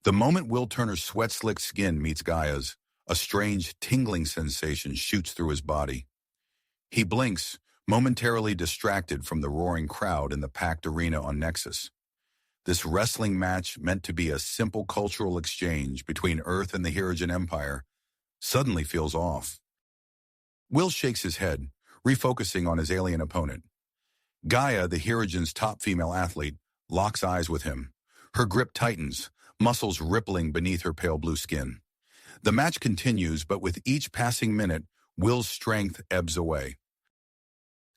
The moment Will Turner's sweat-slicked skin meets Gaia's, a strange, tingling sensation shoots through his body. He blinks, momentarily distracted from the roaring crowd in the packed arena on Nexus. This wrestling match, meant to be a simple cultural exchange between Earth and the Hirogen Empire, suddenly feels off. Will shakes his head, refocusing on his alien opponent. Gaia, the Hirogen's top female athlete, locks eyes with him. Her grip tightens, muscles rippling beneath her pale blue skin. The match continues, but with each passing minute, Will's strength ebbs away.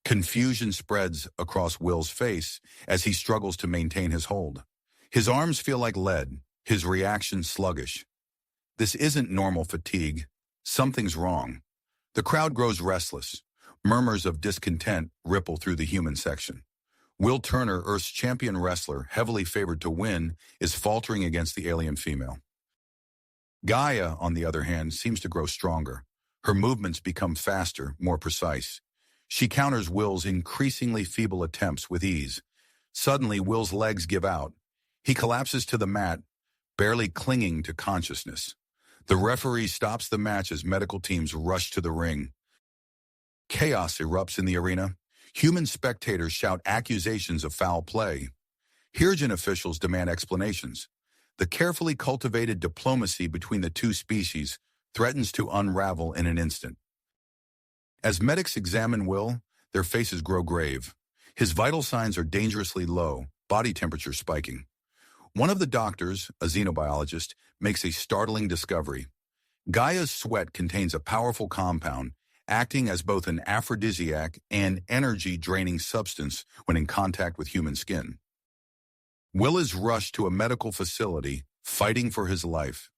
Confusion spreads across Will's face as he struggles to maintain his hold. His arms feel like lead, his reaction sluggish. This isn't normal fatigue. Something's wrong. The crowd grows restless. Murmurs of discontent ripple through the human section. Will Turner, Earth's champion wrestler, heavily favored to win, is faltering against the alien female. Gaia, on the other hand, seems to grow stronger. Her movements become faster, more precise. She counters Will's increasingly feeble attempts with ease. Suddenly, Will's legs give out. He collapses to the mat, barely clinging to consciousness. The referee stops the match as medical teams rush to the ring. Chaos erupts in the arena. Human spectators shout accusations of foul play. Hirogen officials demand explanations. The carefully cultivated diplomacy between the two species threatens to unravel in an instant. As medics examine Will, their faces grow grave. His vital signs are dangerously low, body temperature spiking. One of the doctors, a xenobiologist, makes a startling discovery. Gaia's sweat contains a powerful compound, acting as both an aphrodisiac and energy-draining substance when in contact with human skin. Will is rushed to a medical facility, fighting for his life.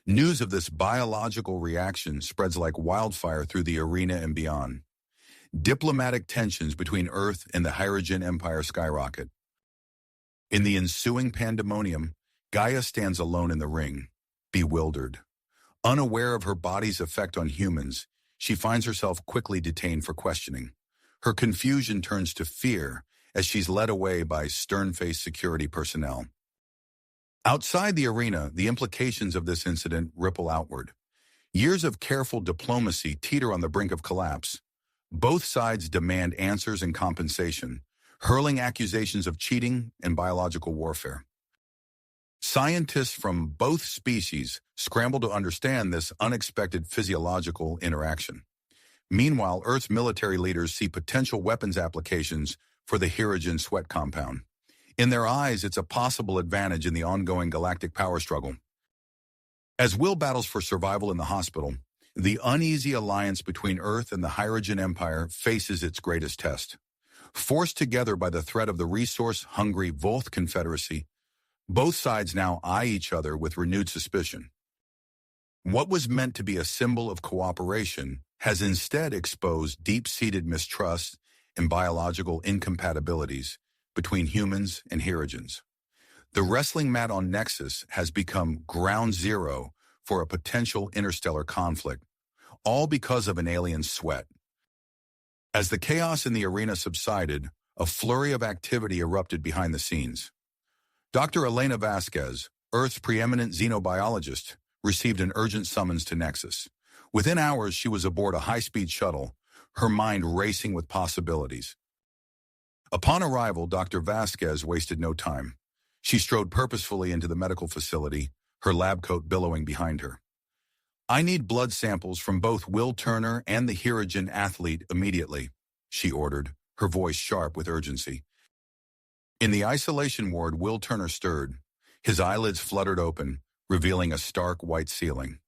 News of this biological reaction spreads like wildfire through the arena and beyond. Diplomatic tensions between Earth and the Hirogen Empire skyrocket. In the ensuing pandemonium, Gaia stands alone in the ring, bewildered. Unaware of her body's effect on humans, she finds herself quickly detained for questioning. Her confusion turns to fear as she's led away by stern-faced security personnel. Outside the arena, the implications of this incident ripple outward. Years of careful diplomacy teeter on the brink of collapse. Both sides demand answers and compensation, hurling accusations of cheating and biological warfare. Scientists from both species scramble to understand this unexpected physiological interaction. Meanwhile, Earth's military leaders see potential weapons applications for the Hirogen sweat compound. In their eyes, it's a possible advantage in the ongoing galactic power struggle. As Will battles for survival in the hospital, the uneasy alliance between Earth and the Hirogen Empire faces its greatest test. Forced together by the threat of the resource-hungry Voth Confederacy, both sides now eye each other with renewed suspicion. What was meant to be a symbol of cooperation has instead exposed deep-seated mistrust and biological incompatibilities between humans and Hirogens. The wrestling mat on Nexus has become ground zero for a potential interstellar conflict, all because of an alien sweat. As the chaos in the arena subsided, a flurry of activity erupted behind the scenes. Dr. Elena Vasquez, Earth's preeminent xenobiologist, received an urgent summons to Nexus. Within hours, she was aboard a high-speed shuttle, her mind racing with possibilities. Upon arrival, Dr. Vasquez wasted no time. She strode purposefully into the medical facility, her lab coat billowing behind her. "I need blood samples from both Will Turner and the Hirogen athlete immediately," she ordered, her voice sharp with urgency. In the isolation ward, Will Turner stirred. His eyelids fluttered open, revealing a stark white ceiling.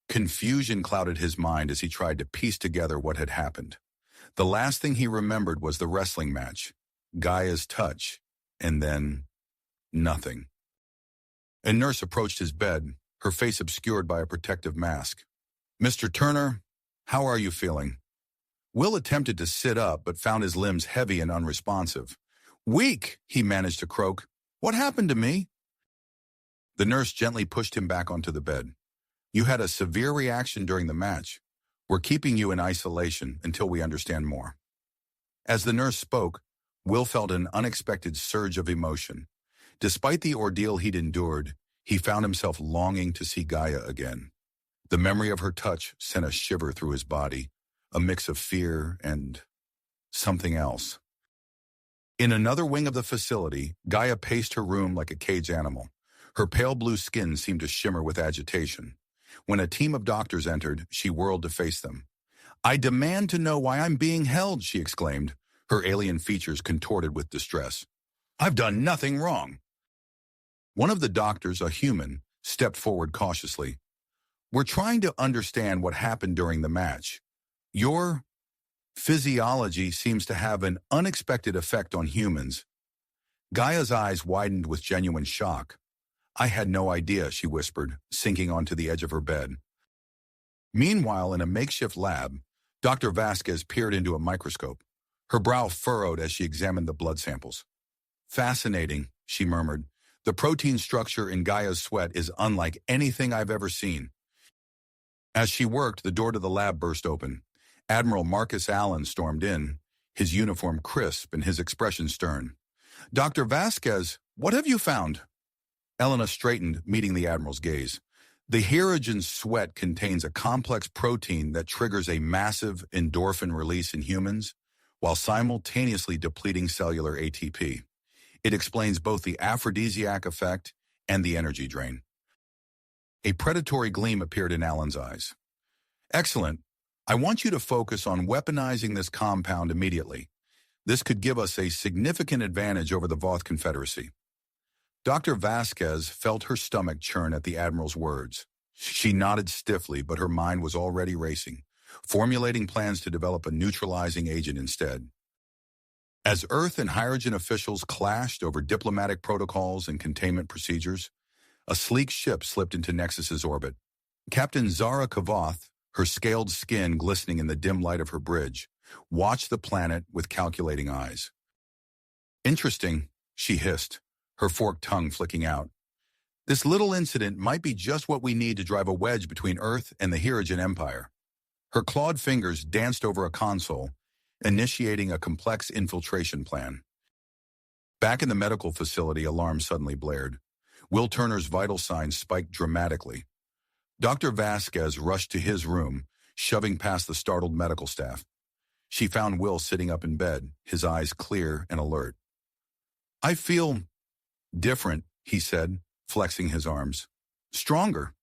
Confusion clouded his mind as he tried to piece together what had happened. The last thing he remembered was the wrestling match, Gaia's touch, and then nothing. A nurse approached his bed, her face obscured by a protective mask. "Mr. Turner, how are you feeling?" Will attempted to sit up but found his limbs heavy and unresponsive. "Weak," he managed to croak. "What happened to me?" The nurse gently pushed him back onto the bed. "You had a severe reaction during the match. We're keeping you in isolation until we understand more." As the nurse spoke, Will felt an unexpected surge of emotion. Despite the ordeal he'd endured, He found himself longing to see Gaia again. The memory of her touch sent a shiver through his body, a mix of fear and something else. In another wing of the facility, Gaia paced her room like a caged animal. Her pale blue skin seemed to shimmer with agitation. When a team of doctors entered, she whirled to face them. "I demand to know why I'm being held," she exclaimed, her alien features contorted with distress. "I've done nothing wrong." One of the doctors, a human, stepped forward cautiously. "We're trying to understand what happened during the match. Your physiology seems to have an unexpected effect on humans." Gaia's eyes widened with genuine shock. "I had no idea," she whispered, sinking onto the edge of her bed. Meanwhile, in a makeshift lab, Dr. Vasquez peered into a microscope. Her brow furrowed as she examined the blood samples. "Fascinating," she murmured. "The protein structure in Gaia's sweat is unlike anything I've ever seen." As she worked, the door to the lab burst open. Admiral Marcus Allen stormed in, his uniform crisp and his expression stern. "Dr. Vasquez, what have you found?" Elena straightened, meeting the Admiral's gaze. "The Hierogen sweat contains a complex protein that triggers a massive endorphin release in humans, while simultaneously depleting cellular ATP. It explains both the aphrodisiac effect and the energy drain." A predatory gleam appeared in Allen's eyes. "Excellent. I want you to focus on weaponizing this compound immediately. This could give us a significant advantage over the Voth Confederacy." Dr. Vasquez felt her stomach churn at the Admiral's words. She nodded stiffly, but her mind was already racing, formulating plans to develop a neutralizing agent instead. As Earth and Hierogen officials clashed over diplomatic protocols and containment procedures, a sleek ship slipped into Nexus's orbit. Captain Zara Kavoth, her scaled skin glistening in the dim light of her bridge, watched the planet with calculating eyes. "Interesting," she hissed, her forked tongue flicking out. "This little incident might be just what we need to drive a wedge between Earth and the Hierogen Empire." Her clawed fingers danced over a console, initiating a complex infiltration plan. Back in the medical facility, alarms suddenly blared. Will Turner's vital signs spiked dramatically. Dr. Vasquez rushed to his room, shoving past the startled medical staff. She found Will sitting up in bed, his eyes clear and alert. "I feel different," he said, flexing his arms. "Stronger."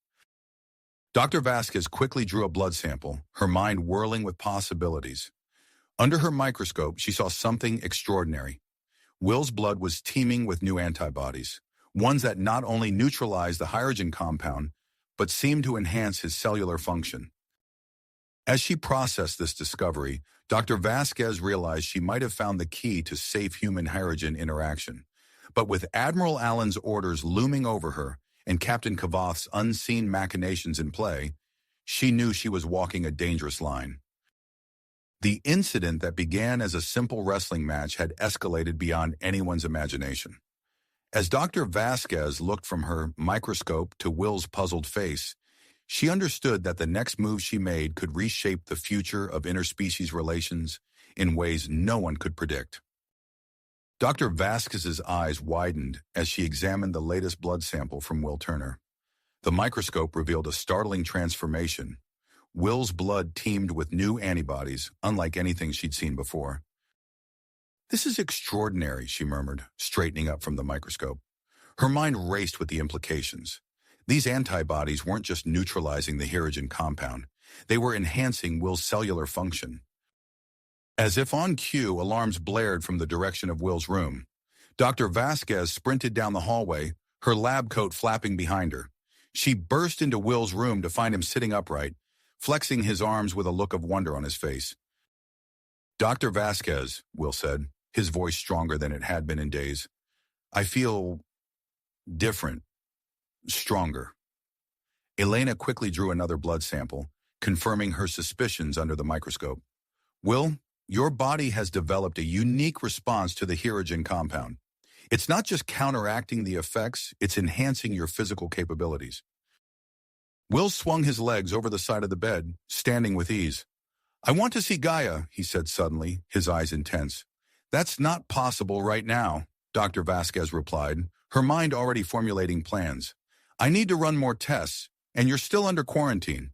Dr. Vasquez quickly drew a blood sample, her mind whirling with possibilities. Under her microscope, she saw something extraordinary. Will's blood was teeming with new antibodies, ones that not only neutralized the Hierogen compound, but seemed to enhance his cellular function. As she processed this discovery, Dr. Vasquez realized she might have found the key to safe human-Hierogen interaction. But with Admiral Allen's orders looming over her and Captain Kavoth's unseen machinations in play, she knew she was walking a dangerous line. The incident that began as a simple wrestling match had escalated beyond anyone's imagination. As Dr. Vasquez looked from her microscope to Will's puzzled face, she understood that the next move she made could reshape the future of interspecies relations in ways no one could predict. Dr. Vasquez's eyes widened as she examined the latest blood sample from Will Turner. The microscope revealed a startling transformation. Will's blood teemed with new antibodies, unlike anything she'd seen before. "This is extraordinary," she murmured, straightening up from the microscope. Her mind raced with the implications. These antibodies weren't just neutralizing the Hierogen compound. They were enhancing Will's cellular function. As if on cue, alarms blared from the direction of Will's room. Dr. Vasquez sprinted down the hallway, her lab coat flapping behind her. She burst into Will's room to find him sitting upright, flexing his arms with a look of wonder on his face. "Dr. Vasquez," Will said, his voice stronger than it had been in days. "I feel different, stronger." Elena quickly drew another blood sample, confirming her suspicions under the microscope. "Will, your body has developed a unique response to the Hierogen compound. It's not just counteracting the effects, it's enhancing your physical capabilities." Will swung his legs over the side of the bed, standing with ease. "I want to see Gaia," he said suddenly, his eyes intense. "That's not possible right now," Dr. Vasquez replied, her mind already formulating plans. I need to run more tests, and you're still under quarantine.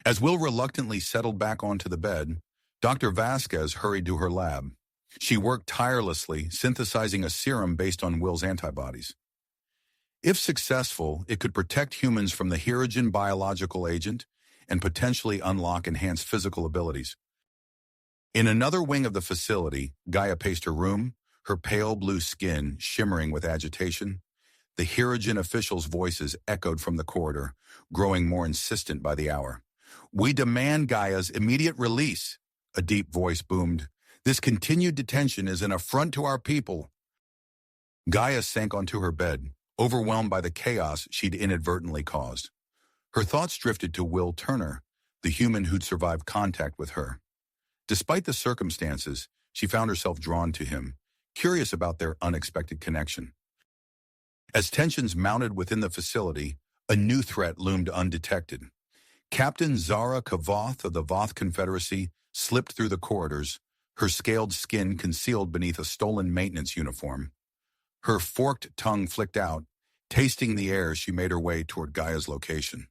As Will reluctantly settled back onto the bed, Dr. Vasquez hurried to her lab. She worked tirelessly, synthesizing a serum based on Will's antibodies. If successful, it could protect humans from the Hirogen biological agent and potentially unlock enhanced physical abilities. In another wing of the facility, Gaia paced her room, her pale blue skin shimmering with agitation. The Hirogen officials' voices echoed from the corridor, growing more insistent by the hour. "We demand Gaia's immediate release," a deep voice boomed. "This continued detention is an affront to our people." Gaia sank onto her bed, overwhelmed by the chaos she'd inadvertently caused. Her thoughts drifted to Will Turner, the human who'd survived contact with her. Despite the circumstances, she found herself drawn to him, curious about their unexpected connection. As tensions mounted within the facility, a new threat loomed undetected. Captain Zara Kavoth of the Voth Confederacy slipped through the corridors, her scaled skin concealed beneath a stolen maintenance uniform. Her forked tongue flicked out, tasting the air as she made her way toward Gaia's location.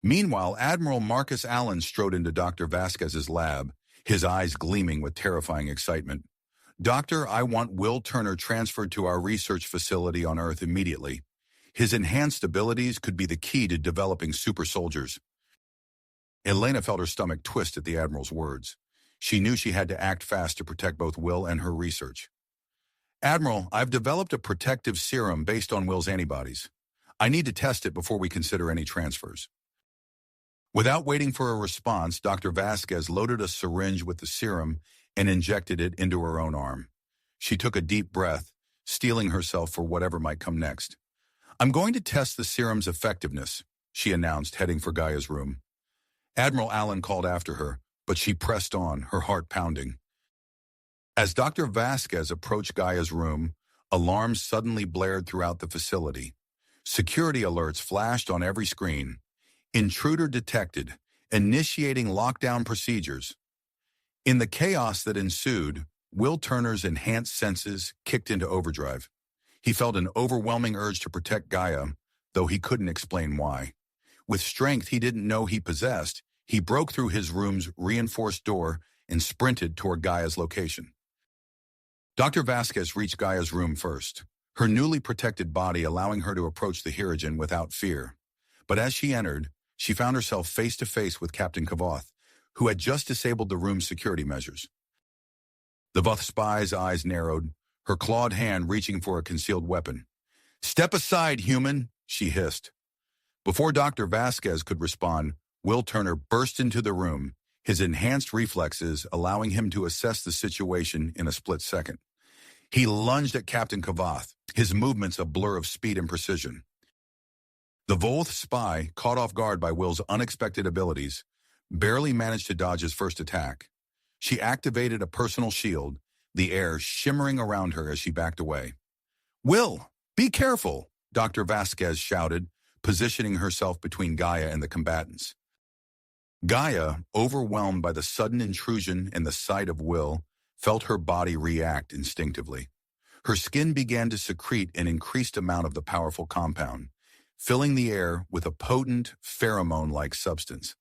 Meanwhile, Admiral Marcus Allen strode into Dr. Vasquez's lab, his eyes gleaming with terrifying excitement. "Doctor, I want Will Turner transferred to our research facility on Earth immediately. His enhanced abilities could be the key to developing super soldiers." Elena felt her stomach twist at the Admiral's words. She knew she had to act fast to protect both Will and her research. "Admiral, I've developed a protective serum based on Will's antibodies. I need to test it before we consider any transfers." Without waiting for a response, Dr. Vasquez loaded a syringe with the serum and injected it into her own arm. She took a deep breath, steeling herself for whatever might come next. "I'm going to test the serum's effectiveness," she announced, heading for Gaia's room. Admiral Allen called after her, but she pressed on, her heart pounding. As Dr. Vasquez approached Gaia's room, alarms suddenly blared throughout the facility. Security alerts flashed on every screen. "Intruder detected, initiating lockdown procedures." In the chaos that ensued, Will Turner's enhanced senses kicked into overdrive. He felt an overwhelming urge to protect Gaia, though he couldn't explain why. With strength he didn't know he possessed, he broke through his room's reinforced door and sprinted toward Gaia's location. Dr. Vasquez reached Gaia's room first, her newly protected body allowing her to approach the Hirogen without fear. But as she entered, she found herself face-to-face with Captain Kavoth, who had just disabled the room's security measures. The Voth spy's eyes narrowed, her clawed hand reaching for a concealed weapon. "Step aside, human," she hissed. Before Dr. Vasquez could respond, Will Turner burst into the room, his enhanced reflexes allowing him to assess the situation in a split second. He lunged at Captain Kavoth, his movements a blur of speed and precision. The Voth spy, caught off guard by Will's unexpected abilities, barely managed to dodge his first attack. She activated a personal shield, the air shimmering around her as she backed away. "Will, be careful," Dr. Vasquez shouted, positioning herself between Gaia and the combatants. Gaia, overwhelmed by the sudden intrusion and the sight of Will, felt her body react instinctively. Her skin began to secrete an increased amount of the powerful compound, filling the air with a potent, pheromone-like substance.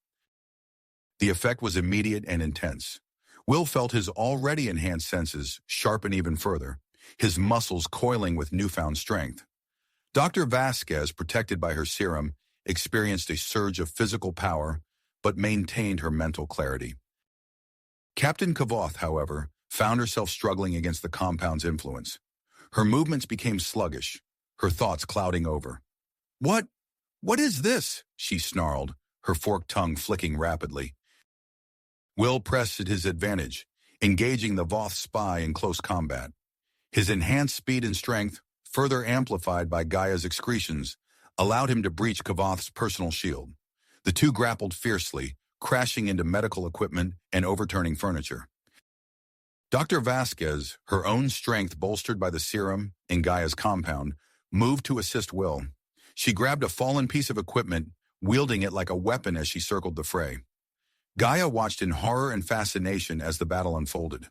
The effect was immediate and intense. Will felt his already enhanced senses sharpen even further, his muscles coiling with newfound strength. Dr. Vasquez, protected by her serum, experienced a surge of physical power, but maintained her mental clarity. Captain Kavoth, however, found herself struggling against the compound's influence. Her movements became sluggish, her thoughts clouding over. What is this?" she snarled, her forked tongue flicking rapidly. Will pressed at his advantage, engaging the Voth spy in close combat. His enhanced speed and strength, further amplified by Gaia's excretions, allowed him to breach Kavoth's personal shield. The two grappled fiercely, crashing into medical equipment and overturning furniture. Dr. Vasquez, her own strength bolstered by the serum and Gaia's compound, moved to assist Will. She grabbed a fallen piece of equipment, wielding it like a weapon as she circled the fray. Gaia watched in horror and fascination as the battle unfolded.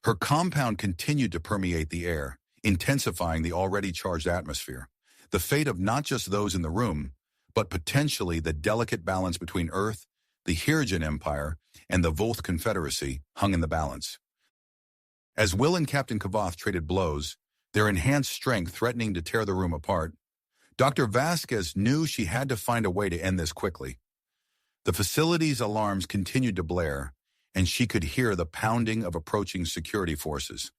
Her compound continued to permeate the air, intensifying the already charged atmosphere. the fate of not just those in the room, but potentially the delicate balance between Earth, the Hirogen Empire, and the Voth Confederacy hung in the balance. As Will and Captain Kavoth traded blows, their enhanced strength threatening to tear the room apart, Dr. Vasquez knew she had to find a way to end this quickly. The facility's alarms continued to blare, and she could hear the pounding of approaching security forces.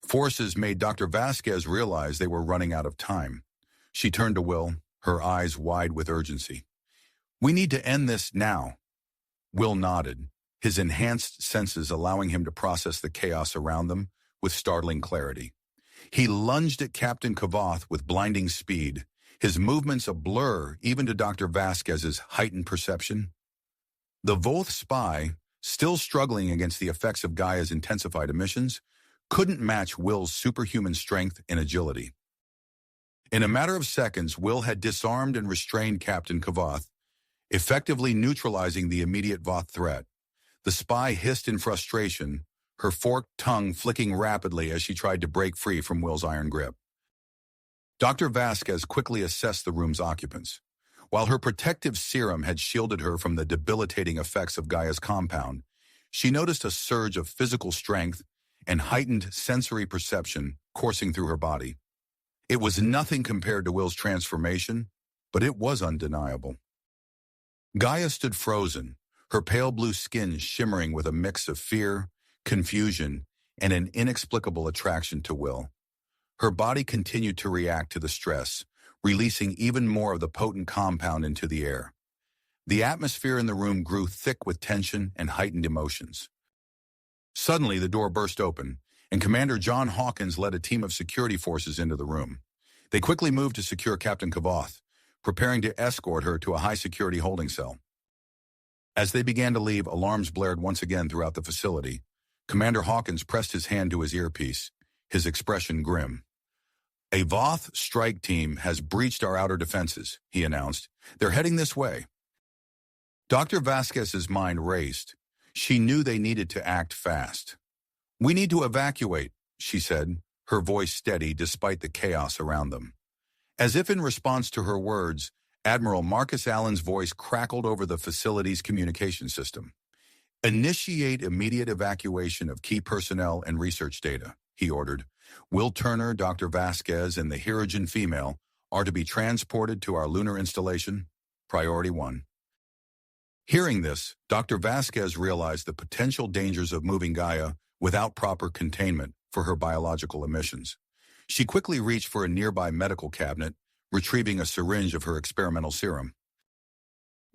Forces made Dr. Vasquez realize they were running out of time. She turned to Will, her eyes wide with urgency. "We need to end this now." Will nodded, his enhanced senses allowing him to process the chaos around them with startling clarity. He lunged at Captain Kavoth with blinding speed, his movements a blur even to Dr. Vasquez's heightened perception. The Voth spy, still struggling against the effects of Gaia's intensified emissions, couldn't match Will's superhuman strength and agility. In a matter of seconds, Will had disarmed and restrained Captain Kavoth, effectively neutralizing the immediate Voth threat. The spy hissed in frustration, her forked tongue flicking rapidly as she tried to break free from Will's iron grip. Dr. Vasquez quickly assessed the room's occupants. While her protective serum had shielded her from the debilitating effects of Gaia's compound, she noticed a surge of physical strength and heightened sensory perception coursing through her body. It was nothing compared to Will's transformation, but it was undeniable. Gaia stood frozen, her pale blue skin shimmering with a mix of fear, confusion, and an inexplicable attraction to Will. Her body continued to react to the stress, releasing even more of the potent compound into the air. The atmosphere in the room grew thick with tension and heightened emotions. Suddenly, the door burst open, and Commander John Hawkins led a team of security forces into the room. They quickly moved to secure Captain Kavoth, preparing to escort her to a high-security holding cell. As they began to leave, alarms blared once again throughout the facility. Commander Hawkins pressed his hand to his earpiece, his expression grim. "A Voth strike team has breached our outer defenses," he announced. "They're heading this way." Dr. Vasquez's mind raced. She knew they needed to act fast. "We need to evacuate," she said, her voice steady despite the chaos around them. As if in response to her words, Admiral Marcus Allen's voice crackled over the facility's communication system. "Initiate immediate evacuation of key personnel and research data," he ordered. "Will Turner, Dr. Vasquez, and the Hirogen female are to be transported to our lunar installation. Priority 1. Hearing this, Dr. Vasquez realized the potential dangers of moving Gaia without proper containment for her biological emissions. She quickly reached for a nearby medical cabinet, retrieving a syringe of her experimental serum.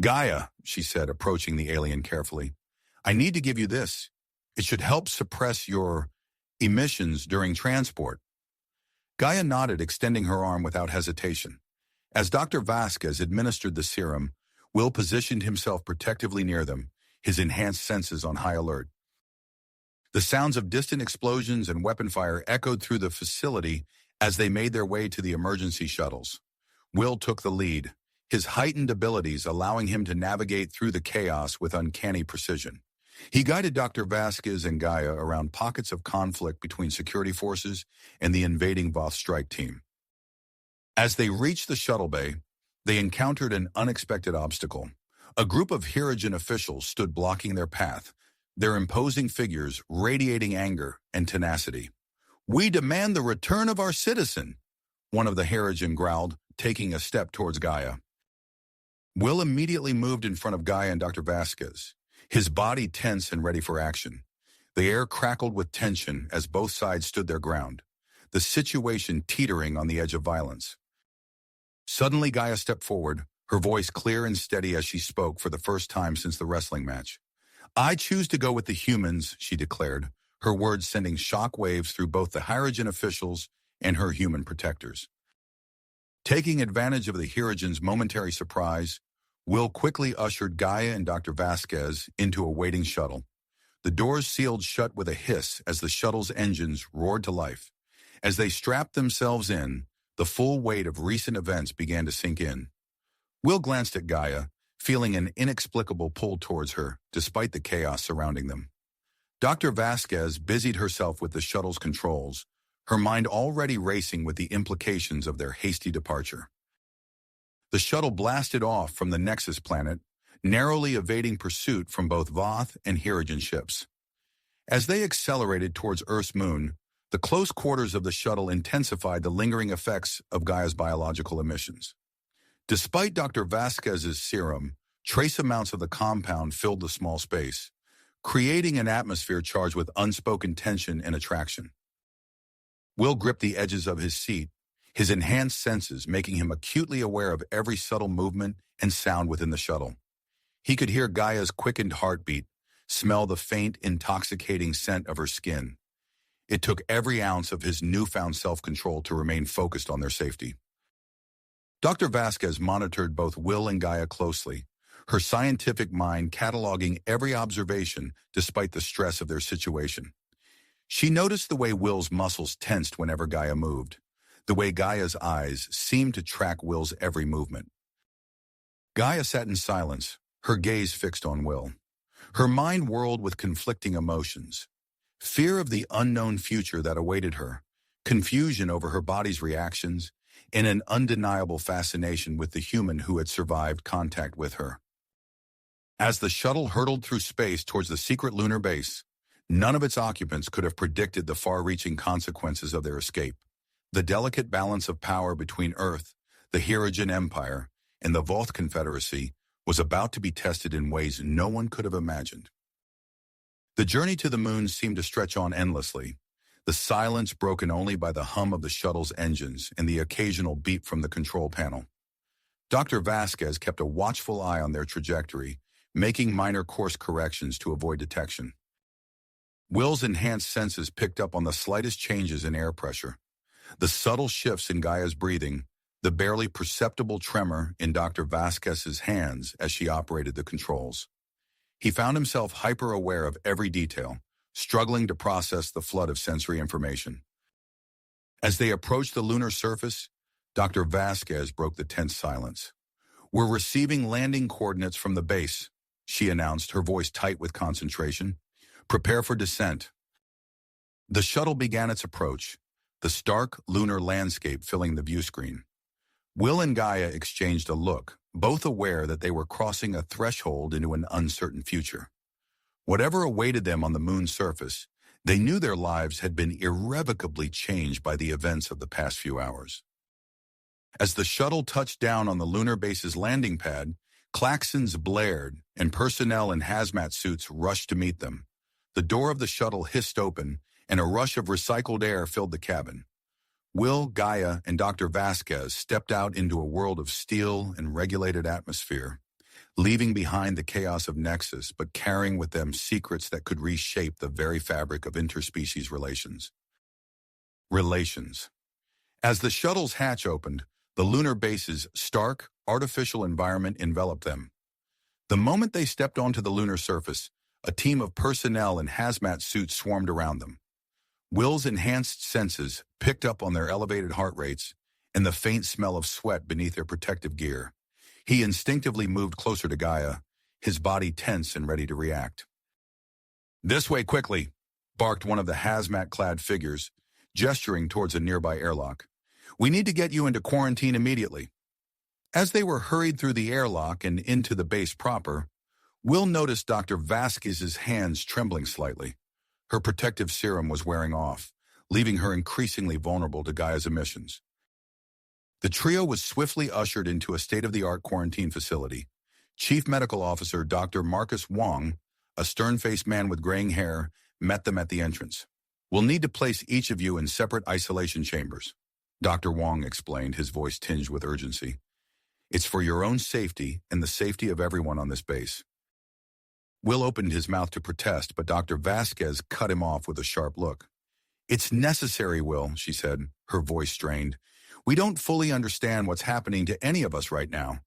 "Gaia," she said, approaching the alien carefully, "I need to give you this. It should help suppress your emissions during transport." Gaia nodded, extending her arm without hesitation. As Dr. Vasquez administered the serum, Will positioned himself protectively near them, his enhanced senses on high alert. The sounds of distant explosions and weapon fire echoed through the facility as they made their way to the emergency shuttles. Will took the lead, his heightened abilities allowing him to navigate through the chaos with uncanny precision. He guided Dr. Vasquez and Gaia around pockets of conflict between security forces and the invading Voth strike team. As they reached the shuttle bay, they encountered an unexpected obstacle. A group of Hirogen officials stood blocking their path, their imposing figures radiating anger and tenacity. "We demand the return of our citizen," one of the Hirogen growled, taking a step towards Gaia. Will immediately moved in front of Gaia and Dr. Vasquez, his body tense and ready for action. The air crackled with tension as both sides stood their ground, the situation teetering on the edge of violence. Suddenly, Gaia stepped forward, her voice clear and steady as she spoke for the first time since the wrestling match. "I choose to go with the humans," she declared, her words sending shock waves through both the Hirogen officials and her human protectors. Taking advantage of the Hirogen's momentary surprise, Will quickly ushered Gaia and Dr. Vasquez into a waiting shuttle. The doors sealed shut with a hiss as the shuttle's engines roared to life. As they strapped themselves in, the full weight of recent events began to sink in. Will glanced at Gaia, feeling an inexplicable pull towards her, despite the chaos surrounding them. Dr. Vasquez busied herself with the shuttle's controls, her mind already racing with the implications of their hasty departure. The shuttle blasted off from the Nexus planet, narrowly evading pursuit from both Voth and Hirogen ships. As they accelerated towards Earth's moon, the close quarters of the shuttle intensified the lingering effects of Gaia's biological emissions. Despite Dr. Vasquez's serum, trace amounts of the compound filled the small space, creating an atmosphere charged with unspoken tension and attraction. Will gripped the edges of his seat, his enhanced senses making him acutely aware of every subtle movement and sound within the shuttle. He could hear Gaia's quickened heartbeat, smell the faint, intoxicating scent of her skin. It took every ounce of his newfound self-control to remain focused on their safety. Dr. Vasquez monitored both Will and Gaia closely, her scientific mind cataloging every observation despite the stress of their situation. She noticed the way Will's muscles tensed whenever Gaia moved, the way Gaia's eyes seemed to track Will's every movement. Gaia sat in silence, her gaze fixed on Will. Her mind whirled with conflicting emotions. Fear of the unknown future that awaited her, confusion over her body's reactions, and an undeniable fascination with the human who had survived contact with her. As the shuttle hurtled through space towards the secret lunar base, none of its occupants could have predicted the far-reaching consequences of their escape. The delicate balance of power between Earth, the Hirogen Empire, and the Voth Confederacy was about to be tested in ways no one could have imagined. The journey to the moon seemed to stretch on endlessly, the silence broken only by the hum of the shuttle's engines and the occasional beep from the control panel. Dr. Vasquez kept a watchful eye on their trajectory, making minor course corrections to avoid detection. Will's enhanced senses picked up on the slightest changes in air pressure, the subtle shifts in Gaia's breathing, the barely perceptible tremor in Dr. Vasquez's hands as she operated the controls. He found himself hyper-aware of every detail, struggling to process the flood of sensory information. As they approached the lunar surface, Dr. Vasquez broke the tense silence. "We're receiving landing coordinates from the base," she announced, her voice tight with concentration. "Prepare for descent." The shuttle began its approach, the stark lunar landscape filling the view screen. Will and Gaia exchanged a look, both aware that they were crossing a threshold into an uncertain future. Whatever awaited them on the moon's surface, they knew their lives had been irrevocably changed by the events of the past few hours. As the shuttle touched down on the lunar base's landing pad, klaxons blared and personnel in hazmat suits rushed to meet them. The door of the shuttle hissed open, and a rush of recycled air filled the cabin. Will, Gaia, and Dr. Vasquez stepped out into a world of steel and regulated atmosphere, leaving behind the chaos of Nexus but carrying with them secrets that could reshape the very fabric of interspecies relations. As the shuttle's hatch opened, the lunar base's stark, artificial environment enveloped them. The moment they stepped onto the lunar surface, a team of personnel in hazmat suits swarmed around them. Will's enhanced senses picked up on their elevated heart rates and the faint smell of sweat beneath their protective gear. He instinctively moved closer to Gaia, his body tense and ready to react. "This way quickly," barked one of the hazmat-clad figures, gesturing towards a nearby airlock. "We need to get you into quarantine immediately." As they were hurried through the airlock and into the base proper, Will noticed Dr. Vasquez's hands trembling slightly. Her protective serum was wearing off, leaving her increasingly vulnerable to Gaia's emissions. The trio was swiftly ushered into a state-of-the-art quarantine facility. Chief Medical Officer Dr. Marcus Wong, a stern-faced man with graying hair, met them at the entrance. "We'll need to place each of you in separate isolation chambers," Dr. Wong explained, his voice tinged with urgency. "It's for your own safety and the safety of everyone on this base." Will opened his mouth to protest, but Dr. Vasquez cut him off with a sharp look. "It's necessary, Will," she said, her voice strained. "We don't fully understand what's happening to any of us right now."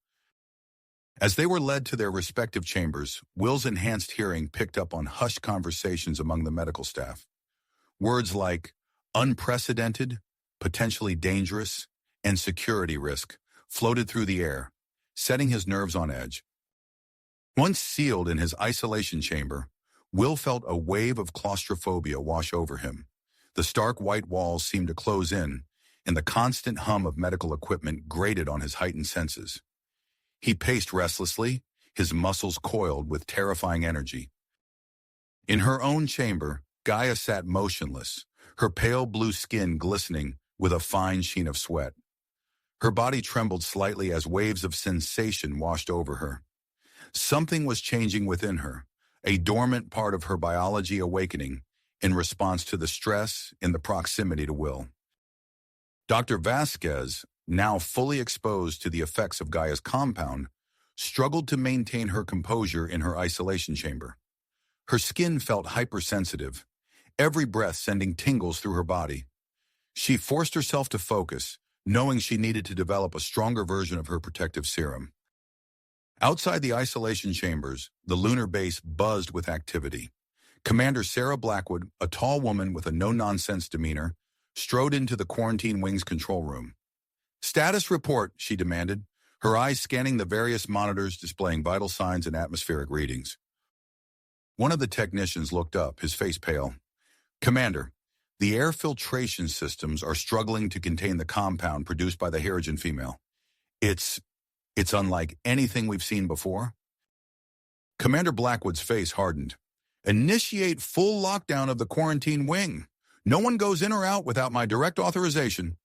As they were led to their respective chambers, Will's enhanced hearing picked up on hushed conversations among the medical staff. Words like unprecedented, potentially dangerous, and security risk floated through the air, setting his nerves on edge. Once sealed in his isolation chamber, Will felt a wave of claustrophobia wash over him. The stark white walls seemed to close in, and the constant hum of medical equipment grated on his heightened senses. He paced restlessly, his muscles coiled with terrifying energy. In her own chamber, Gaia sat motionless, her pale blue skin glistening with a fine sheen of sweat. Her body trembled slightly as waves of sensation washed over her. Something was changing within her, a dormant part of her biology awakening in response to the stress in the proximity to Will. Dr. Vasquez, now fully exposed to the effects of Gaia's compound, struggled to maintain her composure in her isolation chamber. Her skin felt hypersensitive, every breath sending tingles through her body. She forced herself to focus, knowing she needed to develop a stronger version of her protective serum. Outside the isolation chambers, the lunar base buzzed with activity. Commander Sarah Blackwood, a tall woman with a no-nonsense demeanor, strode into the quarantine wing's control room. "Status report," she demanded, her eyes scanning the various monitors displaying vital signs and atmospheric readings. One of the technicians looked up, his face pale. "Commander, the air filtration systems are struggling to contain the compound produced by the Herigen female. It's unlike anything we've seen before." Commander Blackwood's face hardened. "Initiate full lockdown of the quarantine wing. No one goes in or out without my direct authorization."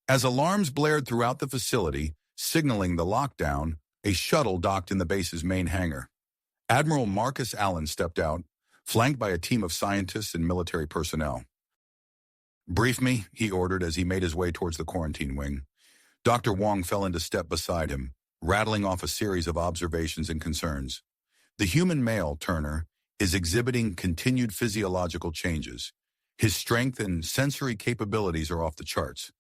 As alarms blared throughout the facility, signaling the lockdown, a shuttle docked in the base's main hangar. Admiral Marcus Allen stepped out, flanked by a team of scientists and military personnel. "Brief me," he ordered as he made his way towards the quarantine wing. Dr. Wong fell into step beside him, rattling off a series of observations and concerns. The human male, Turner, is exhibiting continued physiological changes. His strength and sensory capabilities are off the charts.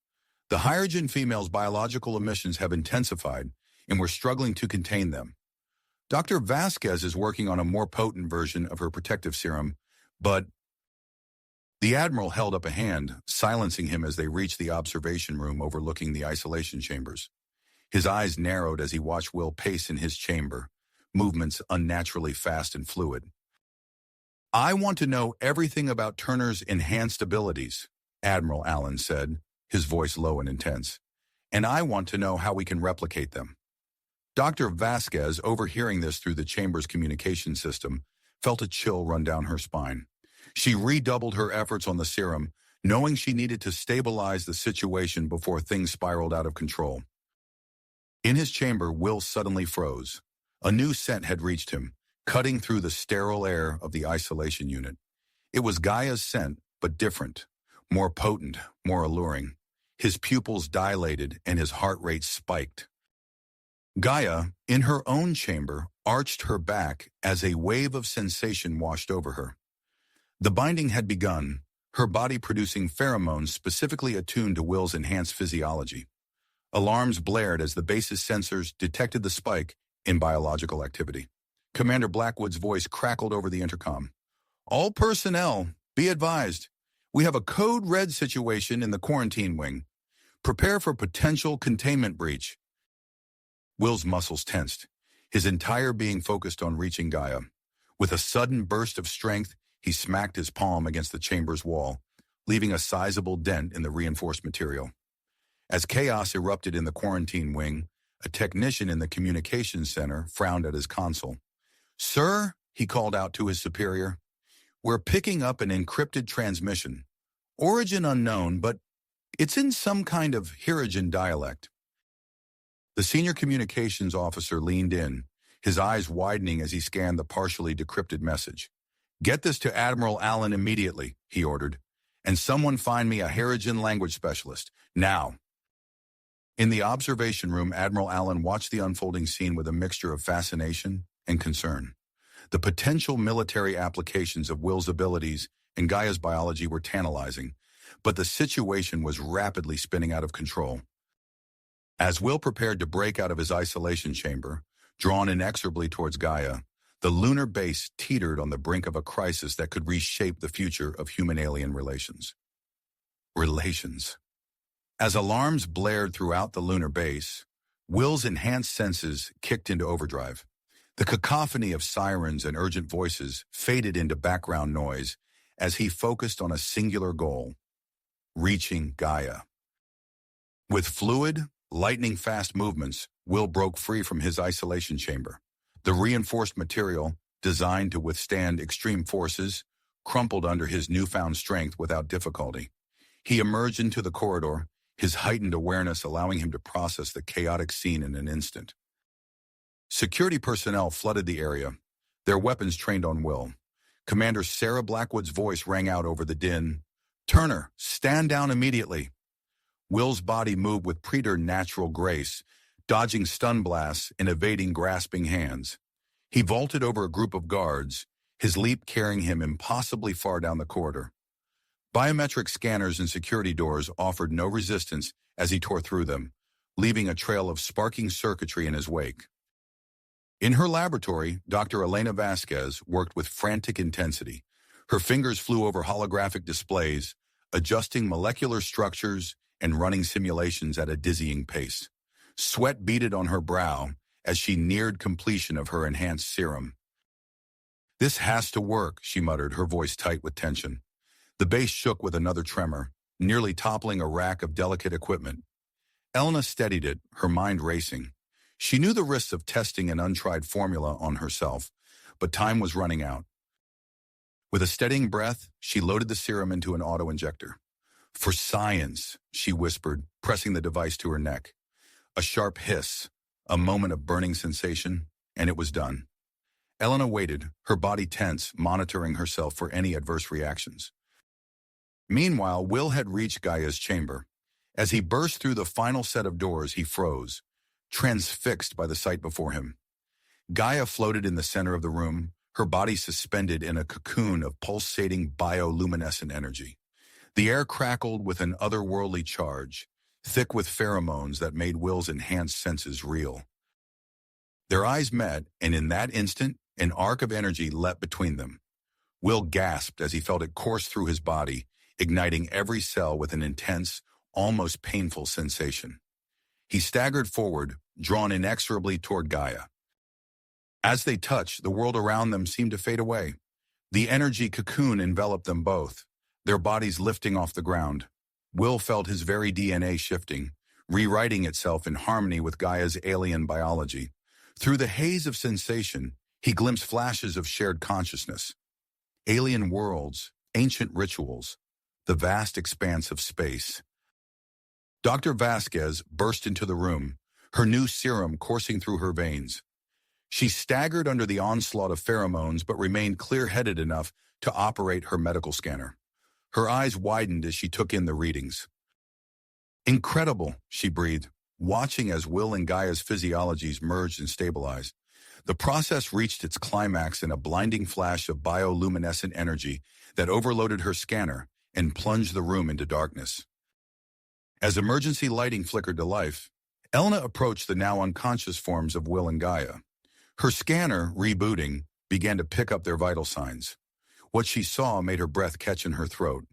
The Herigen female's biological emissions have intensified, and we're struggling to contain them. Dr. Vasquez is working on a more potent version of her protective serum, but..." The Admiral held up a hand, silencing him as they reached the observation room overlooking the isolation chambers. His eyes narrowed as he watched Will pace in his chamber, movements unnaturally fast and fluid. "I want to know everything about Turner's enhanced abilities," Admiral Allen said, his voice low and intense. "And I want to know how we can replicate them." Dr. Vasquez, overhearing this through the chamber's communication system, felt a chill run down her spine. She redoubled her efforts on the serum, knowing she needed to stabilize the situation before things spiraled out of control. In his chamber, Will suddenly froze. A new scent had reached him, cutting through the sterile air of the isolation unit. It was Gaia's scent, but different, more potent, more alluring. His pupils dilated and his heart rate spiked. Gaia, in her own chamber, arched her back as a wave of sensation washed over her. The binding had begun, her body producing pheromones specifically attuned to Will's enhanced physiology. Alarms blared as the base's sensors detected the spike in biological activity. Commander Blackwood's voice crackled over the intercom. "All personnel, be advised. We have a code red situation in the quarantine wing. Prepare for potential containment breach." Will's muscles tensed, his entire being focused on reaching Gaia. With a sudden burst of strength, he smacked his palm against the chamber's wall, leaving a sizable dent in the reinforced material. As chaos erupted in the quarantine wing, a technician in the communications center frowned at his console. "Sir," he called out to his superior, "we're picking up an encrypted transmission. Origin unknown, but it's in some kind of Herigen dialect." The senior communications officer leaned in, his eyes widening as he scanned the partially decrypted message. "Get this to Admiral Allen immediately," he ordered, "and someone find me a Herigen language specialist, now." In the observation room, Admiral Allen watched the unfolding scene with a mixture of fascination and concern. The potential military applications of Will's abilities and Gaia's biology were tantalizing, but the situation was rapidly spinning out of control. As Will prepared to break out of his isolation chamber, drawn inexorably towards Gaia, the lunar base teetered on the brink of a crisis that could reshape the future of human-alien relations. As alarms blared throughout the lunar base, Will's enhanced senses kicked into overdrive. The cacophony of sirens and urgent voices faded into background noise as he focused on a singular goal: reaching Gaia. With fluid, lightning-fast movements, Will broke free from his isolation chamber. The reinforced material, designed to withstand extreme forces, crumpled under his newfound strength without difficulty. He emerged into the corridor, his heightened awareness allowing him to process the chaotic scene in an instant. Security personnel flooded the area, their weapons trained on Will. Commander Sarah Blackwood's voice rang out over the din. "Turner, stand down immediately." Will's body moved with preternatural grace, dodging stun blasts and evading grasping hands. He vaulted over a group of guards, his leap carrying him impossibly far down the corridor. Biometric scanners and security doors offered no resistance as he tore through them, leaving a trail of sparking circuitry in his wake. In her laboratory, Dr. Elena Vasquez worked with frantic intensity. Her fingers flew over holographic displays, adjusting molecular structures and running simulations at a dizzying pace. Sweat beaded on her brow as she neared completion of her enhanced serum. "This has to work," she muttered, her voice tight with tension. The base shook with another tremor, nearly toppling a rack of delicate equipment. Elena steadied it, her mind racing. She knew the risks of testing an untried formula on herself, but time was running out. With a steadying breath, she loaded the serum into an auto-injector. "For science," she whispered, pressing the device to her neck. A sharp hiss, a moment of burning sensation, and it was done. Elena waited, her body tense, monitoring herself for any adverse reactions. Meanwhile, Will had reached Gaia's chamber. As he burst through the final set of doors, he froze, transfixed by the sight before him. Gaia floated in the center of the room, her body suspended in a cocoon of pulsating bioluminescent energy. The air crackled with an otherworldly charge, thick with pheromones that made Will's enhanced senses real. Their eyes met, and in that instant, an arc of energy leapt between them. Will gasped as he felt it course through his body, igniting every cell with an intense, almost painful sensation. He staggered forward, drawn inexorably toward Gaia. As they touched, the world around them seemed to fade away. The energy cocoon enveloped them both, their bodies lifting off the ground. Will felt his very DNA shifting, rewriting itself in harmony with Gaia's alien biology. Through the haze of sensation, he glimpsed flashes of shared consciousness. Alien worlds, ancient rituals, the vast expanse of space. Dr. Vasquez burst into the room, her new serum coursing through her veins. She staggered under the onslaught of pheromones but remained clear-headed enough to operate her medical scanner. Her eyes widened as she took in the readings. "Incredible," she breathed, watching as Will and Gaia's physiologies merged and stabilized. The process reached its climax in a blinding flash of bioluminescent energy that overloaded her scanner and plunged the room into darkness. As emergency lighting flickered to life, Elena approached the now unconscious forms of Will and Gaia. Her scanner, rebooting, began to pick up their vital signs. What she saw made her breath catch in her throat.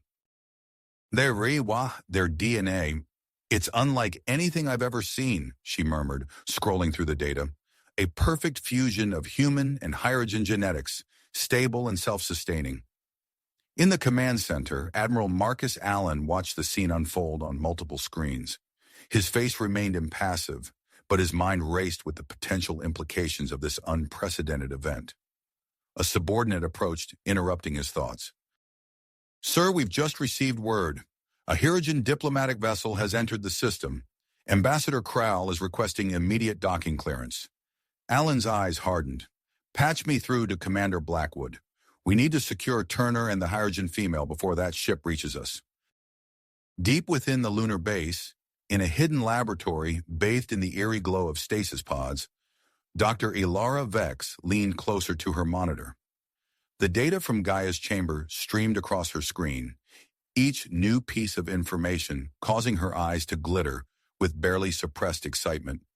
Their DNA. "It's unlike anything I've ever seen," she murmured, scrolling through the data. "A perfect fusion of human and hydrogen genetics, stable and self-sustaining." In the command center, Admiral Marcus Allen watched the scene unfold on multiple screens. His face remained impassive, but his mind raced with the potential implications of this unprecedented event. A subordinate approached, interrupting his thoughts. "Sir, we've just received word. A Hirogen diplomatic vessel has entered the system. Ambassador Crowell is requesting immediate docking clearance." Allen's eyes hardened. "Patch me through to Commander Blackwood. We need to secure Turner and the Hirogen female before that ship reaches us." Deep within the lunar base, in a hidden laboratory bathed in the eerie glow of stasis pods, Dr. Ilara Vex leaned closer to her monitor. The data from Gaia's chamber streamed across her screen, each new piece of information causing her eyes to glitter with barely suppressed excitement.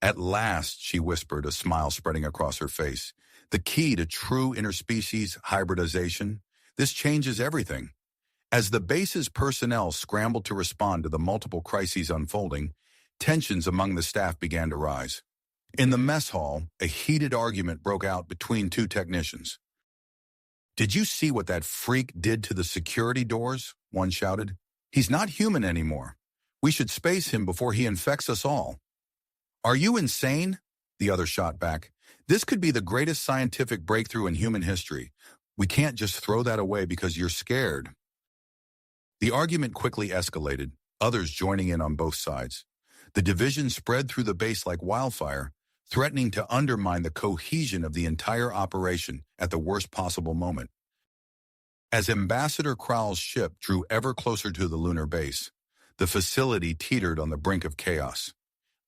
"At last," she whispered, a smile spreading across her face. "The key to true interspecies hybridization. This changes everything." As the base's personnel scrambled to respond to the multiple crises unfolding, tensions among the staff began to rise. In the mess hall, a heated argument broke out between two technicians. "Did you see what that freak did to the security doors?" one shouted. "He's not human anymore. We should space him before he infects us all." "Are you insane?" the other shot back. "This could be the greatest scientific breakthrough in human history. We can't just throw that away because you're scared." The argument quickly escalated, others joining in on both sides. The division spread through the base like wildfire, threatening to undermine the cohesion of the entire operation at the worst possible moment. As Ambassador Kral's ship drew ever closer to the lunar base, the facility teetered on the brink of chaos.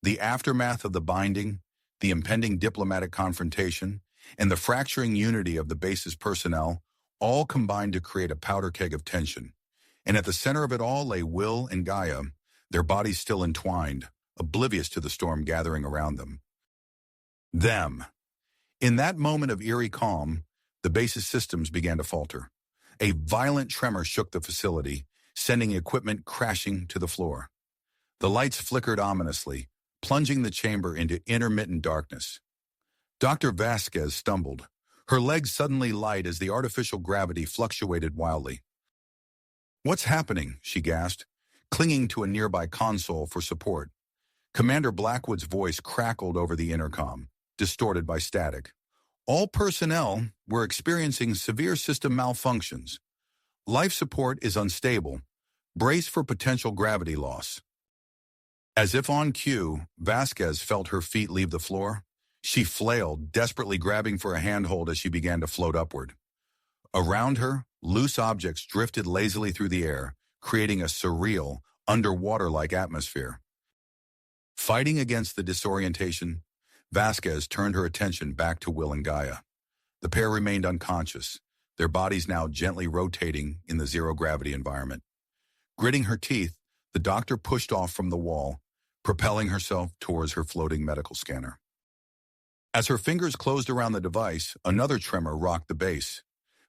The aftermath of the binding, the impending diplomatic confrontation, and the fracturing unity of the base's personnel all combined to create a powder keg of tension. And at the center of it all lay Will and Gaia, their bodies still entwined, oblivious to the storm gathering around them. In that moment of eerie calm, the base's systems began to falter. A violent tremor shook the facility, sending equipment crashing to the floor. The lights flickered ominously, plunging the chamber into intermittent darkness. Dr. Vasquez stumbled, her legs suddenly light as the artificial gravity fluctuated wildly. "What's happening?" she gasped, clinging to a nearby console for support. Commander Blackwood's voice crackled over the intercom, distorted by static. "All personnel were experiencing severe system malfunctions. Life support is unstable. Brace for potential gravity loss." As if on cue, Vasquez felt her feet leave the floor. She flailed, desperately grabbing for a handhold as she began to float upward. Around her, loose objects drifted lazily through the air, creating a surreal, underwater-like atmosphere. Fighting against the disorientation, Vasquez turned her attention back to Will and Gaia. The pair remained unconscious, their bodies now gently rotating in the zero-gravity environment. Gritting her teeth, the doctor pushed off from the wall, propelling herself towards her floating medical scanner. As her fingers closed around the device, another tremor rocked the base.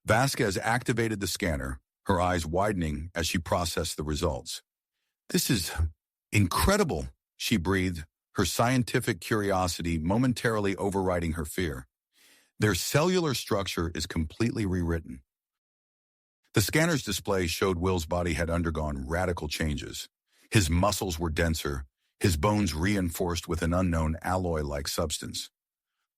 Vasquez activated the scanner, her eyes widening as she processed the results. "This is incredible," she breathed, her scientific curiosity momentarily overriding her fear. "Their cellular structure is completely rewritten." The scanner's display showed Will's body had undergone radical changes. His muscles were denser, his bones reinforced with an unknown alloy-like substance.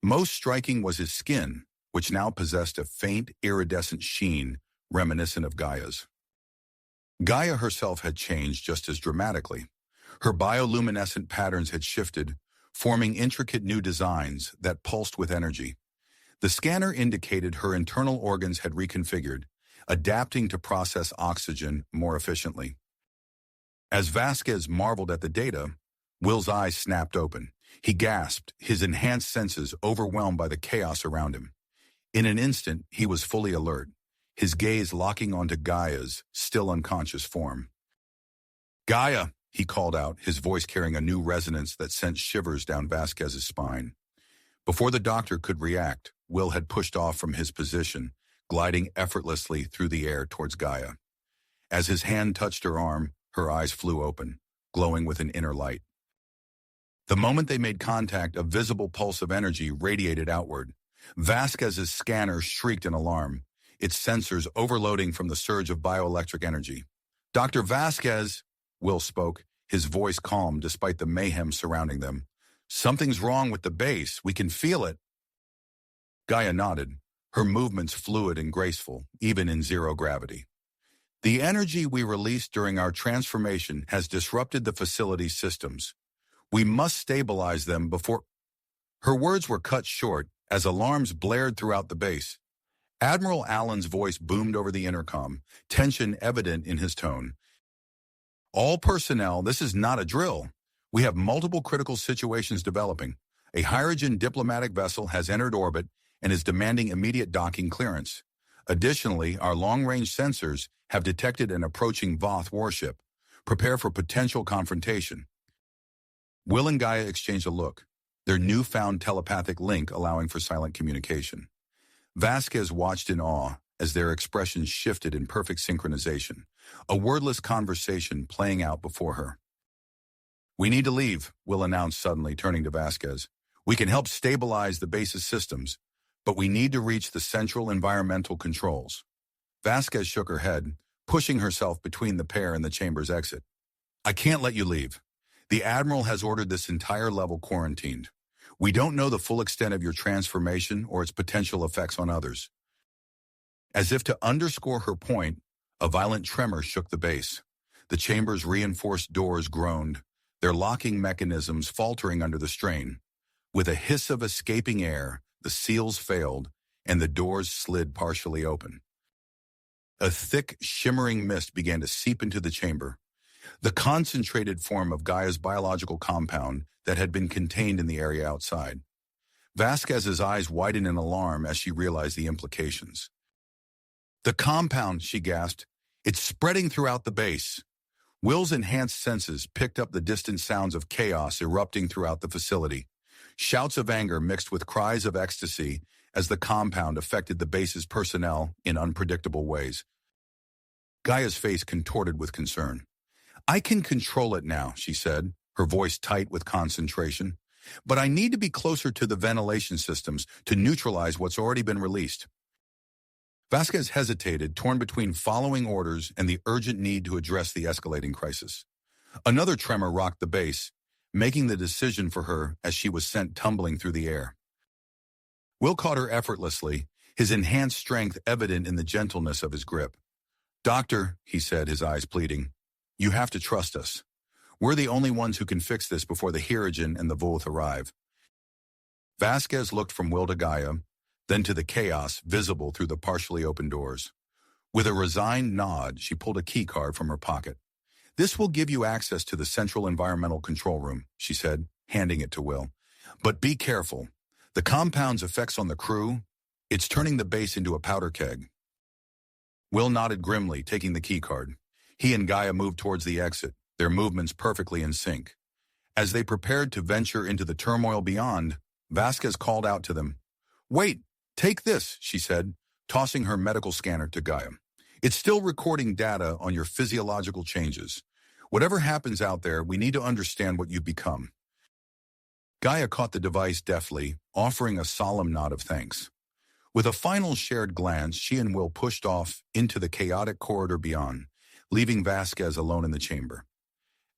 Most striking was his skin, which now possessed a faint, iridescent sheen reminiscent of Gaia's. Gaia herself had changed just as dramatically. Her bioluminescent patterns had shifted, forming intricate new designs that pulsed with energy. The scanner indicated her internal organs had reconfigured, adapting to process oxygen more efficiently. As Vasquez marveled at the data, Will's eyes snapped open. He gasped, his enhanced senses overwhelmed by the chaos around him. In an instant, he was fully alert, his gaze locking onto Gaia's still unconscious form. "Gaia," he called out, his voice carrying a new resonance that sent shivers down Vasquez's spine. Before the doctor could react, Will had pushed off from his position, gliding effortlessly through the air towards Gaia. As his hand touched her arm, her eyes flew open, glowing with an inner light. The moment they made contact, a visible pulse of energy radiated outward. Vasquez's scanner shrieked in alarm, its sensors overloading from the surge of bioelectric energy. "Dr. Vasquez," Will spoke, his voice calm despite the mayhem surrounding them. "Something's wrong with the base. We can feel it." Gaia nodded, her movements fluid and graceful, even in zero gravity. "The energy we released during our transformation has disrupted the facility's systems. We must stabilize them before—" Her words were cut short as alarms blared throughout the base. Admiral Allen's voice boomed over the intercom, tension evident in his tone. "All personnel, this is not a drill. We have multiple critical situations developing. A hydrogen diplomatic vessel has entered orbit and is demanding immediate docking clearance. Additionally, our long-range sensors have detected an approaching Voth warship. Prepare for potential confrontation." Will and Gaia exchanged a look, their newfound telepathic link allowing for silent communication. Vasquez watched in awe as their expressions shifted in perfect synchronization, a wordless conversation playing out before her. "We need to leave," Will announced suddenly, turning to Vasquez. "We can help stabilize the base's systems, but we need to reach the central environmental controls. Vasquez shook her head, pushing herself between the pair and the chamber's exit. I can't let you leave. The Admiral has ordered this entire level quarantined. We don't know the full extent of your transformation or its potential effects on others. As if to underscore her point, a violent tremor shook the base. The chamber's reinforced doors groaned, their locking mechanisms faltering under the strain. With a hiss of escaping air, the seals failed, and the doors slid partially open. A thick, shimmering mist began to seep into the chamber, the concentrated form of Gaia's biological compound that had been contained in the area outside. Vasquez's eyes widened in alarm as she realized the implications. The compound, she gasped. It's spreading throughout the base. Will's enhanced senses picked up the distant sounds of chaos erupting throughout the facility. Shouts of anger mixed with cries of ecstasy as the compound affected the base's personnel in unpredictable ways. Gaia's face contorted with concern. I can control it now, she said, her voice tight with concentration. But I need to be closer to the ventilation systems to neutralize what's already been released. Vasquez hesitated, torn between following orders and the urgent need to address the escalating crisis. Another tremor rocked the base, making the decision for her as she was sent tumbling through the air. Will caught her effortlessly, his enhanced strength evident in the gentleness of his grip. Doctor, he said, his eyes pleading, you have to trust us. We're the only ones who can fix this before the Hirogen and the Voth arrive. Vasquez looked from Will to Gaia, then to the chaos visible through the partially open doors. With a resigned nod, she pulled a key card from her pocket. This will give you access to the central environmental control room, she said, handing it to Will. But be careful. The compound's effects on the crew, it's turning the base into a powder keg. Will nodded grimly, taking the key card. He and Gaia moved towards the exit, their movements perfectly in sync. As they prepared to venture into the turmoil beyond, Vasquez called out to them. Wait, take this, she said, tossing her medical scanner to Gaia. It's still recording data on your physiological changes. Whatever happens out there, we need to understand what you've become. Gaia caught the device deftly, offering a solemn nod of thanks. With a final shared glance, she and Will pushed off into the chaotic corridor beyond, leaving Vasquez alone in the chamber.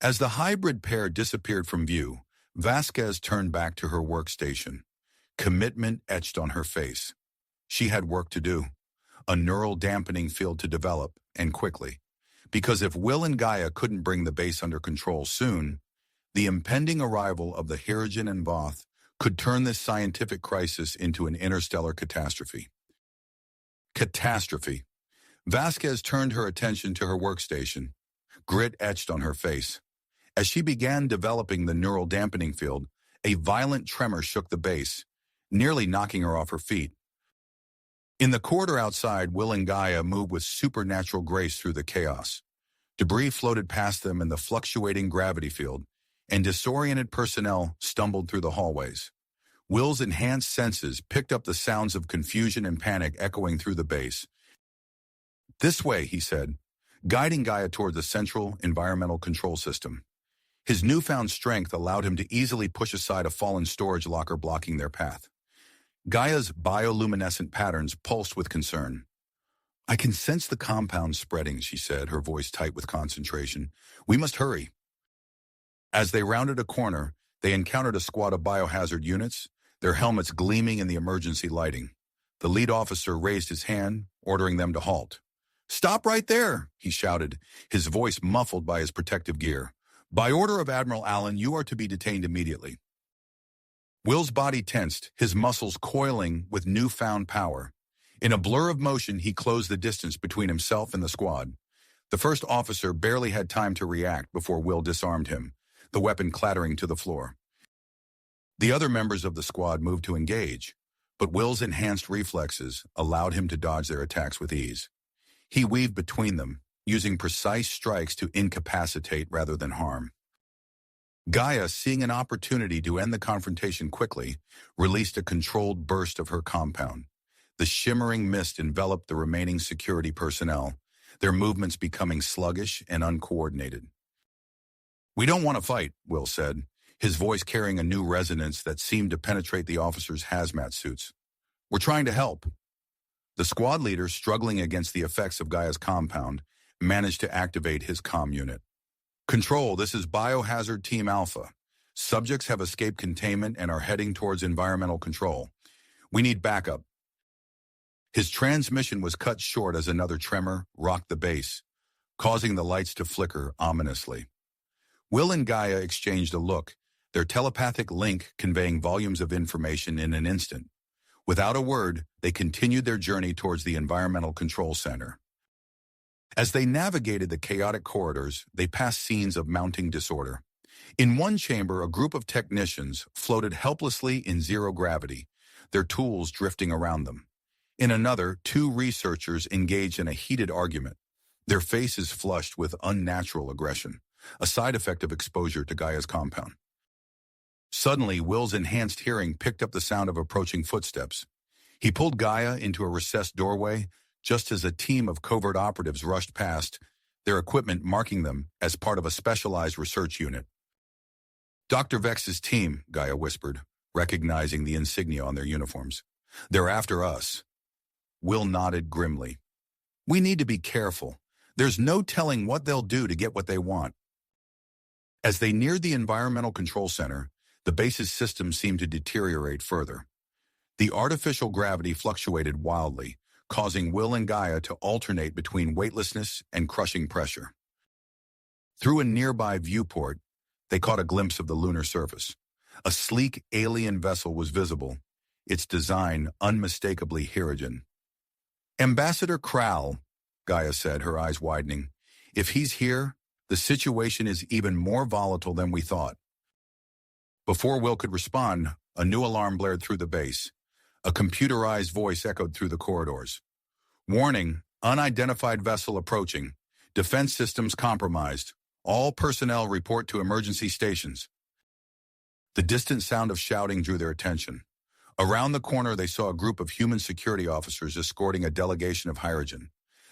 As the hybrid pair disappeared from view, Vasquez turned back to her workstation, commitment etched on her face. She had work to do, a neural dampening field to develop, and quickly. Because if Will and Gaia couldn't bring the base under control soon, the impending arrival of the Hirogen and Voth could turn this scientific crisis into an interstellar catastrophe. Catastrophe. Vasquez turned her attention to her workstation, grit etched on her face. As she began developing the neural dampening field, a violent tremor shook the base, nearly knocking her off her feet. In the corridor outside, Will and Gaia moved with supernatural grace through the chaos. Debris floated past them in the fluctuating gravity field, and disoriented personnel stumbled through the hallways. Will's enhanced senses picked up the sounds of confusion and panic echoing through the base. This way, he said, guiding Gaia toward the central environmental control system. His newfound strength allowed him to easily push aside a fallen storage locker blocking their path. Gaia's bioluminescent patterns pulsed with concern. I can sense the compound spreading, she said, her voice tight with concentration. We must hurry. As they rounded a corner, they encountered a squad of biohazard units, their helmets gleaming in the emergency lighting. The lead officer raised his hand, ordering them to halt. Stop right there, he shouted, his voice muffled by his protective gear. By order of Admiral Allen, you are to be detained immediately. Will's body tensed, his muscles coiling with newfound power. In a blur of motion, he closed the distance between himself and the squad. The first officer barely had time to react before Will disarmed him, the weapon clattering to the floor. The other members of the squad moved to engage, but Will's enhanced reflexes allowed him to dodge their attacks with ease. He weaved between them, using precise strikes to incapacitate rather than harm. Gaia, seeing an opportunity to end the confrontation quickly, released a controlled burst of her compound. The shimmering mist enveloped the remaining security personnel, their movements becoming sluggish and uncoordinated. We don't want to fight, Will said, his voice carrying a new resonance that seemed to penetrate the officers' hazmat suits. We're trying to help. The squad leader, struggling against the effects of Gaia's compound, managed to activate his comm unit. Control, this is Biohazard Team Alpha. Subjects have escaped containment and are heading towards environmental control. We need backup. His transmission was cut short as another tremor rocked the base, causing the lights to flicker ominously. Will and Gaia exchanged a look, their telepathic link conveying volumes of information in an instant. Without a word, they continued their journey towards the Environmental Control Center. As they navigated the chaotic corridors, they passed scenes of mounting disorder. In one chamber, a group of technicians floated helplessly in zero gravity, their tools drifting around them. In another, two researchers engaged in a heated argument, their faces flushed with unnatural aggression, a side effect of exposure to Gaia's compound. Suddenly, Will's enhanced hearing picked up the sound of approaching footsteps. He pulled Gaia into a recessed doorway just as a team of covert operatives rushed past, their equipment marking them as part of a specialized research unit. Dr. Vex's team, Gaia whispered, recognizing the insignia on their uniforms. They're after us. Will nodded grimly. We need to be careful. There's no telling what they'll do to get what they want. As they neared the Environmental Control Center, the base's system seemed to deteriorate further. The artificial gravity fluctuated wildly, causing Will and Gaia to alternate between weightlessness and crushing pressure. Through a nearby viewport, they caught a glimpse of the lunar surface. A sleek alien vessel was visible, its design unmistakably Hirogen. Ambassador Kral, Gaia said, her eyes widening. If he's here, the situation is even more volatile than we thought. Before Will could respond, a new alarm blared through the base. A computerized voice echoed through the corridors. Warning, unidentified vessel approaching. Defense systems compromised. All personnel report to emergency stations. The distant sound of shouting drew their attention. Around the corner, they saw a group of human security officers escorting a delegation of Hirogen.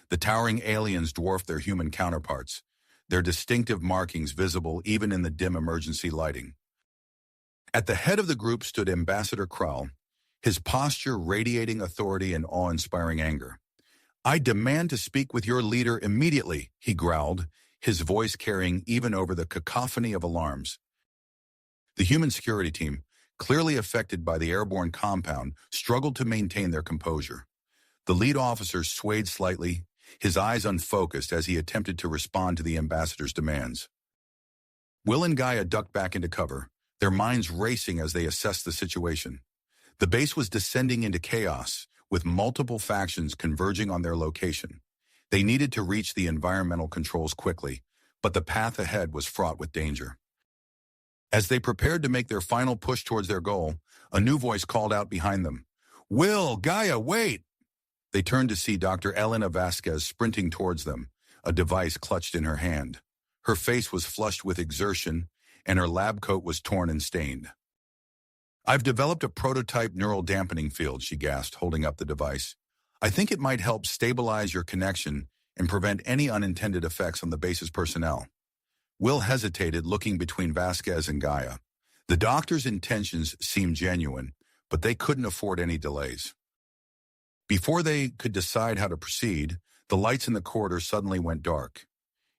The towering aliens dwarfed their human counterparts, their distinctive markings visible even in the dim emergency lighting. At the head of the group stood Ambassador Kral, his posture radiating authority and awe-inspiring anger. I demand to speak with your leader immediately, he growled, his voice carrying even over the cacophony of alarms. The human security team, clearly affected by the airborne compound, struggled to maintain their composure. The lead officer swayed slightly, his eyes unfocused as he attempted to respond to the ambassador's demands. Will and Gaia ducked back into cover, their minds racing as they assessed the situation. The base was descending into chaos, with multiple factions converging on their location. They needed to reach the environmental controls quickly, but the path ahead was fraught with danger. As they prepared to make their final push towards their goal, a new voice called out behind them. Will, Gaia, wait! They turned to see Dr. Elena Vasquez sprinting towards them, a device clutched in her hand. Her face was flushed with exertion, and her lab coat was torn and stained. I've developed a prototype neural dampening field, she gasped, holding up the device. I think it might help stabilize your connection and prevent any unintended effects on the base's personnel. Will hesitated, looking between Vasquez and Gaia. The doctor's intentions seemed genuine, but they couldn't afford any delays. Before they could decide how to proceed, the lights in the corridor suddenly went dark.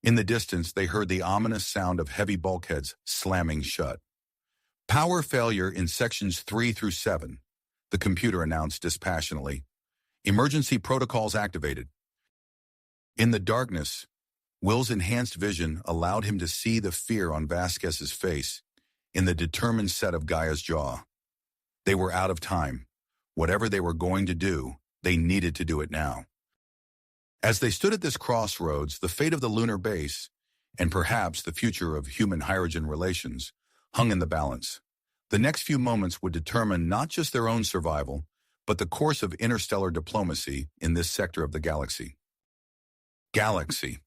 In the distance, they heard the ominous sound of heavy bulkheads slamming shut. Power failure in sections 3 through 7, the computer announced dispassionately. Emergency protocols activated. In the darkness, Will's enhanced vision allowed him to see the fear on Vasquez's face in the determined set of Gaia's jaw. They were out of time. Whatever they were going to do, they needed to do it now. As they stood at this crossroads, the fate of the lunar base, and perhaps the future of human-Hirogen relations, hung in the balance. The next few moments would determine not just their own survival, but the course of interstellar diplomacy in this sector of the galaxy. Galaxy.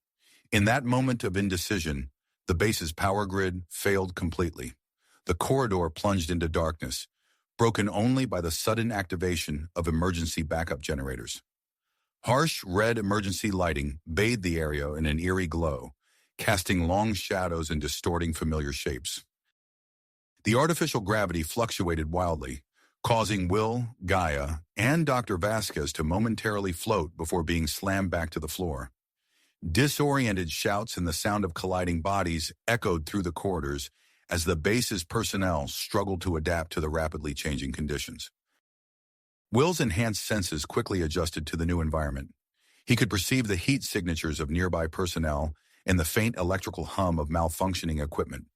In that moment of indecision, the base's power grid failed completely. The corridor plunged into darkness, broken only by the sudden activation of emergency backup generators. Harsh red emergency lighting bathed the area in an eerie glow, casting long shadows and distorting familiar shapes. The artificial gravity fluctuated wildly, causing Will, Gaia, and Dr. Vasquez to momentarily float before being slammed back to the floor. Disoriented shouts and the sound of colliding bodies echoed through the corridors as the base's personnel struggled to adapt to the rapidly changing conditions. Will's enhanced senses quickly adjusted to the new environment. He could perceive the heat signatures of nearby personnel and the faint electrical hum of malfunctioning equipment.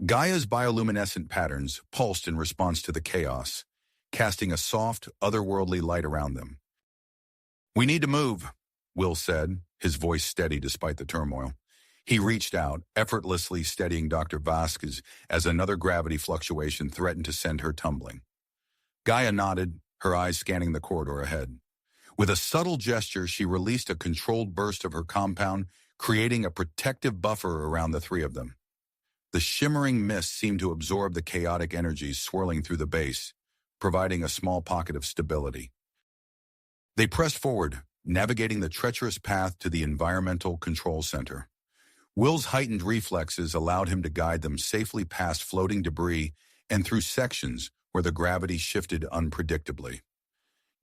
Gaia's bioluminescent patterns pulsed in response to the chaos, casting a soft, otherworldly light around them. "We need to move," Will said, his voice steady despite the turmoil. He reached out, effortlessly steadying Dr. Vasquez as another gravity fluctuation threatened to send her tumbling. Gaia nodded, her eyes scanning the corridor ahead. With a subtle gesture, she released a controlled burst of her compound, creating a protective buffer around the three of them. The shimmering mist seemed to absorb the chaotic energies swirling through the base, providing a small pocket of stability. They pressed forward, navigating the treacherous path to the Environmental Control Center. Will's heightened reflexes allowed him to guide them safely past floating debris and through sections where the gravity shifted unpredictably.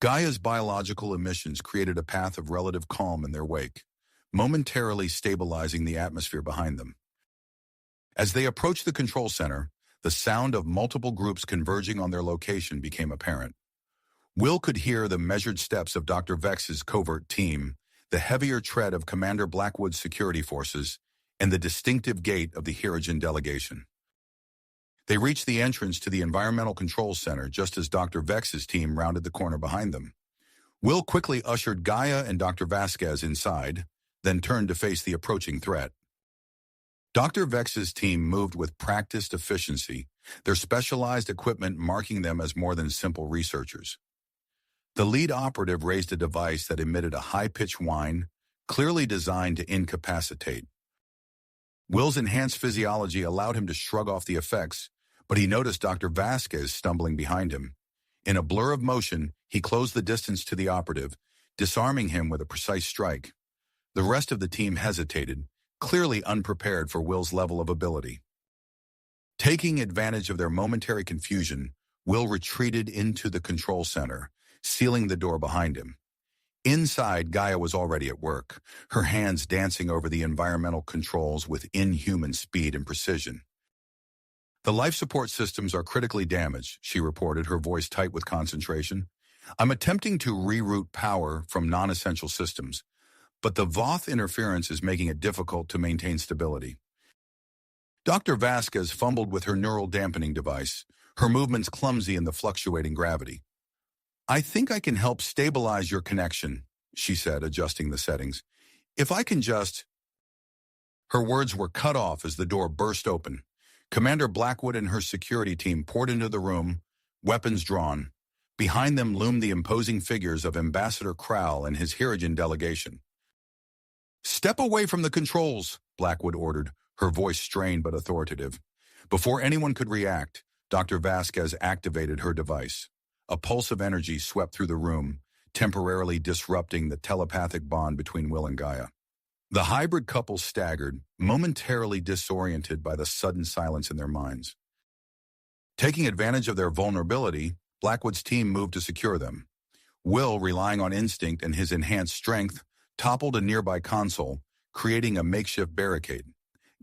Gaia's biological emissions created a path of relative calm in their wake, momentarily stabilizing the atmosphere behind them. As they approached the control center, the sound of multiple groups converging on their location became apparent. Will could hear the measured steps of Dr. Vex's covert team, the heavier tread of Commander Blackwood's security forces, and the distinctive gait of the Hirogen delegation. They reached the entrance to the Environmental Control Center just as Dr. Vex's team rounded the corner behind them. Will quickly ushered Gaia and Dr. Vasquez inside, then turned to face the approaching threat. Dr. Vex's team moved with practiced efficiency, their specialized equipment marking them as more than simple researchers. The lead operative raised a device that emitted a high-pitched whine, clearly designed to incapacitate. Will's enhanced physiology allowed him to shrug off the effects, but he noticed Dr. Vasquez stumbling behind him. In a blur of motion, he closed the distance to the operative, disarming him with a precise strike. The rest of the team hesitated, clearly unprepared for Will's level of ability. Taking advantage of their momentary confusion, Will retreated into the control center, sealing the door behind him. Inside, Gaia was already at work, her hands dancing over the environmental controls with inhuman speed and precision. "The life support systems are critically damaged," she reported, her voice tight with concentration. "I'm attempting to reroute power from non-essential systems, but the Voth interference is making it difficult to maintain stability." Dr. Vasquez fumbled with her neural dampening device, her movements clumsy in the fluctuating gravity. "I think I can help stabilize your connection," she said, adjusting the settings. "If I can just—" Her words were cut off as the door burst open. Commander Blackwood and her security team poured into the room, weapons drawn. Behind them loomed the imposing figures of Ambassador Crowell and his Hirogen delegation. "Step away from the controls," Blackwood ordered, her voice strained but authoritative. Before anyone could react, Dr. Vasquez activated her device. A pulse of energy swept through the room, temporarily disrupting the telepathic bond between Will and Gaia. The hybrid couple staggered, momentarily disoriented by the sudden silence in their minds. Taking advantage of their vulnerability, Blackwood's team moved to secure them. Will, relying on instinct and his enhanced strength, toppled a nearby console, creating a makeshift barricade.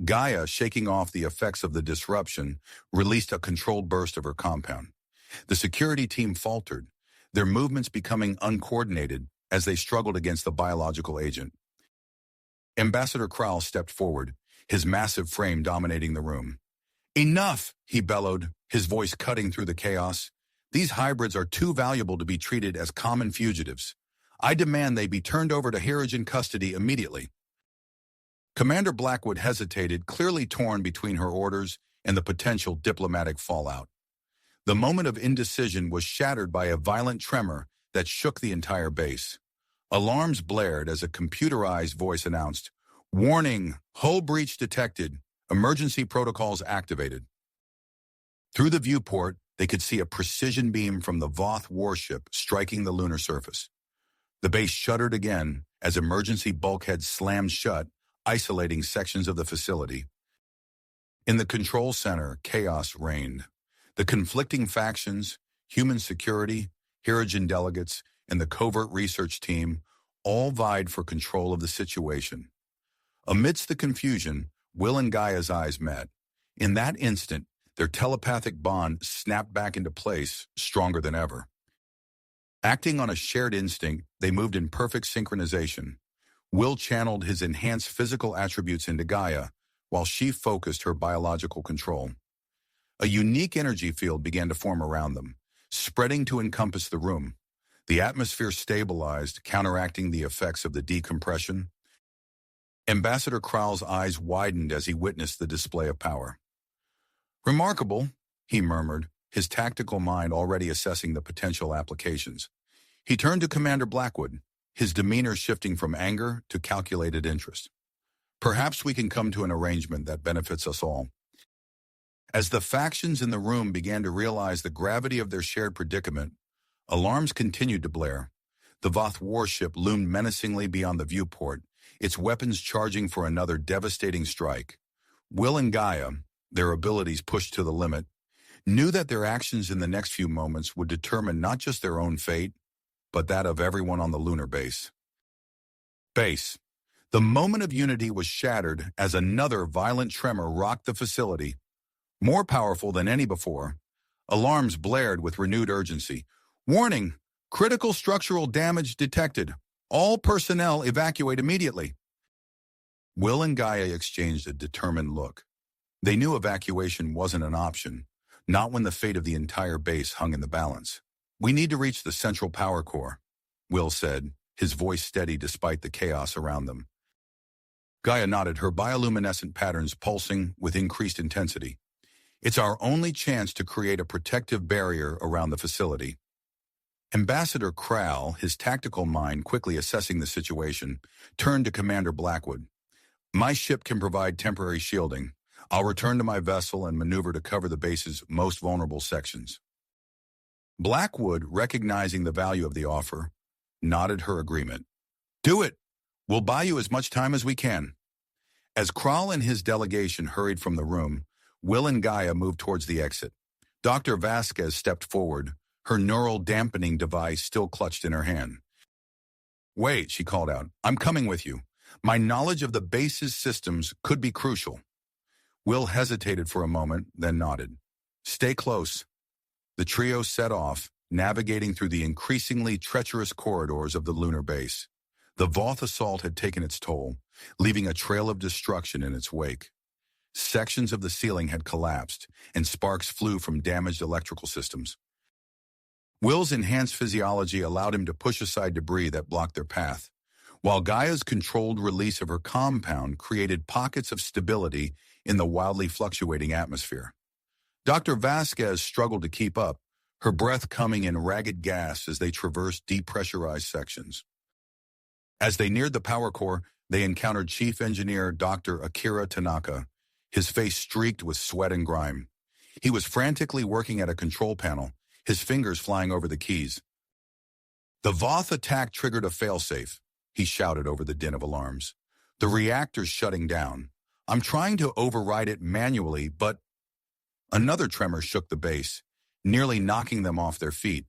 Gaia, shaking off the effects of the disruption, released a controlled burst of her compound. The security team faltered, their movements becoming uncoordinated as they struggled against the biological agent. Ambassador Crowell stepped forward, his massive frame dominating the room. "Enough!" he bellowed, his voice cutting through the chaos. "These hybrids are too valuable to be treated as common fugitives. I demand they be turned over to Hirogen custody immediately." Commander Blackwood hesitated, clearly torn between her orders and the potential diplomatic fallout. The moment of indecision was shattered by a violent tremor that shook the entire base. Alarms blared as a computerized voice announced, "Warning, hull breach detected, emergency protocols activated." Through the viewport, they could see a precision beam from the Voth warship striking the lunar surface. The base shuddered again as emergency bulkheads slammed shut, isolating sections of the facility. In the control center, chaos reigned. The conflicting factions, human security, Hirogen delegates, and the covert research team all vied for control of the situation. Amidst the confusion, Will and Gaia's eyes met. In that instant, their telepathic bond snapped back into place, stronger than ever. Acting on a shared instinct, they moved in perfect synchronization. Will channeled his enhanced physical attributes into Gaia, while she focused her biological control. A unique energy field began to form around them, spreading to encompass the room. The atmosphere stabilized, counteracting the effects of the decompression. Ambassador Krall's eyes widened as he witnessed the display of power. "Remarkable," he murmured, his tactical mind already assessing the potential applications. He turned to Commander Blackwood, his demeanor shifting from anger to calculated interest. "Perhaps we can come to an arrangement that benefits us all." As the factions in the room began to realize the gravity of their shared predicament, alarms continued to blare. The Voth warship loomed menacingly beyond the viewport, its weapons charging for another devastating strike. Will and Gaia, their abilities pushed to the limit, knew that their actions in the next few moments would determine not just their own fate, but that of everyone on the lunar base. The moment of unity was shattered as another violent tremor rocked the facility. More powerful than any before, alarms blared with renewed urgency. "Warning! Critical structural damage detected. All personnel evacuate immediately." Will and Gaia exchanged a determined look. They knew evacuation wasn't an option, not when the fate of the entire base hung in the balance. "We need to reach the central power core," Will said, his voice steady despite the chaos around them. Gaia nodded, her bioluminescent patterns pulsing with increased intensity. "It's our only chance to create a protective barrier around the facility." Ambassador Krall, his tactical mind quickly assessing the situation, turned to Commander Blackwood. "My ship can provide temporary shielding. I'll return to my vessel and maneuver to cover the base's most vulnerable sections." Blackwood, recognizing the value of the offer, nodded her agreement. "Do it! We'll buy you as much time as we can." As Krall and his delegation hurried from the room, Will and Gaia moved towards the exit. Dr. Vasquez stepped forward, her neural dampening device still clutched in her hand. "Wait," she called out. "I'm coming with you. My knowledge of the base's systems could be crucial." Will hesitated for a moment, then nodded. "Stay close." The trio set off, navigating through the increasingly treacherous corridors of the lunar base. The Voth assault had taken its toll, leaving a trail of destruction in its wake. Sections of the ceiling had collapsed, and sparks flew from damaged electrical systems. Will's enhanced physiology allowed him to push aside debris that blocked their path, while Gaia's controlled release of her compound created pockets of stability in the wildly fluctuating atmosphere. Dr. Vasquez struggled to keep up, her breath coming in ragged gasps as they traversed depressurized sections. As they neared the power core, they encountered Chief Engineer Dr. Akira Tanaka, his face streaked with sweat and grime. He was frantically working at a control panel, his fingers flying over the keys. "The Voth attack triggered a failsafe," he shouted over the din of alarms. "The reactor's shutting down. I'm trying to override it manually, but—" Another tremor shook the base, nearly knocking them off their feet.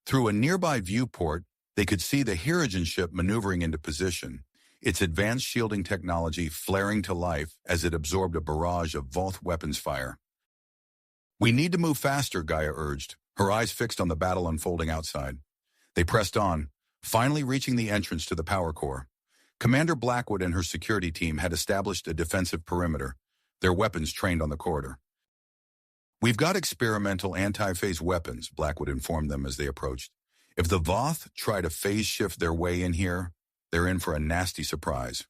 Through a nearby viewport, they could see the Hirogen ship maneuvering into position, its advanced shielding technology flaring to life as it absorbed a barrage of Voth weapons fire. "We need to move faster," Gaia urged, her eyes fixed on the battle unfolding outside. They pressed on, finally reaching the entrance to the power core. Commander Blackwood and her security team had established a defensive perimeter, their weapons trained on the corridor. "We've got experimental anti-phase weapons," Blackwood informed them as they approached. "If the Voth try to phase shift their way in here, they're in for a nasty surprise."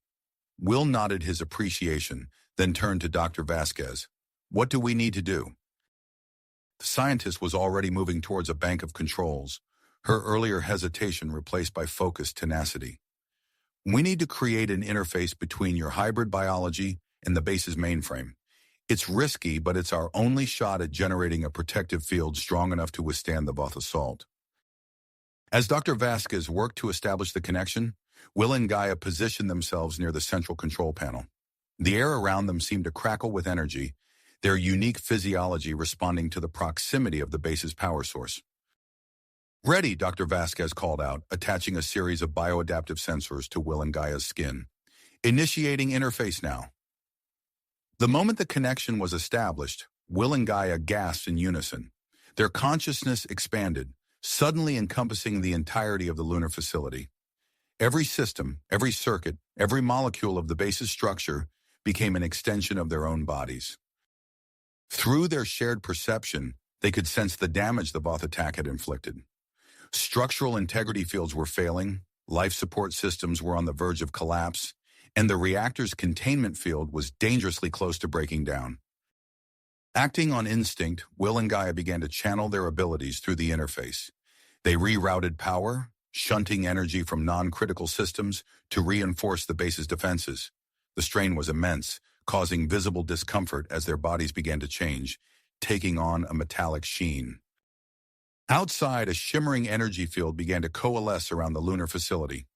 Will nodded his appreciation, then turned to Dr. Vasquez. "What do we need to do?" The scientist was already moving towards a bank of controls, her earlier hesitation replaced by focused tenacity. "We need to create an interface between your hybrid biology and the base's mainframe. It's risky, but it's our only shot at generating a protective field strong enough to withstand the Voth assault." As Dr. Vasquez worked to establish the connection, Will and Gaia positioned themselves near the central control panel. The air around them seemed to crackle with energy, their unique physiology responding to the proximity of the base's power source. Ready, Dr. Vasquez called out, attaching a series of bioadaptive sensors to Will and Gaia's skin. Initiating interface now. The moment the connection was established, Will and Gaia gasped in unison. Their consciousness expanded, suddenly encompassing the entirety of the lunar facility. Every system, every circuit, every molecule of the base's structure became an extension of their own bodies. Through their shared perception, they could sense the damage the Voth attack had inflicted. Structural integrity fields were failing, life support systems were on the verge of collapse, and the reactor's containment field was dangerously close to breaking down. Acting on instinct, Will and Gaia began to channel their abilities through the interface. They rerouted power, shunting energy from non-critical systems to reinforce the base's defenses. The strain was immense, causing visible discomfort as their bodies began to change, taking on a metallic sheen. Outside, a shimmering energy field began to coalesce around the lunar facility.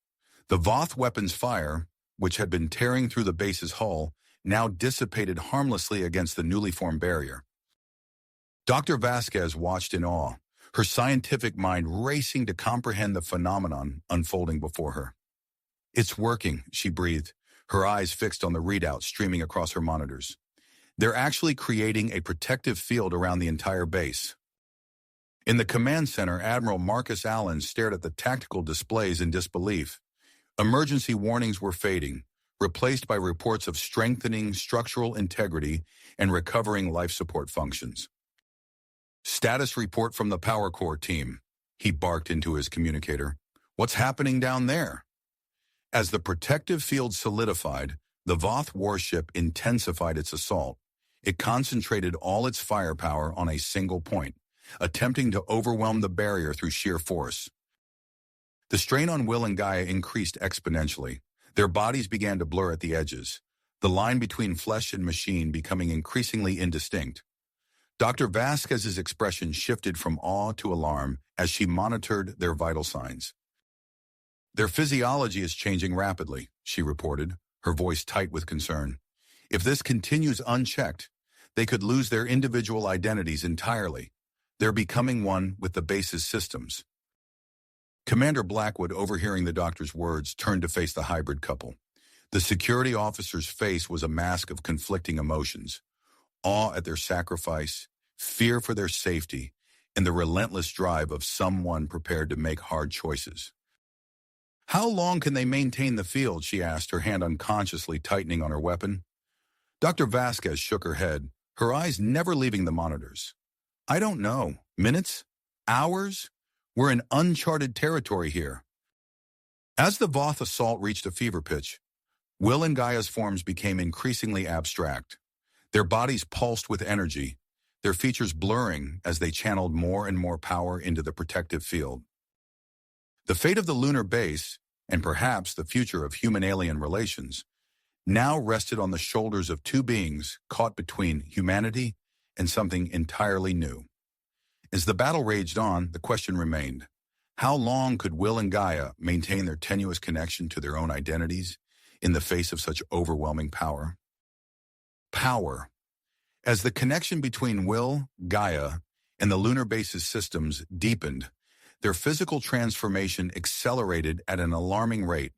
The Voth weapon's fire, which had been tearing through the base's hull, now dissipated harmlessly against the newly formed barrier. Dr. Vasquez watched in awe, her scientific mind racing to comprehend the phenomenon unfolding before her. "It's working," she breathed, her eyes fixed on the readout streaming across her monitors. "They're actually creating a protective field around the entire base." In the command center, Admiral Marcus Allen stared at the tactical displays in disbelief. Emergency warnings were fading, replaced by reports of strengthening structural integrity and recovering life support functions. "Status report from the power core team," he barked into his communicator. "What's happening down there?" As the protective field solidified, the Voth warship intensified its assault. It concentrated all its firepower on a single point, attempting to overwhelm the barrier through sheer force. The strain on Will and Gaia increased exponentially. Their bodies began to blur at the edges, the line between flesh and machine becoming increasingly indistinct. Dr. Vasquez's expression shifted from awe to alarm as she monitored their vital signs. "Their physiology is changing rapidly," she reported, her voice tight with concern. "If this continues unchecked, they could lose their individual identities entirely. They're becoming one with the base's systems." Commander Blackwood, overhearing the doctor's words, turned to face the hybrid couple. The security officer's face was a mask of conflicting emotions: awe at their sacrifice, fear for their safety, and the relentless drive of someone prepared to make hard choices. "How long can they maintain the field?" she asked, her hand unconsciously tightening on her weapon. Dr. Vasquez shook her head, her eyes never leaving the monitors. "I don't know. Minutes? Hours? We're in uncharted territory here." As the Voth assault reached a fever pitch, Will and Gaia's forms became increasingly abstract. Their bodies pulsed with energy, their features blurring as they channeled more and more power into the protective field. The fate of the lunar base, and perhaps the future of human-alien relations, now rested on the shoulders of two beings caught between humanity and something entirely new. As the battle raged on, the question remained: how long could Will and Gaia maintain their tenuous connection to their own identities in the face of such overwhelming power? Power. As the connection between Will, Gaia, and the lunar base's systems deepened, their physical transformation accelerated at an alarming rate.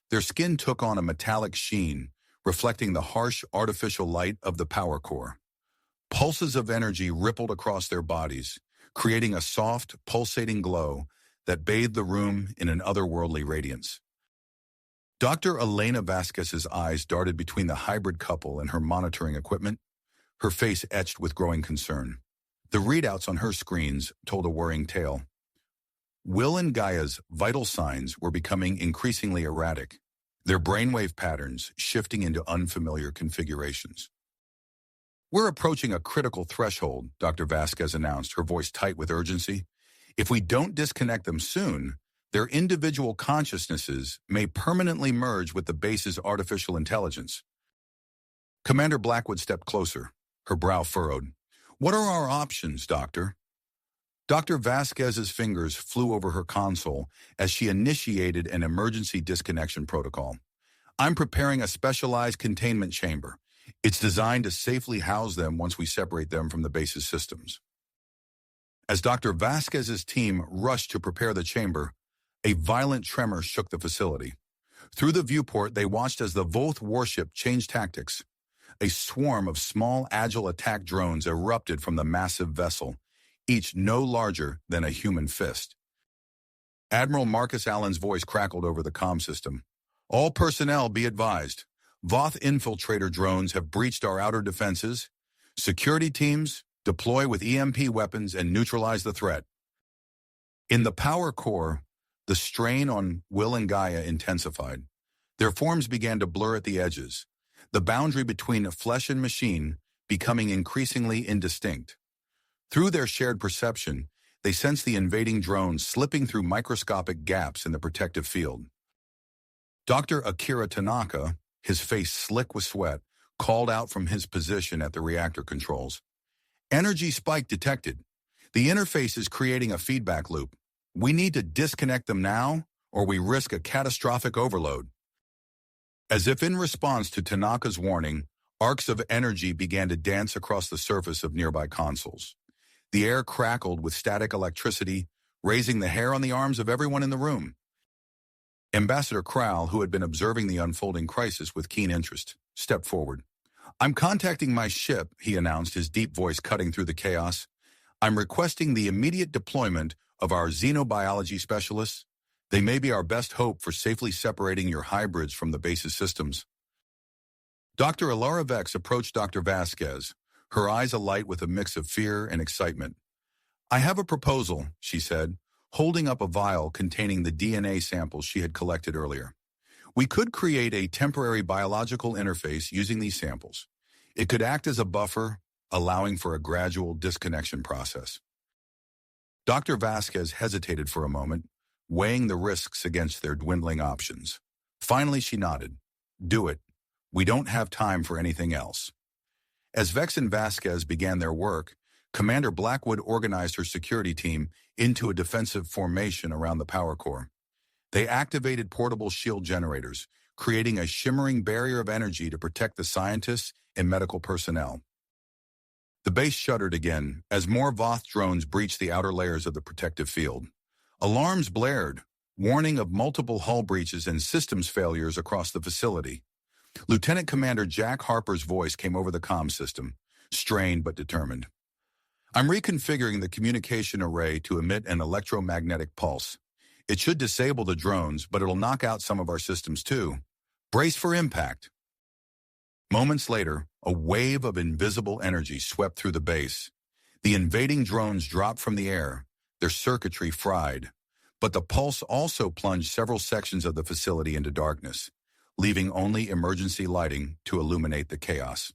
Their skin took on a metallic sheen, reflecting the harsh artificial light of the power core. Pulses of energy rippled across their bodies, creating a soft, pulsating glow that bathed the room in an otherworldly radiance. Dr. Elena Vasquez's eyes darted between the hybrid couple and her monitoring equipment, her face etched with growing concern. The readouts on her screens told a worrying tale. Will and Gaia's vital signs were becoming increasingly erratic, their brainwave patterns shifting into unfamiliar configurations. "We're approaching a critical threshold," Dr. Vasquez announced, her voice tight with urgency. "If we don't disconnect them soon, their individual consciousnesses may permanently merge with the base's artificial intelligence." Commander Blackwood stepped closer, her brow furrowed. "What are our options, Doctor?" Dr. Vasquez's fingers flew over her console as she initiated an emergency disconnection protocol. "I'm preparing a specialized containment chamber. It's designed to safely house them once we separate them from the base's systems." As Dr. Vasquez's team rushed to prepare the chamber, a violent tremor shook the facility. Through the viewport, they watched as the Voth warship changed tactics. A swarm of small, agile attack drones erupted from the massive vessel, each no larger than a human fist. Admiral Marcus Allen's voice crackled over the comm system. All personnel be advised. Voth infiltrator drones have breached our outer defenses. Security teams, deploy with EMP weapons and neutralize the threat. In the power core, the strain on Will and Gaia intensified. Their forms began to blur at the edges, the boundary between flesh and machine becoming increasingly indistinct. Through their shared perception, they sensed the invading drones slipping through microscopic gaps in the protective field. Dr. Akira Tanaka, his face slick with sweat, called out from his position at the reactor controls. Energy spike detected. The interface is creating a feedback loop. We need to disconnect them now, or we risk a catastrophic overload. As if in response to Tanaka's warning, arcs of energy began to dance across the surface of nearby consoles. The air crackled with static electricity, raising the hair on the arms of everyone in the room. Ambassador Crowell, who had been observing the unfolding crisis with keen interest, stepped forward. I'm contacting my ship, he announced, his deep voice cutting through the chaos. I'm requesting the immediate deployment of our xenobiology specialists. They may be our best hope for safely separating your hybrids from the base's systems. Dr. Alara Vex approached Dr. Vasquez, her eyes alight with a mix of fear and excitement. I have a proposal, she said, holding up a vial containing the DNA samples she had collected earlier. We could create a temporary biological interface using these samples. It could act as a buffer, allowing for a gradual disconnection process. Dr. Vasquez hesitated for a moment, weighing the risks against their dwindling options. Finally, she nodded. Do it. We don't have time for anything else. As Vex and Vasquez began their work, Commander Blackwood organized her security team into a defensive formation around the power core. They activated portable shield generators, creating a shimmering barrier of energy to protect the scientists and medical personnel. The base shuddered again as more Voth drones breached the outer layers of the protective field. Alarms blared, warning of multiple hull breaches and systems failures across the facility. Lieutenant Commander Jack Harper's voice came over the comm system, strained but determined. I'm reconfiguring the communication array to emit an electromagnetic pulse. It should disable the drones, but it'll knock out some of our systems too. Brace for impact. Moments later, a wave of invisible energy swept through the base. The invading drones dropped from the air, their circuitry fried. But the pulse also plunged several sections of the facility into darkness, leaving only emergency lighting to illuminate the chaos.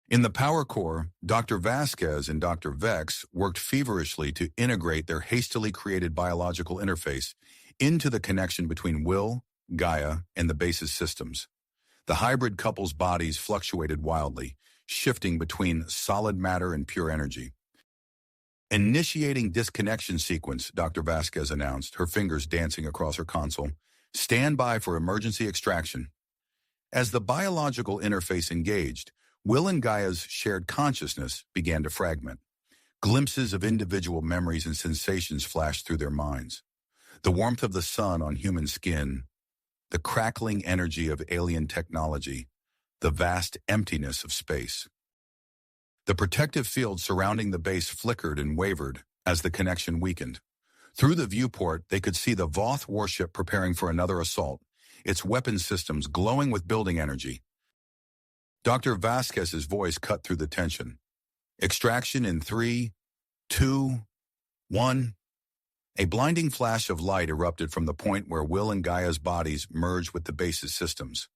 In the power core, Dr. Vasquez and Dr. Vex worked feverishly to integrate their hastily created biological interface into the connection between Will, Gaia, and the base's systems. The hybrid couple's bodies fluctuated wildly, shifting between solid matter and pure energy. Initiating disconnection sequence, Dr. Vasquez announced, her fingers dancing across her console. Stand by for emergency extraction. As the biological interface engaged, Will and Gaia's shared consciousness began to fragment. Glimpses of individual memories and sensations flashed through their minds. The warmth of the sun on human skin, the crackling energy of alien technology, the vast emptiness of space. The protective field surrounding the base flickered and wavered as the connection weakened. Through the viewport, they could see the Voth warship preparing for another assault, its weapon systems glowing with building energy. Dr. Vasquez's voice cut through the tension. Extraction in 3, 2, 1. A blinding flash of light erupted from the point where Will and Gaia's bodies merged with the base's systems.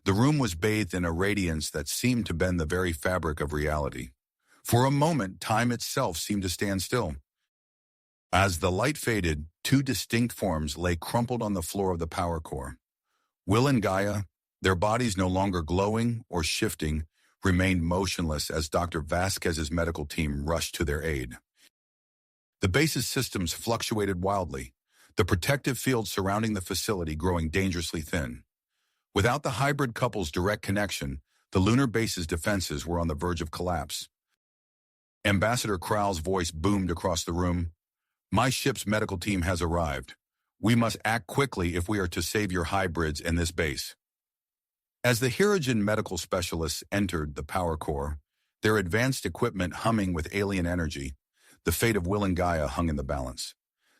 The room was bathed in a radiance that seemed to bend the very fabric of reality. For a moment, time itself seemed to stand still. As the light faded, two distinct forms lay crumpled on the floor of the power core. Will and Gaia, their bodies no longer glowing or shifting, remained motionless as Dr. Vasquez's medical team rushed to their aid. The base's systems fluctuated wildly, the protective field surrounding the facility growing dangerously thin. Without the hybrid couple's direct connection, the lunar base's defenses were on the verge of collapse. Ambassador Kral's voice boomed across the room. My ship's medical team has arrived. We must act quickly if we are to save your hybrids and this base. As the Hirogen medical specialists entered the power core, their advanced equipment humming with alien energy, the fate of Will and Gaia hung in the balance.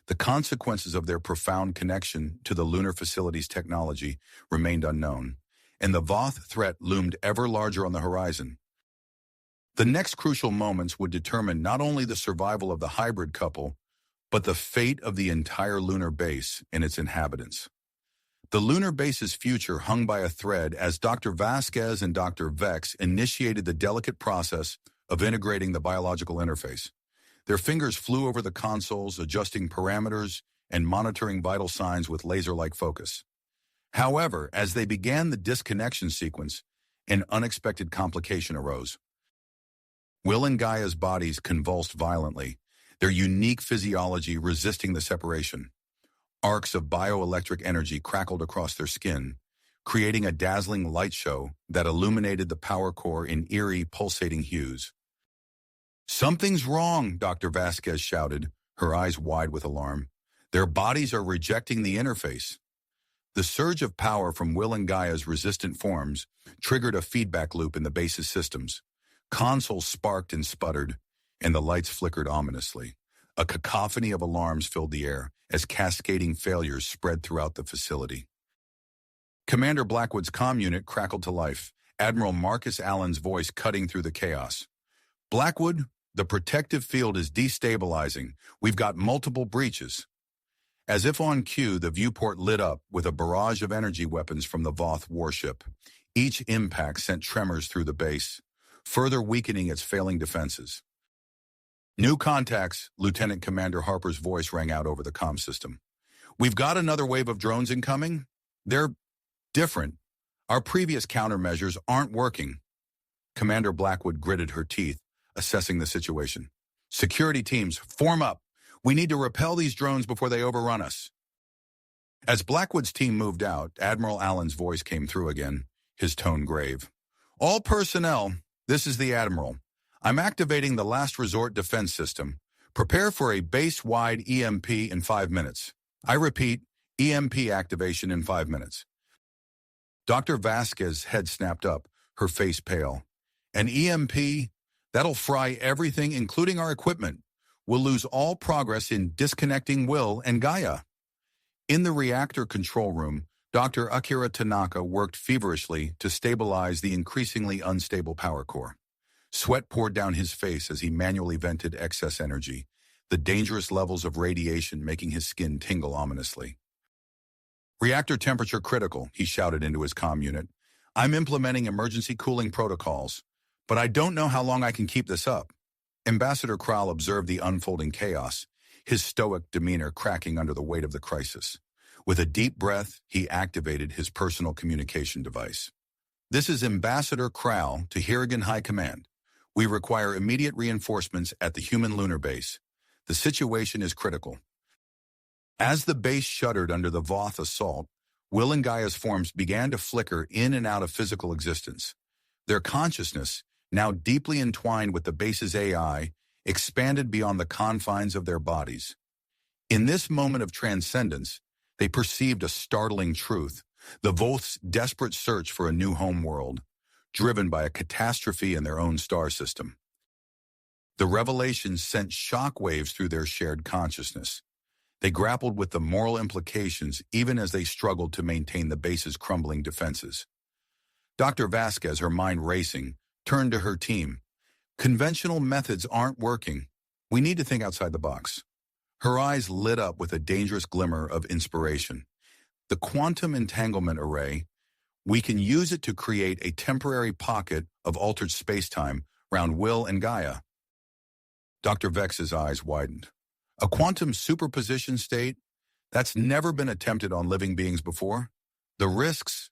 The consequences of their profound connection to the lunar facility's technology remained unknown, and the Voth threat loomed ever larger on the horizon. The next crucial moments would determine not only the survival of the hybrid couple, but the fate of the entire lunar base and its inhabitants. The lunar base's future hung by a thread as Dr. Vasquez and Dr. Vex initiated the delicate process of integrating the biological interface. Their fingers flew over the consoles, adjusting parameters and monitoring vital signs with laser-like focus. However, as they began the disconnection sequence, an unexpected complication arose. Will and Gaia's bodies convulsed violently, their unique physiology resisting the separation. Arcs of bioelectric energy crackled across their skin, creating a dazzling light show that illuminated the power core in eerie, pulsating hues. Something's wrong, Dr. Vasquez shouted, her eyes wide with alarm. Their bodies are rejecting the interface. The surge of power from Will and Gaia's resistant forms triggered a feedback loop in the base's systems. Consoles sparked and sputtered, and the lights flickered ominously. A cacophony of alarms filled the air as cascading failures spread throughout the facility. Commander Blackwood's comm unit crackled to life, Admiral Marcus Allen's voice cutting through the chaos. Blackwood, the protective field is destabilizing. We've got multiple breaches. As if on cue, the viewport lit up with a barrage of energy weapons from the Voth warship. Each impact sent tremors through the base, further weakening its failing defenses. New contacts, Lieutenant Commander Harper's voice rang out over the comm system. We've got another wave of drones incoming. They're different. Our previous countermeasures aren't working. Commander Blackwood gritted her teeth, assessing the situation. Security teams, form up. We need to repel these drones before they overrun us. As Blackwood's team moved out, Admiral Allen's voice came through again, his tone grave. All personnel, this is the Admiral. I'm activating the last resort defense system. Prepare for a base-wide EMP in 5 minutes. I repeat, EMP activation in 5 minutes. Dr. Vasquez's head snapped up, her face pale. An EMP? That'll fry everything, including our equipment. We'll lose all progress in disconnecting Will and Gaia. In the reactor control room, Dr. Akira Tanaka worked feverishly to stabilize the increasingly unstable power core. Sweat poured down his face as he manually vented excess energy, the dangerous levels of radiation making his skin tingle ominously. Reactor temperature critical, he shouted into his comm unit. I'm implementing emergency cooling protocols, but I don't know how long I can keep this up. Ambassador Kral observed the unfolding chaos, his stoic demeanor cracking under the weight of the crisis. With a deep breath, he activated his personal communication device. This is Ambassador Kral to Hirogen High Command. We require immediate reinforcements at the human lunar base. The situation is critical. As the base shuddered under the Voth assault, Will and Gaia's forms began to flicker in and out of physical existence. Their consciousness, now deeply entwined with the base's AI, expanded beyond the confines of their bodies. In this moment of transcendence, they perceived a startling truth, the Voth's desperate search for a new homeworld, driven by a catastrophe in their own star system. The revelation sent shockwaves through their shared consciousness. They grappled with the moral implications even as they struggled to maintain the base's crumbling defenses. Dr. Vasquez, her mind racing, turned to her team. Conventional methods aren't working. We need to think outside the box. Her eyes lit up with a dangerous glimmer of inspiration. The quantum entanglement array, we can use it to create a temporary pocket of altered spacetime around Will and Gaia. Dr. Vex's eyes widened. A quantum superposition state? That's never been attempted on living beings before. The risks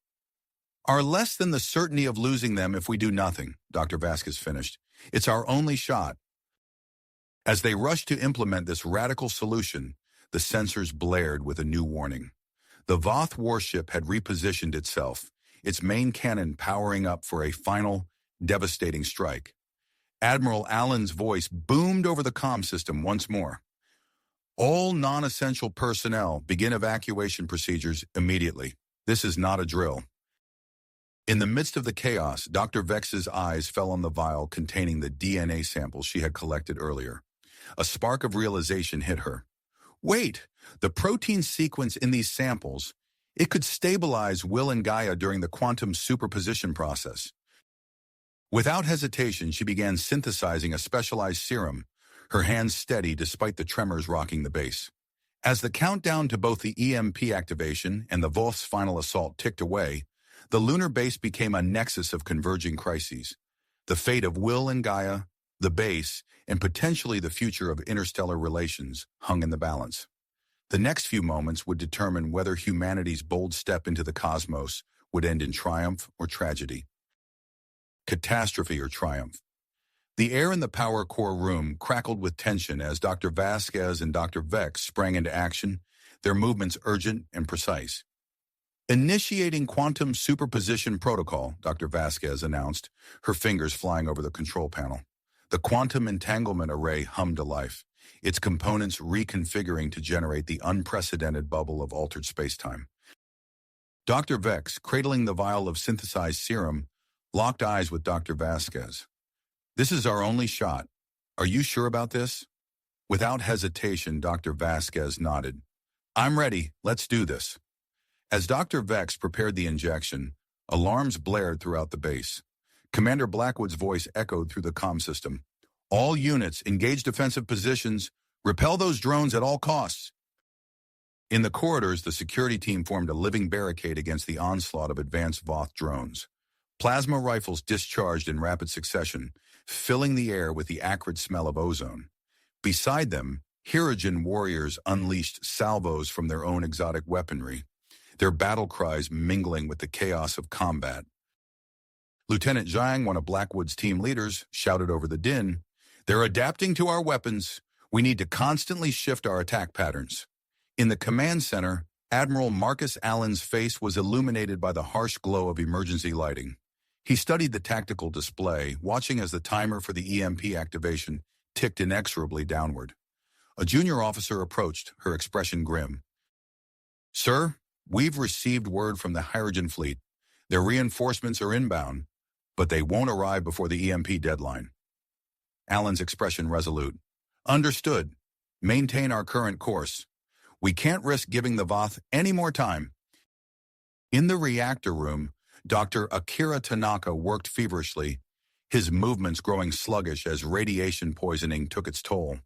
are less than the certainty of losing them if we do nothing, Dr. Vasquez finished. It's our only shot. As they rushed to implement this radical solution, the sensors blared with a new warning. The Voth warship had repositioned itself, its main cannon powering up for a final, devastating strike. Admiral Allen's voice boomed over the comm system once more. All non-essential personnel begin evacuation procedures immediately. This is not a drill. In the midst of the chaos, Dr. Vex's eyes fell on the vial containing the DNA samples she had collected earlier. A spark of realization hit her. Wait, the protein sequence in these samples, it could stabilize Will and Gaia during the quantum superposition process. Without hesitation, she began synthesizing a specialized serum, her hands steady despite the tremors rocking the base. As the countdown to both the EMP activation and the Voth's final assault ticked away, the lunar base became a nexus of converging crises. The fate of Will and Gaia, the base, and potentially the future of interstellar relations hung in the balance. The next few moments would determine whether humanity's bold step into the cosmos would end in triumph or tragedy. Catastrophe or triumph. The air in the power core room crackled with tension as Dr. Vasquez and Dr. Vex sprang into action, their movements urgent and precise. Initiating quantum superposition protocol, Dr. Vasquez announced, her fingers flying over the control panel. The quantum entanglement array hummed to life, its components reconfiguring to generate the unprecedented bubble of altered spacetime. Dr. Vex, cradling the vial of synthesized serum, locked eyes with Dr. Vasquez. This is our only shot. Are you sure about this? Without hesitation, Dr. Vasquez nodded. I'm ready. Let's do this. As Dr. Vex prepared the injection, alarms blared throughout the base. Commander Blackwood's voice echoed through the comm system. All units, engage defensive positions. Repel those drones at all costs. In the corridors, the security team formed a living barricade against the onslaught of advanced Voth drones. Plasma rifles discharged in rapid succession, filling the air with the acrid smell of ozone. Beside them, Hirogen warriors unleashed salvos from their own exotic weaponry, their battle cries mingling with the chaos of combat. Lieutenant Zhang, one of Blackwood's team leaders, shouted over the din, "They're adapting to our weapons. We need to constantly shift our attack patterns." In the command center, Admiral Marcus Allen's face was illuminated by the harsh glow of emergency lighting. He studied the tactical display, watching as the timer for the EMP activation ticked inexorably downward. A junior officer approached, her expression grim. "Sir, we've received word from the Hirogen fleet. Their reinforcements are inbound, but they won't arrive before the EMP deadline." Allen's expression resolute. "Understood. Maintain our current course. We can't risk giving the Voth any more time." In the reactor room, Dr. Akira Tanaka worked feverishly, his movements growing sluggish as radiation poisoning took its toll.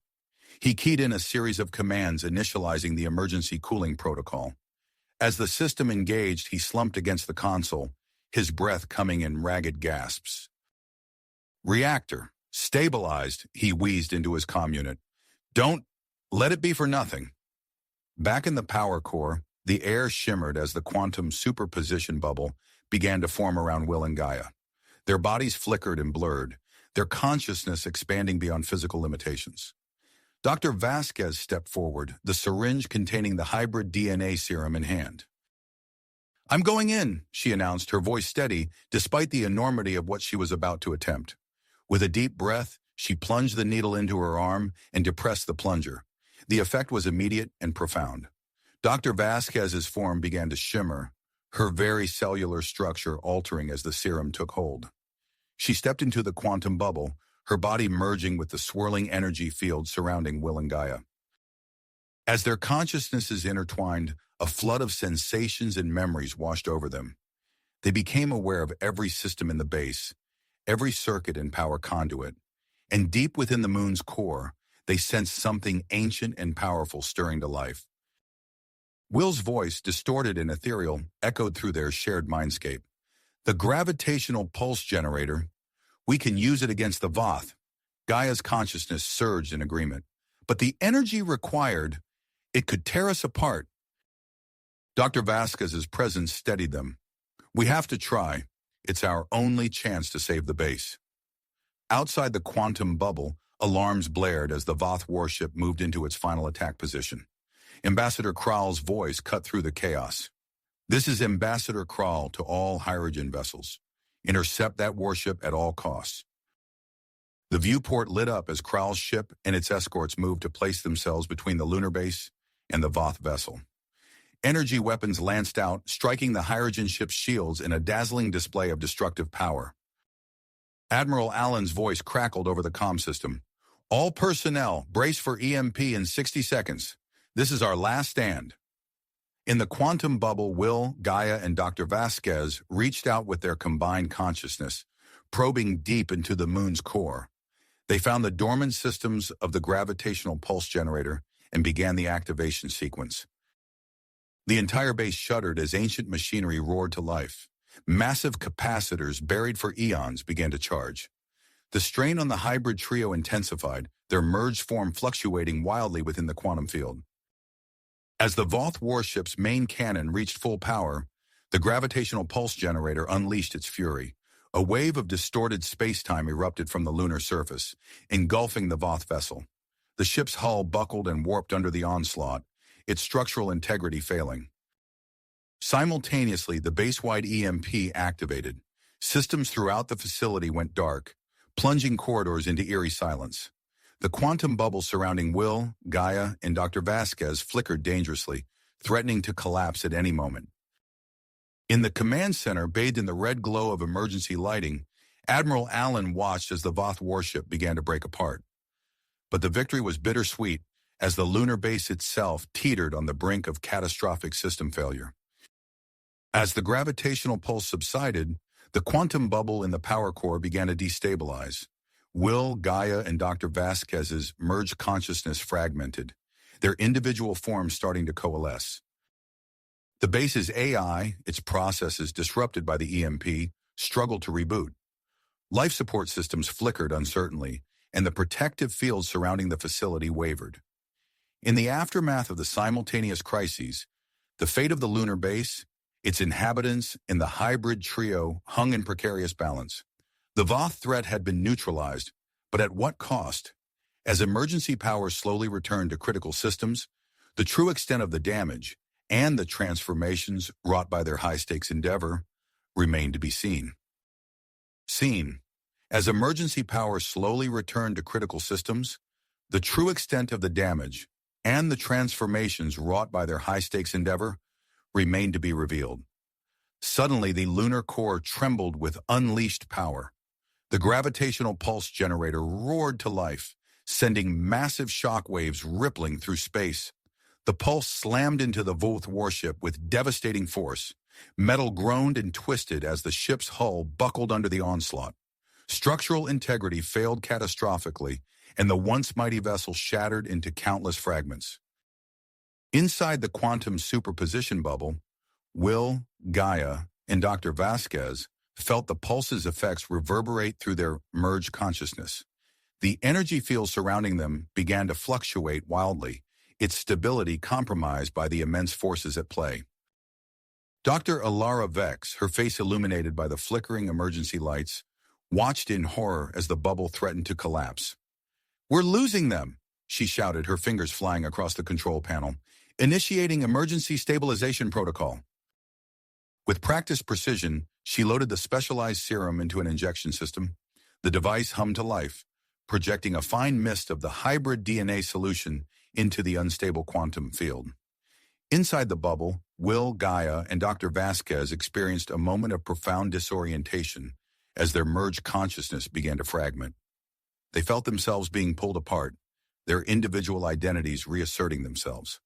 He keyed in a series of commands initializing the emergency cooling protocol. As the system engaged, he slumped against the console, his breath coming in ragged gasps. "Reactor, stabilized," he wheezed into his comm unit. "Don't let it be for nothing." Back in the power core, the air shimmered as the quantum superposition bubble began to form around Will and Gaia. Their bodies flickered and blurred, their consciousness expanding beyond physical limitations. Dr. Vasquez stepped forward, the syringe containing the hybrid DNA serum in hand. "I'm going in," she announced, her voice steady, despite the enormity of what she was about to attempt. With a deep breath, she plunged the needle into her arm and depressed the plunger. The effect was immediate and profound. Dr. Vasquez's form began to shimmer, her very cellular structure altering as the serum took hold. She stepped into the quantum bubble, her body merging with the swirling energy field surrounding Will and Gaia. As their consciousnesses intertwined, a flood of sensations and memories washed over them. They became aware of every system in the base, every circuit and power conduit, and deep within the moon's core, they sensed something ancient and powerful stirring to life. Will's voice, distorted and ethereal, echoed through their shared mindscape. "The gravitational pulse generator, we can use it against the Voth." Gaia's consciousness surged in agreement. "But the energy required, it could tear us apart." Dr. Vasquez's presence steadied them. "We have to try. It's our only chance to save the base." Outside the quantum bubble, alarms blared as the Voth warship moved into its final attack position. Ambassador Kral's voice cut through the chaos. "This is Ambassador Kral to all Hirogen vessels. Intercept that warship at all costs." The viewport lit up as Kral's ship and its escorts moved to place themselves between the lunar base and the Voth vessel. Energy weapons lanced out, striking the hydrogen ship's shields in a dazzling display of destructive power. Admiral Allen's voice crackled over the comm system. "All personnel, brace for EMP in 60 seconds. This is our last stand." In the quantum bubble, Will, Gaia, and Dr. Vasquez reached out with their combined consciousness, probing deep into the moon's core. They found the dormant systems of the gravitational pulse generator and began the activation sequence. The entire base shuddered as ancient machinery roared to life. Massive capacitors buried for eons began to charge. The strain on the hybrid trio intensified, their merged form fluctuating wildly within the quantum field. As the Voth warship's main cannon reached full power, the gravitational pulse generator unleashed its fury. A wave of distorted space-time erupted from the lunar surface, engulfing the Voth vessel. The ship's hull buckled and warped under the onslaught, its structural integrity failing. Simultaneously, the base-wide EMP activated. Systems throughout the facility went dark, plunging corridors into eerie silence. The quantum bubble surrounding Will, Gaia, and Dr. Vasquez flickered dangerously, threatening to collapse at any moment. In the command center, bathed in the red glow of emergency lighting, Admiral Allen watched as the Voth warship began to break apart. But the victory was bittersweet, as the lunar base itself teetered on the brink of catastrophic system failure. As the gravitational pulse subsided, the quantum bubble in the power core began to destabilize. Will, Gaia, and Dr. Vasquez's merged consciousness fragmented, their individual forms starting to coalesce. The base's AI, its processes disrupted by the EMP, struggled to reboot. Life support systems flickered uncertainly, and the protective field surrounding the facility wavered. In the aftermath of the simultaneous crises, the fate of the lunar base, its inhabitants, and the hybrid trio hung in precarious balance. The Voth threat had been neutralized, but at what cost? As emergency power slowly returned to critical systems, the true extent of the damage and the transformations wrought by their high-stakes endeavor remained to be seen. As emergency power slowly returned to critical systems, the true extent of the damage and the transformations wrought by their high-stakes endeavor remained to be revealed. Suddenly, the lunar core trembled with unleashed power. The gravitational pulse generator roared to life, sending massive shock waves rippling through space. The pulse slammed into the Voth warship with devastating force. Metal groaned and twisted as the ship's hull buckled under the onslaught. Structural integrity failed catastrophically, and the once mighty vessel shattered into countless fragments. Inside the quantum superposition bubble, Will, Gaia, and Dr. Vasquez felt the pulse's effects reverberate through their merged consciousness. The energy field surrounding them began to fluctuate wildly, its stability compromised by the immense forces at play. Dr. Alara Vex, her face illuminated by the flickering emergency lights, watched in horror as the bubble threatened to collapse. "We're losing them," she shouted, her fingers flying across the control panel. "Initiating emergency stabilization protocol." With practiced precision, she loaded the specialized serum into an injection system. The device hummed to life, projecting a fine mist of the hybrid DNA solution into the unstable quantum field. Inside the bubble, Will, Gaia, and Dr. Vasquez experienced a moment of profound disorientation as their merged consciousness began to fragment. They felt themselves being pulled apart, their individual identities reasserting themselves.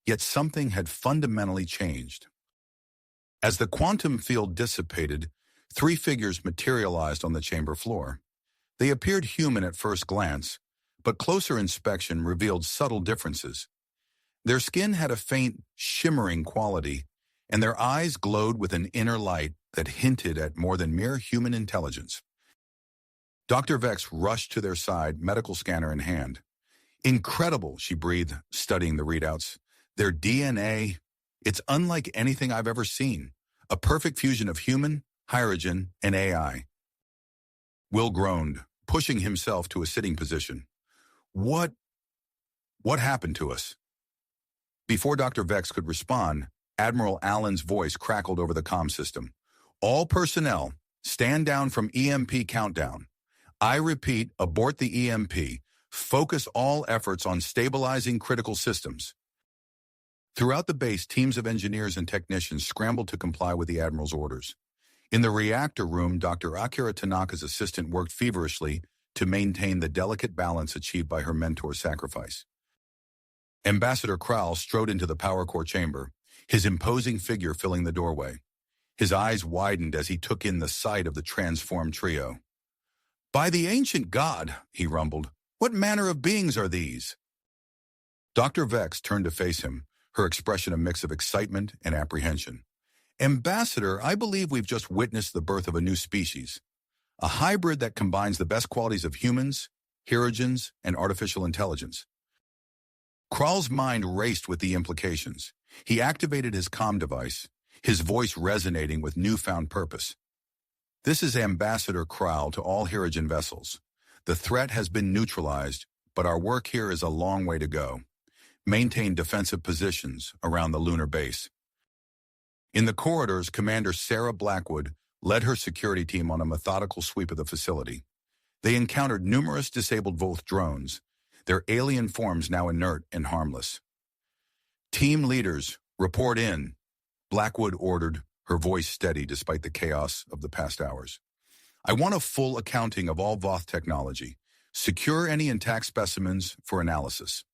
Yet something had fundamentally changed. As the quantum field dissipated, three figures materialized on the chamber floor. They appeared human at first glance, but closer inspection revealed subtle differences. Their skin had a faint, shimmering quality, and their eyes glowed with an inner light that hinted at more than mere human intelligence. Dr. Vex rushed to their side, medical scanner in hand. "Incredible," she breathed, studying the readouts. "Their DNA, it's unlike anything I've ever seen. A perfect fusion of human, hydrogen, and AI." Will groaned, pushing himself to a sitting position. What happened to us?" Before Dr. Vex could respond, Admiral Allen's voice crackled over the comm system. "All personnel, stand down from EMP countdown. I repeat, abort the EMP. Focus all efforts on stabilizing critical systems. Throughout the base, teams of engineers and technicians scrambled to comply with the Admiral's orders. In the reactor room, Dr. Akira Tanaka's assistant worked feverishly to maintain the delicate balance achieved by her mentor's sacrifice. Ambassador Krall strode into the power core chamber, his imposing figure filling the doorway. His eyes widened as he took in the sight of the transformed trio. "By the ancient god," he rumbled, "what manner of beings are these?" Dr. Vex turned to face him, her expression a mix of excitement and apprehension. "Ambassador, I believe we've just witnessed the birth of a new species, a hybrid that combines the best qualities of humans, Hirogens, and artificial intelligence." Krall's mind raced with the implications. He activated his comm device, his voice resonating with newfound purpose. "This is Ambassador Krall to all Hirogen vessels. The threat has been neutralized, but our work here is a long way to go. Maintain defensive positions around the lunar base." In the corridors, Commander Sarah Blackwood led her security team on a methodical sweep of the facility. They encountered numerous disabled Voth drones, their alien forms now inert and harmless. "Team leaders, report in," Blackwood ordered, her voice steady despite the chaos of the past hours. "I want a full accounting of all Voth technology. Secure any intact specimens for analysis."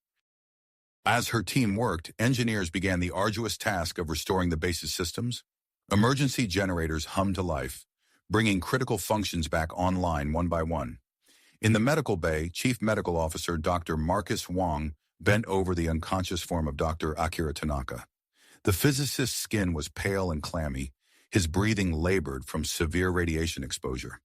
As her team worked, engineers began the arduous task of restoring the base's systems. Emergency generators hummed to life, bringing critical functions back online one by one. In the medical bay, Chief Medical Officer Dr. Marcus Wong bent over the unconscious form of Dr. Akira Tanaka. The physicist's skin was pale and clammy, his breathing labored from severe radiation exposure.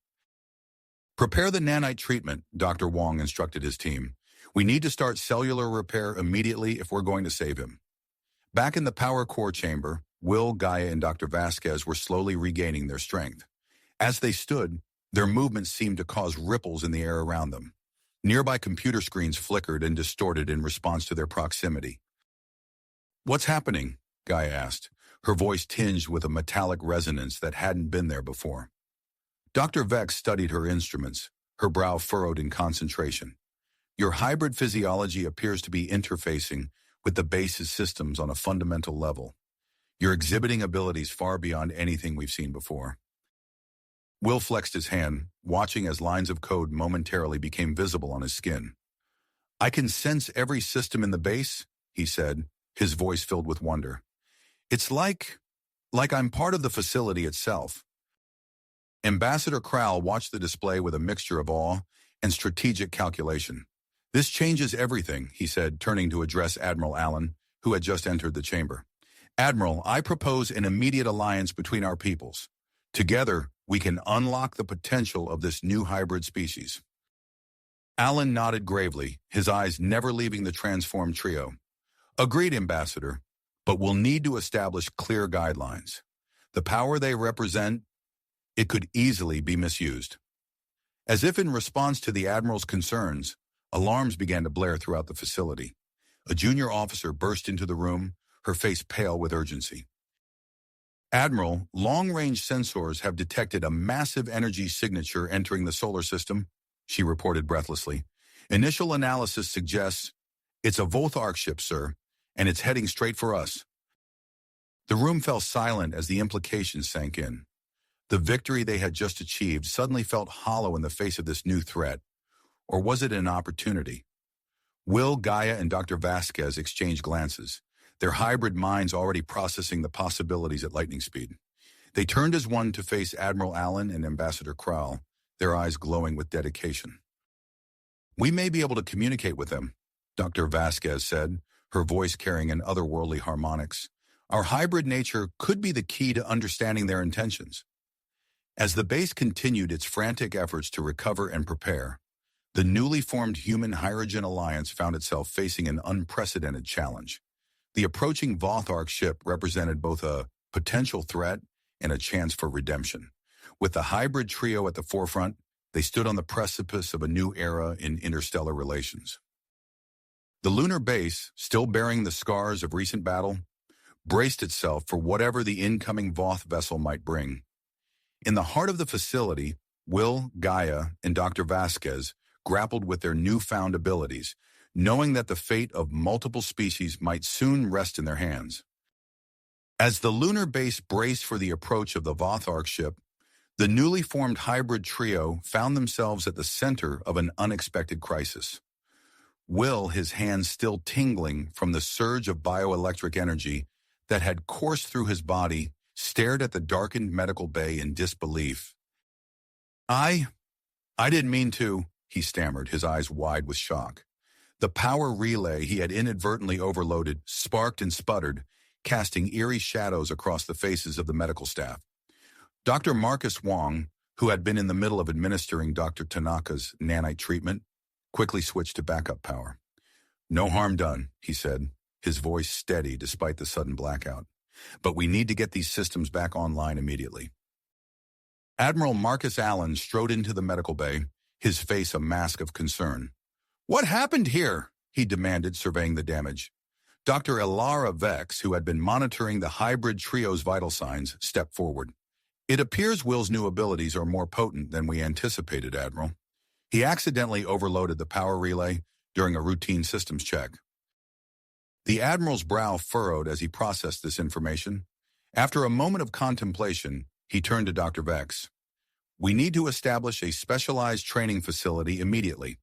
"Prepare the nanite treatment," Dr. Wong instructed his team. "We need to start cellular repair immediately if we're going to save him." Back in the power core chamber, Will, Gaia, and Dr. Vasquez were slowly regaining their strength. As they stood, their movements seemed to cause ripples in the air around them. Nearby computer screens flickered and distorted in response to their proximity. "What's happening?" Gaia asked, her voice tinged with a metallic resonance that hadn't been there before. Dr. Vex studied her instruments, her brow furrowed in concentration. "Your hybrid physiology appears to be interfacing with the base's systems on a fundamental level. You're exhibiting abilities far beyond anything we've seen before." Will flexed his hand, watching as lines of code momentarily became visible on his skin. "I can sense every system in the base," he said, his voice filled with wonder. "It's like I'm part of the facility itself." Ambassador Krall watched the display with a mixture of awe and strategic calculation. "This changes everything," he said, turning to address Admiral Allen, who had just entered the chamber. "Admiral, I propose an immediate alliance between our peoples. Together, we can unlock the potential of this new hybrid species." Allen nodded gravely, his eyes never leaving the transformed trio. "Agreed, Ambassador, but we'll need to establish clear guidelines. The power they represent, it could easily be misused." As if in response to the Admiral's concerns, alarms began to blare throughout the facility. A junior officer burst into the room, her face pale with urgency. "Admiral, long-range sensors have detected a massive energy signature entering the solar system," she reported breathlessly. "Initial analysis suggests it's a Voth-arc ship, sir, and it's heading straight for us." The room fell silent as the implications sank in. The victory they had just achieved suddenly felt hollow in the face of this new threat. Or was it an opportunity? Will, Gaia, and Dr. Vasquez exchanged glances, their hybrid minds already processing the possibilities at lightning speed. They turned as one to face Admiral Allen and Ambassador Krall, their eyes glowing with dedication. "We may be able to communicate with them," Dr. Vasquez said, her voice carrying an otherworldly harmonics. "Our hybrid nature could be the key to understanding their intentions." As the base continued its frantic efforts to recover and prepare, the newly formed Human-Hirogen Alliance found itself facing an unprecedented challenge. The approaching Voth-arc ship represented both a potential threat and a chance for redemption. With the hybrid trio at the forefront, they stood on the precipice of a new era in interstellar relations. The lunar base, still bearing the scars of recent battle, braced itself for whatever the incoming Voth vessel might bring. In the heart of the facility, Will, Gaia, and Dr. Vasquez grappled with their newfound abilities, knowing that the fate of multiple species might soon rest in their hands. As the lunar base braced for the approach of the Voth-hybrid ship, the newly formed hybrid trio found themselves at the center of an unexpected crisis. Will, his hands still tingling from the surge of bioelectric energy that had coursed through his body, stared at the darkened medical bay in disbelief. I didn't mean to, he stammered, his eyes wide with shock. The power relay he had inadvertently overloaded sparked and sputtered, casting eerie shadows across the faces of the medical staff. Dr. Marcus Wong, who had been in the middle of administering Dr. Tanaka's nanite treatment, quickly switched to backup power. No harm done, he said, his voice steady despite the sudden blackout. But we need to get these systems back online immediately. Admiral Marcus Allen strode into the medical bay, his face a mask of concern. What happened here? He demanded, surveying the damage. Dr. Ilara Vex, who had been monitoring the hybrid trio's vital signs, stepped forward. It appears Will's new abilities are more potent than we anticipated, Admiral. He accidentally overloaded the power relay during a routine systems check. The Admiral's brow furrowed as he processed this information. After a moment of contemplation, he turned to Dr. Vex. We need to establish a specialized training facility immediately.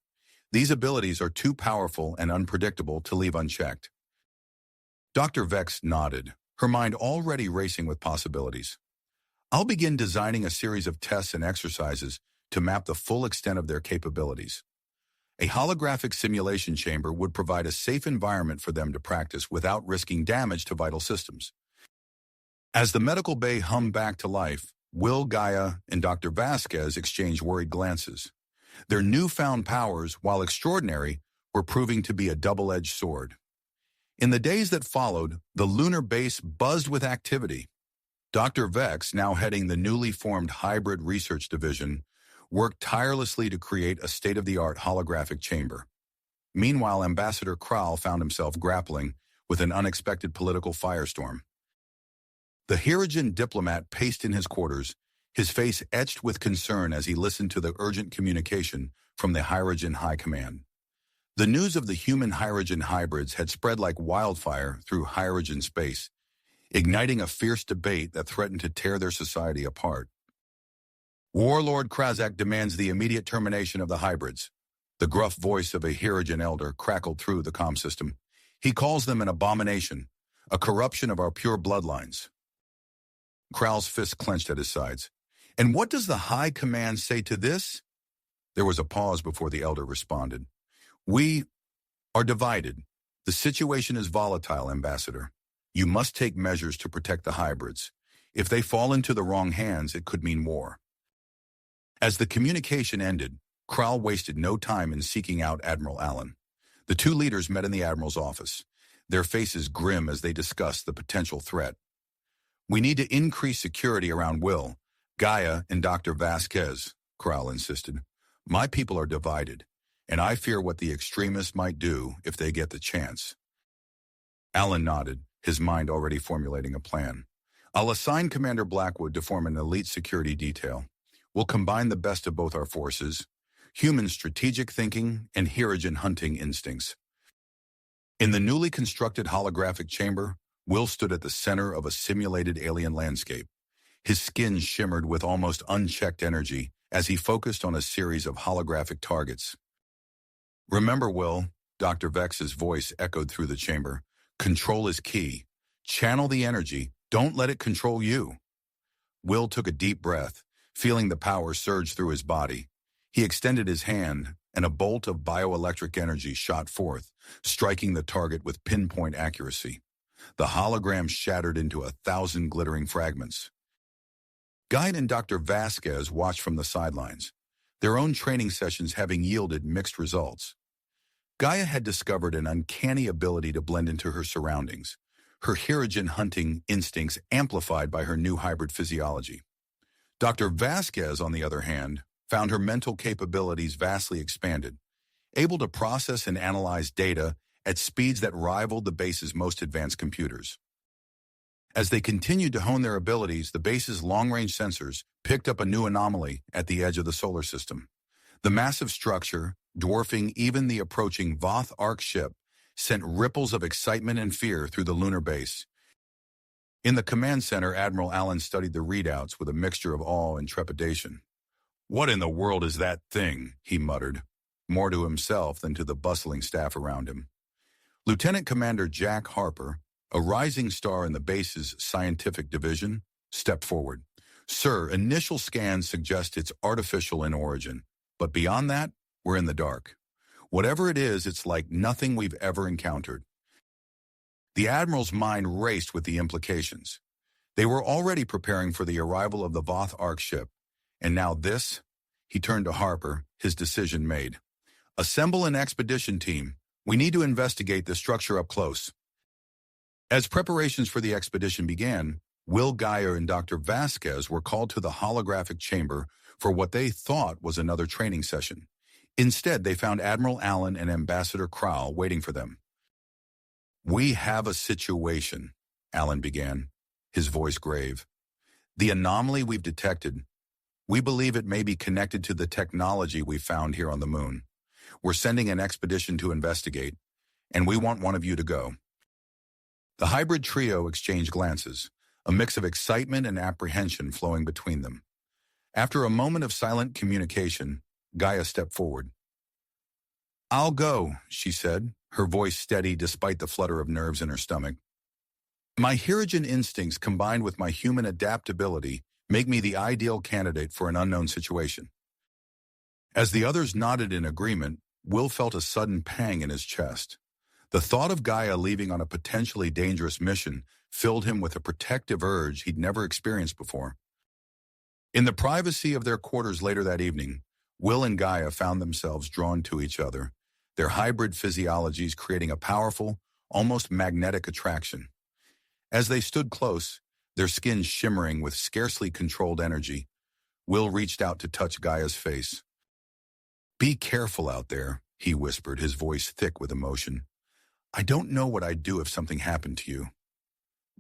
These abilities are too powerful and unpredictable to leave unchecked. Dr. Vex nodded, her mind already racing with possibilities. I'll begin designing a series of tests and exercises to map the full extent of their capabilities. A holographic simulation chamber would provide a safe environment for them to practice without risking damage to vital systems. As the medical bay hummed back to life, Will, Gaia, and Dr. Vasquez exchanged worried glances. Their newfound powers, while extraordinary, were proving to be a double-edged sword. In the days that followed, the lunar base buzzed with activity. Dr. Vex, now heading the newly formed Hybrid Research Division, worked tirelessly to create a state-of-the-art holographic chamber. Meanwhile, Ambassador Kral found himself grappling with an unexpected political firestorm. The Hirogen diplomat paced in his quarters, his face etched with concern as he listened to the urgent communication from the Hirogen High Command. The news of the human Hirogen hybrids had spread like wildfire through Hirogen space, igniting a fierce debate that threatened to tear their society apart. Warlord Krazak demands the immediate termination of the hybrids. The gruff voice of a Hirogen elder crackled through the comm system. He calls them an abomination, a corruption of our pure bloodlines. Kral's fist clenched at his sides. And what does the High Command say to this? There was a pause before the elder responded. We are divided. The situation is volatile, Ambassador. You must take measures to protect the hybrids. If they fall into the wrong hands, it could mean war. As the communication ended, Kral wasted no time in seeking out Admiral Allen. The two leaders met in the Admiral's office, their faces grim as they discussed the potential threat. We need to increase security around Will, Gaia, and Dr. Vasquez, Kral insisted. My people are divided, and I fear what the extremists might do if they get the chance. Allen nodded, his mind already formulating a plan. I'll assign Commander Blackwood to form an elite security detail. We'll combine the best of both our forces, human strategic thinking and Hirogen hunting instincts. In the newly constructed holographic chamber, Will stood at the center of a simulated alien landscape. His skin shimmered with almost unchecked energy as he focused on a series of holographic targets. Remember, Will, Dr. Vex's voice echoed through the chamber. Control is key. Channel the energy. Don't let it control you. Will took a deep breath, feeling the power surge through his body. He extended his hand, and a bolt of bioelectric energy shot forth, striking the target with pinpoint accuracy. The hologram shattered into 1,000 glittering fragments. Guide and Dr. Vasquez watched from the sidelines, their own training sessions having yielded mixed results. Gaia had discovered an uncanny ability to blend into her surroundings, her Hirogen hunting instincts amplified by her new hybrid physiology. Dr. Vasquez, on the other hand, found her mental capabilities vastly expanded, able to process and analyze data at speeds that rivaled the base's most advanced computers. As they continued to hone their abilities, the base's long-range sensors picked up a new anomaly at the edge of the solar system. The massive structure, dwarfing even the approaching Voth-hybrid ship, sent ripples of excitement and fear through the lunar base. In the command center, Admiral Allen studied the readouts with a mixture of awe and trepidation. "What in the world is that thing?" he muttered, more to himself than to the bustling staff around him. Lieutenant Commander Jack Harper, a rising star in the base's scientific division, stepped forward. "Sir, initial scans suggest it's artificial in origin, but beyond that, we're in the dark. Whatever it is, it's like nothing we've ever encountered." The Admiral's mind raced with the implications. They were already preparing for the arrival of the Voth-hybrid ship, and now this? He turned to Harper, his decision made. "Assemble an expedition team. We need to investigate the structure up close." As preparations for the expedition began, Will, Gaia, and Dr. Vasquez were called to the holographic chamber for what they thought was another training session. Instead, they found Admiral Allen and Ambassador Crowell waiting for them. "We have a situation," Allen began, his voice grave. "The anomaly we've detected, we believe it may be connected to the technology we found here on the moon. We're sending an expedition to investigate, and we want one of you to go." The hybrid trio exchanged glances, a mix of excitement and apprehension flowing between them. After a moment of silent communication, Gaia stepped forward. "I'll go," she said, her voice steady despite the flutter of nerves in her stomach. "My Hirogen instincts combined with my human adaptability make me the ideal candidate for an unknown situation." As the others nodded in agreement, Will felt a sudden pang in his chest. The thought of Gaia leaving on a potentially dangerous mission filled him with a protective urge he'd never experienced before. In the privacy of their quarters later that evening, Will and Gaia found themselves drawn to each other, their hybrid physiologies creating a powerful, almost magnetic attraction. As they stood close, their skins shimmering with scarcely controlled energy, Will reached out to touch Gaia's face. "Be careful out there," he whispered, his voice thick with emotion. "I don't know what I'd do if something happened to you."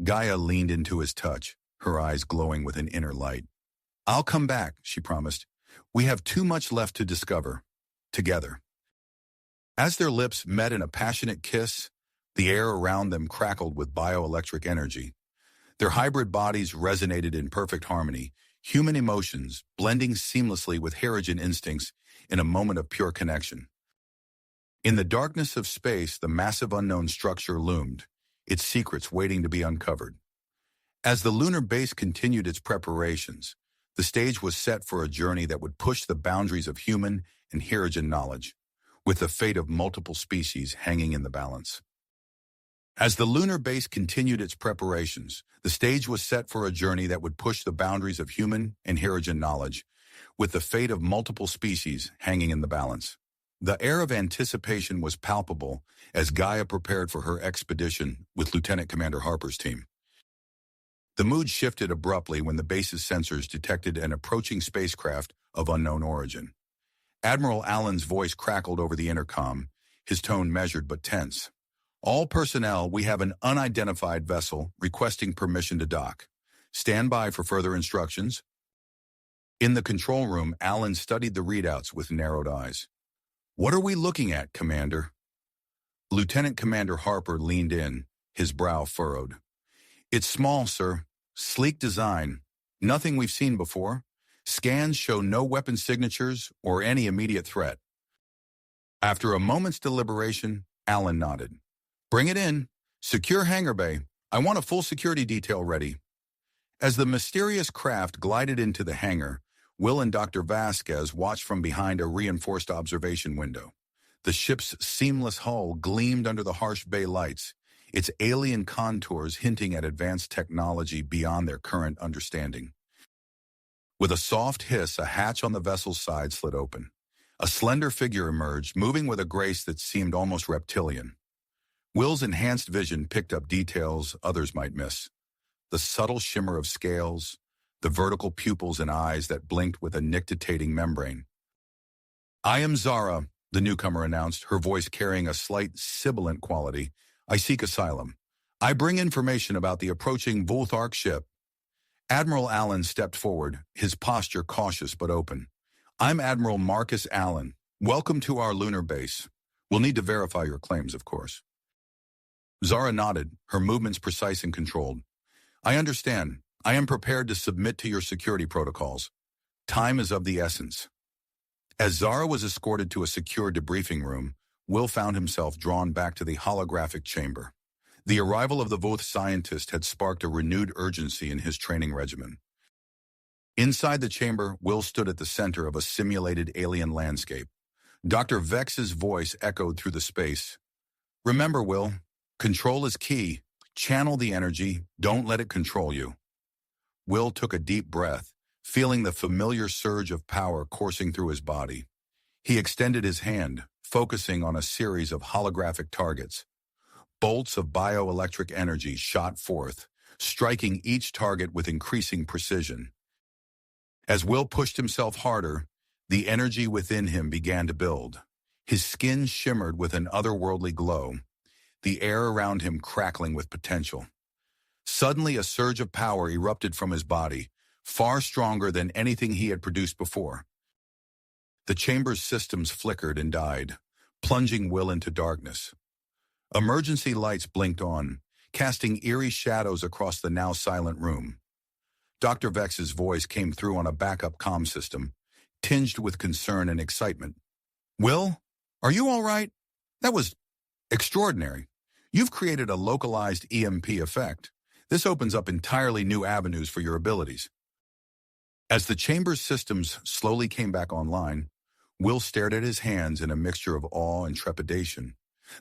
Gaia leaned into his touch, her eyes glowing with an inner light. "I'll come back," she promised. "We have too much left to discover. Together." As their lips met in a passionate kiss, the air around them crackled with bioelectric energy. Their hybrid bodies resonated in perfect harmony, human emotions blending seamlessly with Hirogen instincts in a moment of pure connection. In the darkness of space, the massive unknown structure loomed, its secrets waiting to be uncovered. As the lunar base continued its preparations, the stage was set for a journey that would push the boundaries of human and Hirogen knowledge, with the fate of multiple species hanging in the balance. As the lunar base continued its preparations, the stage was set for a journey that would push the boundaries of human and Hirogen knowledge, with the fate of multiple species hanging in the balance. The air of anticipation was palpable as Gaia prepared for her expedition with Lieutenant Commander Harper's team. The mood shifted abruptly when the base's sensors detected an approaching spacecraft of unknown origin. Admiral Allen's voice crackled over the intercom, his tone measured but tense. "All personnel, we have an unidentified vessel requesting permission to dock. Stand by for further instructions." In the control room, Allen studied the readouts with narrowed eyes. "What are we looking at, Commander?" Lieutenant Commander Harper leaned in, his brow furrowed. "It's small, sir. Sleek design. Nothing we've seen before. Scans show no weapon signatures or any immediate threat." After a moment's deliberation, Allen nodded. "Bring it in. Secure hangar bay. I want a full security detail ready." As the mysterious craft glided into the hangar, Will and Dr. Vasquez watched from behind a reinforced observation window. The ship's seamless hull gleamed under the harsh bay lights, its alien contours hinting at advanced technology beyond their current understanding. With a soft hiss, a hatch on the vessel's side slid open. A slender figure emerged, moving with a grace that seemed almost reptilian. Will's enhanced vision picked up details others might miss. The subtle shimmer of scales, the vertical pupils and eyes that blinked with a nictitating membrane. "I am Zara," the newcomer announced, her voice carrying a slight sibilant quality. "I seek asylum. I bring information about the approaching Voth-hybrid ship. Admiral Allen stepped forward, his posture cautious but open. I'm Admiral Marcus Allen. Welcome to our lunar base. We'll need to verify your claims, of course. Zara nodded, her movements precise and controlled. I understand. I am prepared to submit to your security protocols. Time is of the essence. As Zara was escorted to a secure debriefing room, Will found himself drawn back to the holographic chamber. The arrival of the Voth scientist had sparked a renewed urgency in his training regimen. Inside the chamber, Will stood at the center of a simulated alien landscape. Dr. Vex's voice echoed through the space. Remember, Will, control is key. Channel the energy, don't let it control you. Will took a deep breath, feeling the familiar surge of power coursing through his body. He extended his hand, focusing on a series of holographic targets. Bolts of bioelectric energy shot forth, striking each target with increasing precision. As Will pushed himself harder, the energy within him began to build. His skin shimmered with an otherworldly glow, the air around him crackling with potential. Suddenly, a surge of power erupted from his body, far stronger than anything he had produced before. The chamber's systems flickered and died, plunging Will into darkness. Emergency lights blinked on, casting eerie shadows across the now silent room. Dr. Vex's voice came through on a backup comm system, tinged with concern and excitement. Will, are you all right? That was extraordinary. You've created a localized EMP effect. This opens up entirely new avenues for your abilities. As the chamber's systems slowly came back online, Will stared at his hands in a mixture of awe and trepidation.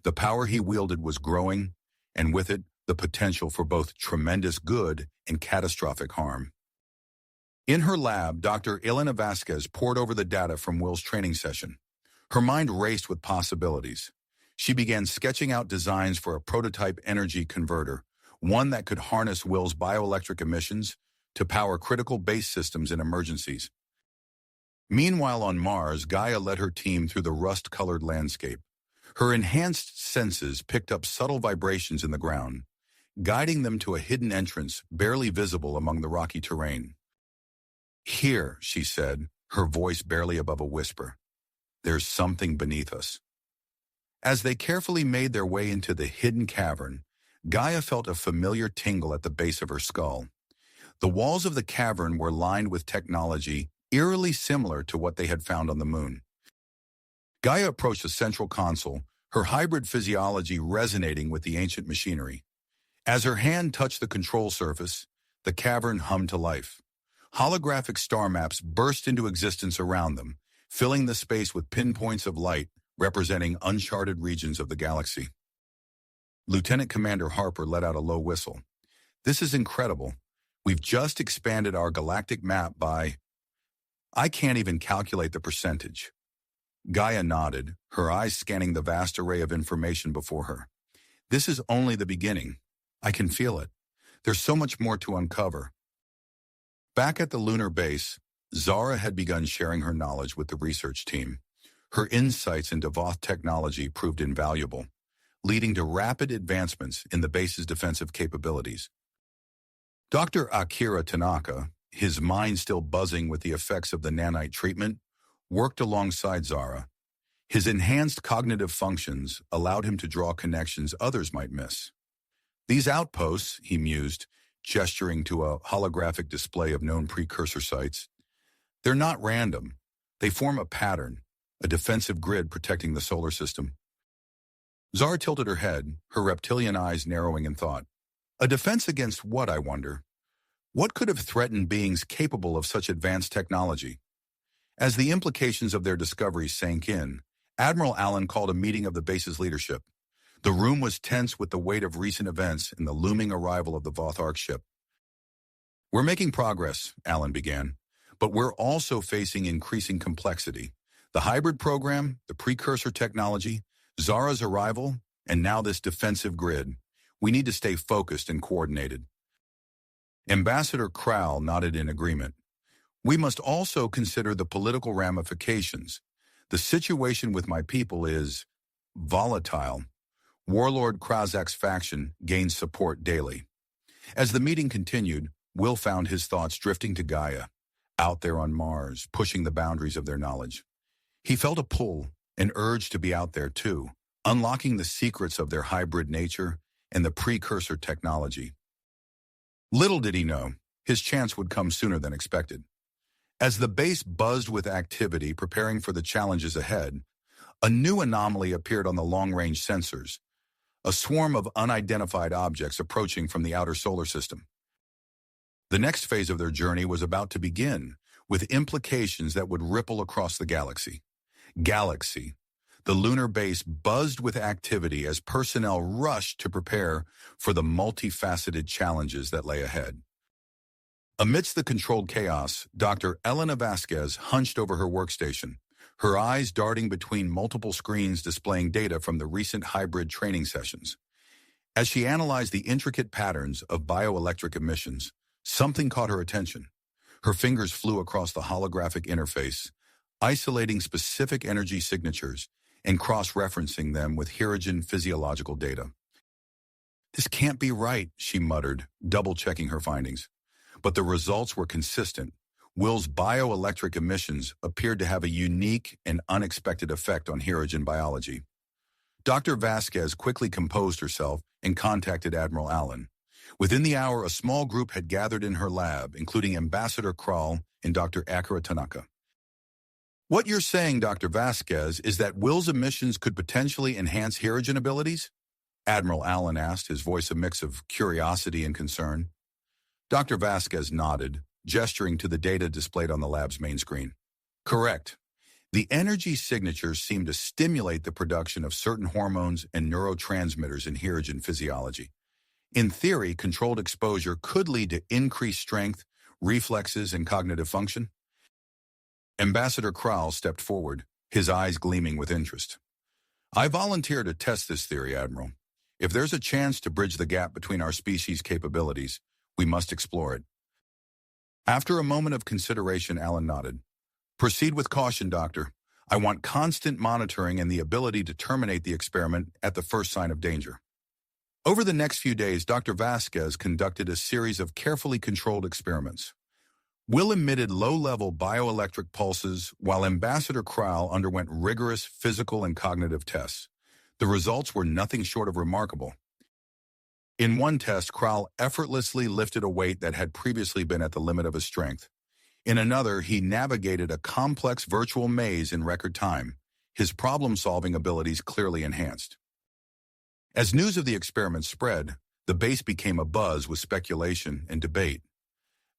The power he wielded was growing, and with it, the potential for both tremendous good and catastrophic harm. In her lab, Dr. Elena Vasquez pored over the data from Will's training session. Her mind raced with possibilities. She began sketching out designs for a prototype energy converter, one that could harness Will's bioelectric emissions to power critical base systems in emergencies. Meanwhile on Mars, Gaia led her team through the rust-colored landscape. Her enhanced senses picked up subtle vibrations in the ground, guiding them to a hidden entrance barely visible among the rocky terrain. Here, she said, her voice barely above a whisper. There's something beneath us. As they carefully made their way into the hidden cavern, Gaia felt a familiar tingle at the base of her skull. The walls of the cavern were lined with technology eerily similar to what they had found on the moon. Gaia approached the central console, her hybrid physiology resonating with the ancient machinery. As her hand touched the control surface, the cavern hummed to life. Holographic star maps burst into existence around them, filling the space with pinpoints of light representing uncharted regions of the galaxy. Lieutenant Commander Harper let out a low whistle. This is incredible. We've just expanded our galactic map by... I can't even calculate the percentage. Gaia nodded, her eyes scanning the vast array of information before her. This is only the beginning. I can feel it. There's so much more to uncover. Back at the lunar base, Zara had begun sharing her knowledge with the research team. Her insights into Voth technology proved invaluable, leading to rapid advancements in the base's defensive capabilities. Dr. Akira Tanaka, his mind still buzzing with the effects of the nanite treatment, worked alongside Zara. His enhanced cognitive functions allowed him to draw connections others might miss. These outposts, he mused, gesturing to a holographic display of known precursor sites, they're not random. They form a pattern, a defensive grid protecting the solar system. Zara tilted her head, her reptilian eyes narrowing in thought. A defense against what, I wonder? What could have threatened beings capable of such advanced technology? As the implications of their discovery sank in, Admiral Allen called a meeting of the base's leadership. The room was tense with the weight of recent events and the looming arrival of the Voth-hybrid ship. We're making progress, Allen began, but we're also facing increasing complexity. The hybrid program, the precursor technology, Zara's arrival, and now this defensive grid. We need to stay focused and coordinated. Ambassador Crowell nodded in agreement. We must also consider the political ramifications. The situation with my people is volatile. Warlord Krazak's faction gained support daily. As the meeting continued, Will found his thoughts drifting to Gaia, out there on Mars, pushing the boundaries of their knowledge. He felt a pull, an urge to be out there too, unlocking the secrets of their hybrid nature and the precursor technology. Little did he know, his chance would come sooner than expected. As the base buzzed with activity preparing for the challenges ahead, a new anomaly appeared on the long-range sensors, a swarm of unidentified objects approaching from the outer solar system. The next phase of their journey was about to begin, with implications that would ripple across the galaxy. The lunar base buzzed with activity as personnel rushed to prepare for the multifaceted challenges that lay ahead. Amidst the controlled chaos, Dr. Elena Vasquez hunched over her workstation, her eyes darting between multiple screens displaying data from the recent hybrid training sessions. As she analyzed the intricate patterns of bioelectric emissions, something caught her attention. Her fingers flew across the holographic interface, isolating specific energy signatures and cross-referencing them with Hirogen physiological data. "This can't be right," she muttered, double-checking her findings. But the results were consistent. Will's bioelectric emissions appeared to have a unique and unexpected effect on Hirogen biology. Dr. Vasquez quickly composed herself and contacted Admiral Allen. Within the hour, a small group had gathered in her lab, including Ambassador Kral and Dr. Akira Tanaka. "What you're saying, Dr. Vasquez, is that Will's emissions could potentially enhance Hirogen abilities?" Admiral Allen asked, his voice a mix of curiosity and concern. Dr. Vasquez nodded, gesturing to the data displayed on the lab's main screen. "Correct. The energy signatures seem to stimulate the production of certain hormones and neurotransmitters in Hirogen physiology. In theory, controlled exposure could lead to increased strength, reflexes, and cognitive function." Ambassador Kral stepped forward, his eyes gleaming with interest. "I volunteer to test this theory, Admiral. If there's a chance to bridge the gap between our species' capabilities, we must explore it." After a moment of consideration, Allen nodded. "Proceed with caution, Doctor. I want constant monitoring and the ability to terminate the experiment at the first sign of danger." Over the next few days, Dr. Vasquez conducted a series of carefully controlled experiments. Will emitted low-level bioelectric pulses, while Ambassador Kral underwent rigorous physical and cognitive tests. The results were nothing short of remarkable. In one test, Kral effortlessly lifted a weight that had previously been at the limit of his strength. In another, he navigated a complex virtual maze in record time, his problem-solving abilities clearly enhanced. As news of the experiment spread, the base became abuzz with speculation and debate.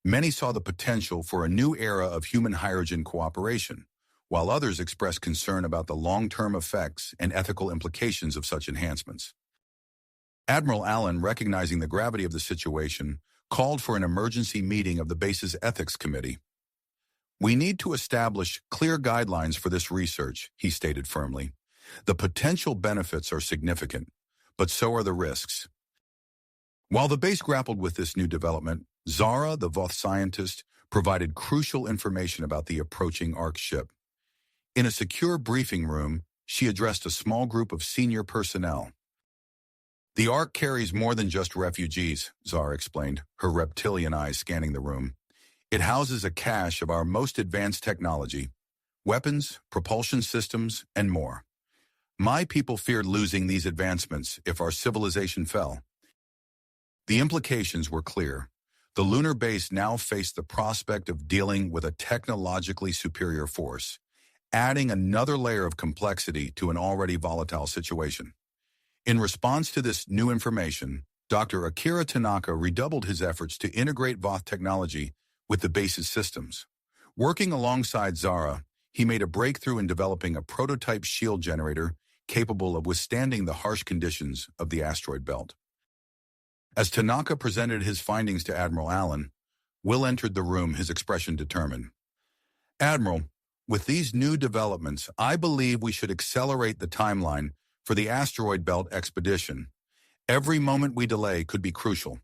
Many saw the potential for a new era of human-Hirogen cooperation, while others expressed concern about the long-term effects and ethical implications of such enhancements. Admiral Allen, recognizing the gravity of the situation, called for an emergency meeting of the base's ethics committee. "We need to establish clear guidelines for this research," he stated firmly. "The potential benefits are significant, but so are the risks." While the base grappled with this new development, Zara, the Voth scientist, provided crucial information about the approaching ARC ship. In a secure briefing room, she addressed a small group of senior personnel. "The ARC carries more than just refugees," Zara explained, her reptilian eyes scanning the room. "It houses a cache of our most advanced technology, weapons, propulsion systems, and more. My people feared losing these advancements if our civilization fell." The implications were clear. The lunar base now faced the prospect of dealing with a technologically superior force, adding another layer of complexity to an already volatile situation. In response to this new information, Dr. Akira Tanaka redoubled his efforts to integrate Voth technology with the base's systems. Working alongside Zara, he made a breakthrough in developing a prototype shield generator capable of withstanding the harsh conditions of the asteroid belt. As Tanaka presented his findings to Admiral Allen, Will entered the room, his expression determined. "Admiral, with these new developments, I believe we should accelerate the timeline for the asteroid belt expedition. Every moment we delay could be crucial."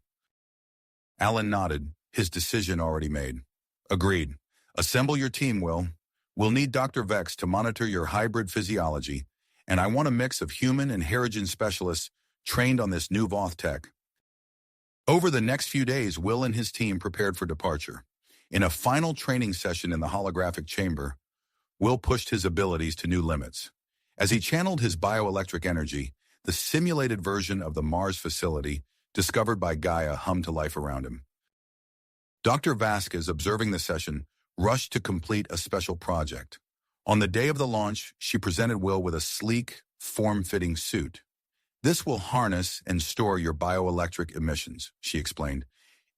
Allen nodded, his decision already made. "Agreed. Assemble your team, Will. We'll need Dr. Vex to monitor your hybrid physiology, and I want a mix of human and Herigen specialists trained on this new Voth tech. Over the next few days, Will and his team prepared for departure. In a final training session in the holographic chamber, Will pushed his abilities to new limits. As he channeled his bioelectric energy, the simulated version of the Mars facility discovered by Gaia hummed to life around him. Dr. Vasquez, observing the session, rushed to complete a special project. On the day of the launch, she presented Will with a sleek, form-fitting suit. "This will harness and store your bioelectric emissions," she explained.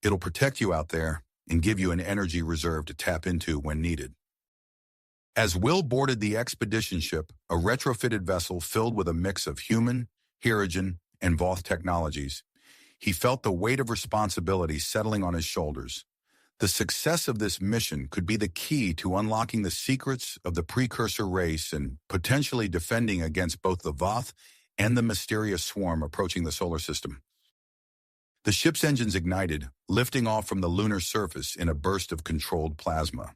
"It'll protect you out there and give you an energy reserve to tap into when needed." As Will boarded the expedition ship, a retrofitted vessel filled with a mix of human, Herigen, and Voth technologies, he felt the weight of responsibility settling on his shoulders. The success of this mission could be the key to unlocking the secrets of the precursor race and potentially defending against both the Voth and the mysterious swarm approaching the solar system. The ship's engines ignited, lifting off from the lunar surface in a burst of controlled plasma.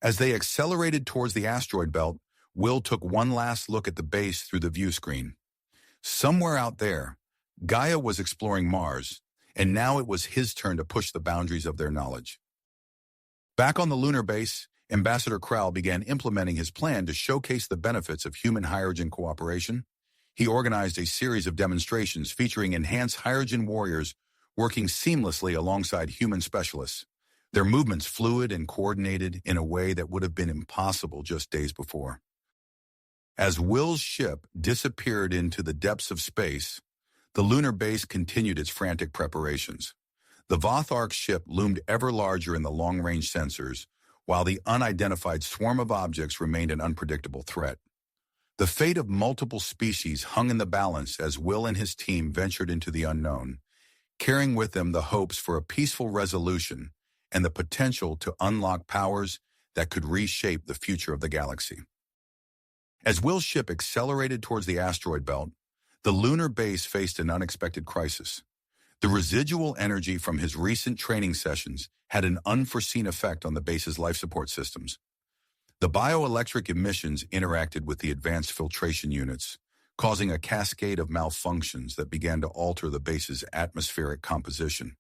As they accelerated towards the asteroid belt, Will took one last look at the base through the view screen. Somewhere out there, Gaia was exploring Mars, and now it was his turn to push the boundaries of their knowledge. Back on the lunar base, Ambassador Krall began implementing his plan to showcase the benefits of human-Herigen cooperation. He organized a series of demonstrations featuring enhanced Herigen warriors working seamlessly alongside human specialists, their movements fluid and coordinated in a way that would have been impossible just days before. As Will's ship disappeared into the depths of space, the lunar base continued its frantic preparations. The Voth Ark ship loomed ever larger in the long-range sensors, while the unidentified swarm of objects remained an unpredictable threat. The fate of multiple species hung in the balance as Will and his team ventured into the unknown, carrying with them the hopes for a peaceful resolution and the potential to unlock powers that could reshape the future of the galaxy. As Will's ship accelerated towards the asteroid belt, the lunar base faced an unexpected crisis. The residual energy from his recent training sessions had an unforeseen effect on the base's life support systems. The bioelectric emissions interacted with the advanced filtration units, causing a cascade of malfunctions that began to alter the base's atmospheric composition.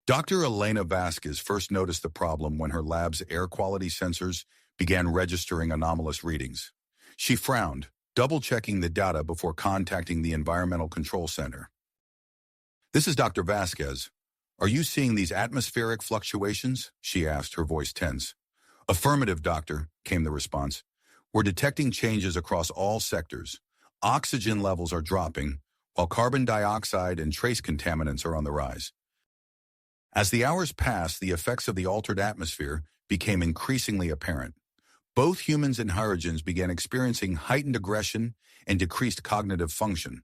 Dr. Elena Vasquez first noticed the problem when her lab's air quality sensors began registering anomalous readings. She frowned, double-checking the data before contacting the Environmental Control Center. "This is Dr. Vasquez. Are you seeing these atmospheric fluctuations?" she asked, her voice tense. "Affirmative, doctor," came the response. "We're detecting changes across all sectors. Oxygen levels are dropping, while carbon dioxide and trace contaminants are on the rise." As the hours passed, the effects of the altered atmosphere became increasingly apparent. Both humans and Herigens began experiencing heightened aggression and decreased cognitive function.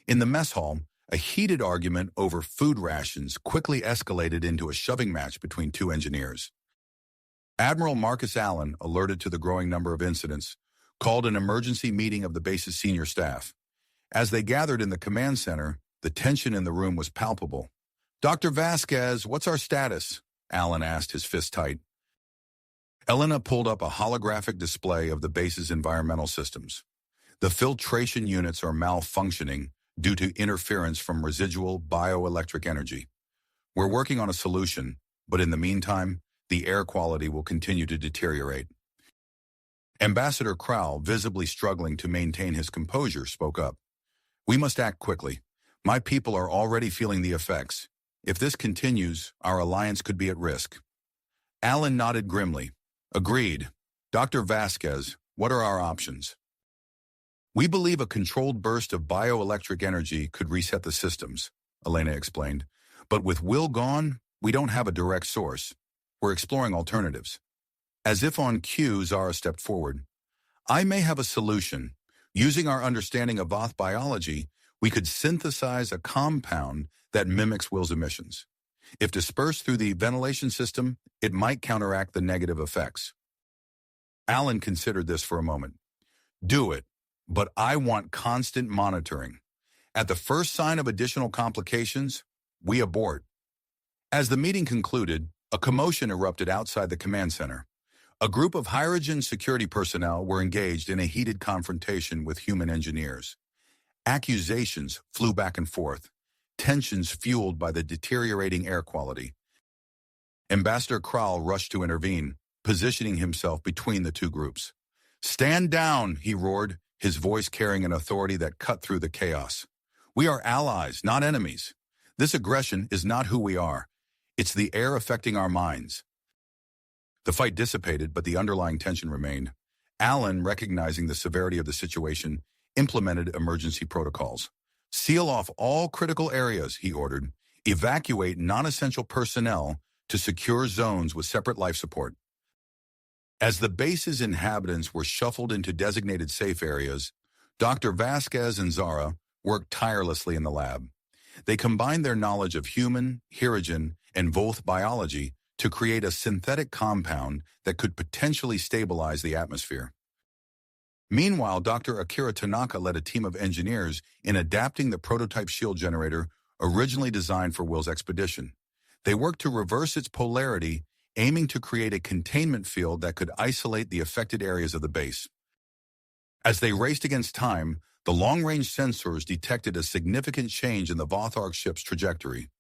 In the mess hall, a heated argument over food rations quickly escalated into a shoving match between two engineers. Admiral Marcus Allen, alerted to the growing number of incidents, called an emergency meeting of the base's senior staff. As they gathered in the command center, the tension in the room was palpable. "Dr. Vasquez, what's our status?" Allen asked, his fist tight. Elena pulled up a holographic display of the base's environmental systems. "The filtration units are malfunctioning due to interference from residual bioelectric energy. We're working on a solution, but in the meantime, the air quality will continue to deteriorate." Ambassador Krall, visibly struggling to maintain his composure, spoke up. "We must act quickly. My people are already feeling the effects. If this continues, our alliance could be at risk." Allen nodded grimly. "Agreed. Dr. Vasquez, what are our options?" "We believe a controlled burst of bioelectric energy could reset the systems," Elena explained. "But with Will gone, we don't have a direct source. We're exploring alternatives." As if on cue, Zara stepped forward. "I may have a solution. Using our understanding of Voth biology, we could synthesize a compound that mimics Will's emissions. If dispersed through the ventilation system, it might counteract the negative effects." Allen considered this for a moment. "Do it, but I want constant monitoring. At the first sign of additional complications, we abort." As the meeting concluded, a commotion erupted outside the command center. A group of hydrogen security personnel were engaged in a heated confrontation with human engineers. Accusations flew back and forth, tensions fueled by the deteriorating air quality. Ambassador Krall rushed to intervene, positioning himself between the two groups. "Stand down," he roared, his voice carrying an authority that cut through the chaos. "We are allies, not enemies. This aggression is not who we are. It's the air affecting our minds." The fight dissipated, but the underlying tension remained. Allen, recognizing the severity of the situation, implemented emergency protocols. "Seal off all critical areas," he ordered. "Evacuate non-essential personnel to secure zones with separate life support." As the base's inhabitants were shuffled into designated safe areas, Dr. Vasquez and Zara worked tirelessly in the lab. They combined their knowledge of human, Hirogen, and Voth biology to create a synthetic compound that could potentially stabilize the atmosphere. Meanwhile, Dr. Akira Tanaka led a team of engineers in adapting the prototype shield generator originally designed for Will's expedition. They worked to reverse its polarity, aiming to create a containment field that could isolate the affected areas of the base. As they raced against time, the long-range sensors detected a significant change in the Voth ship's trajectory.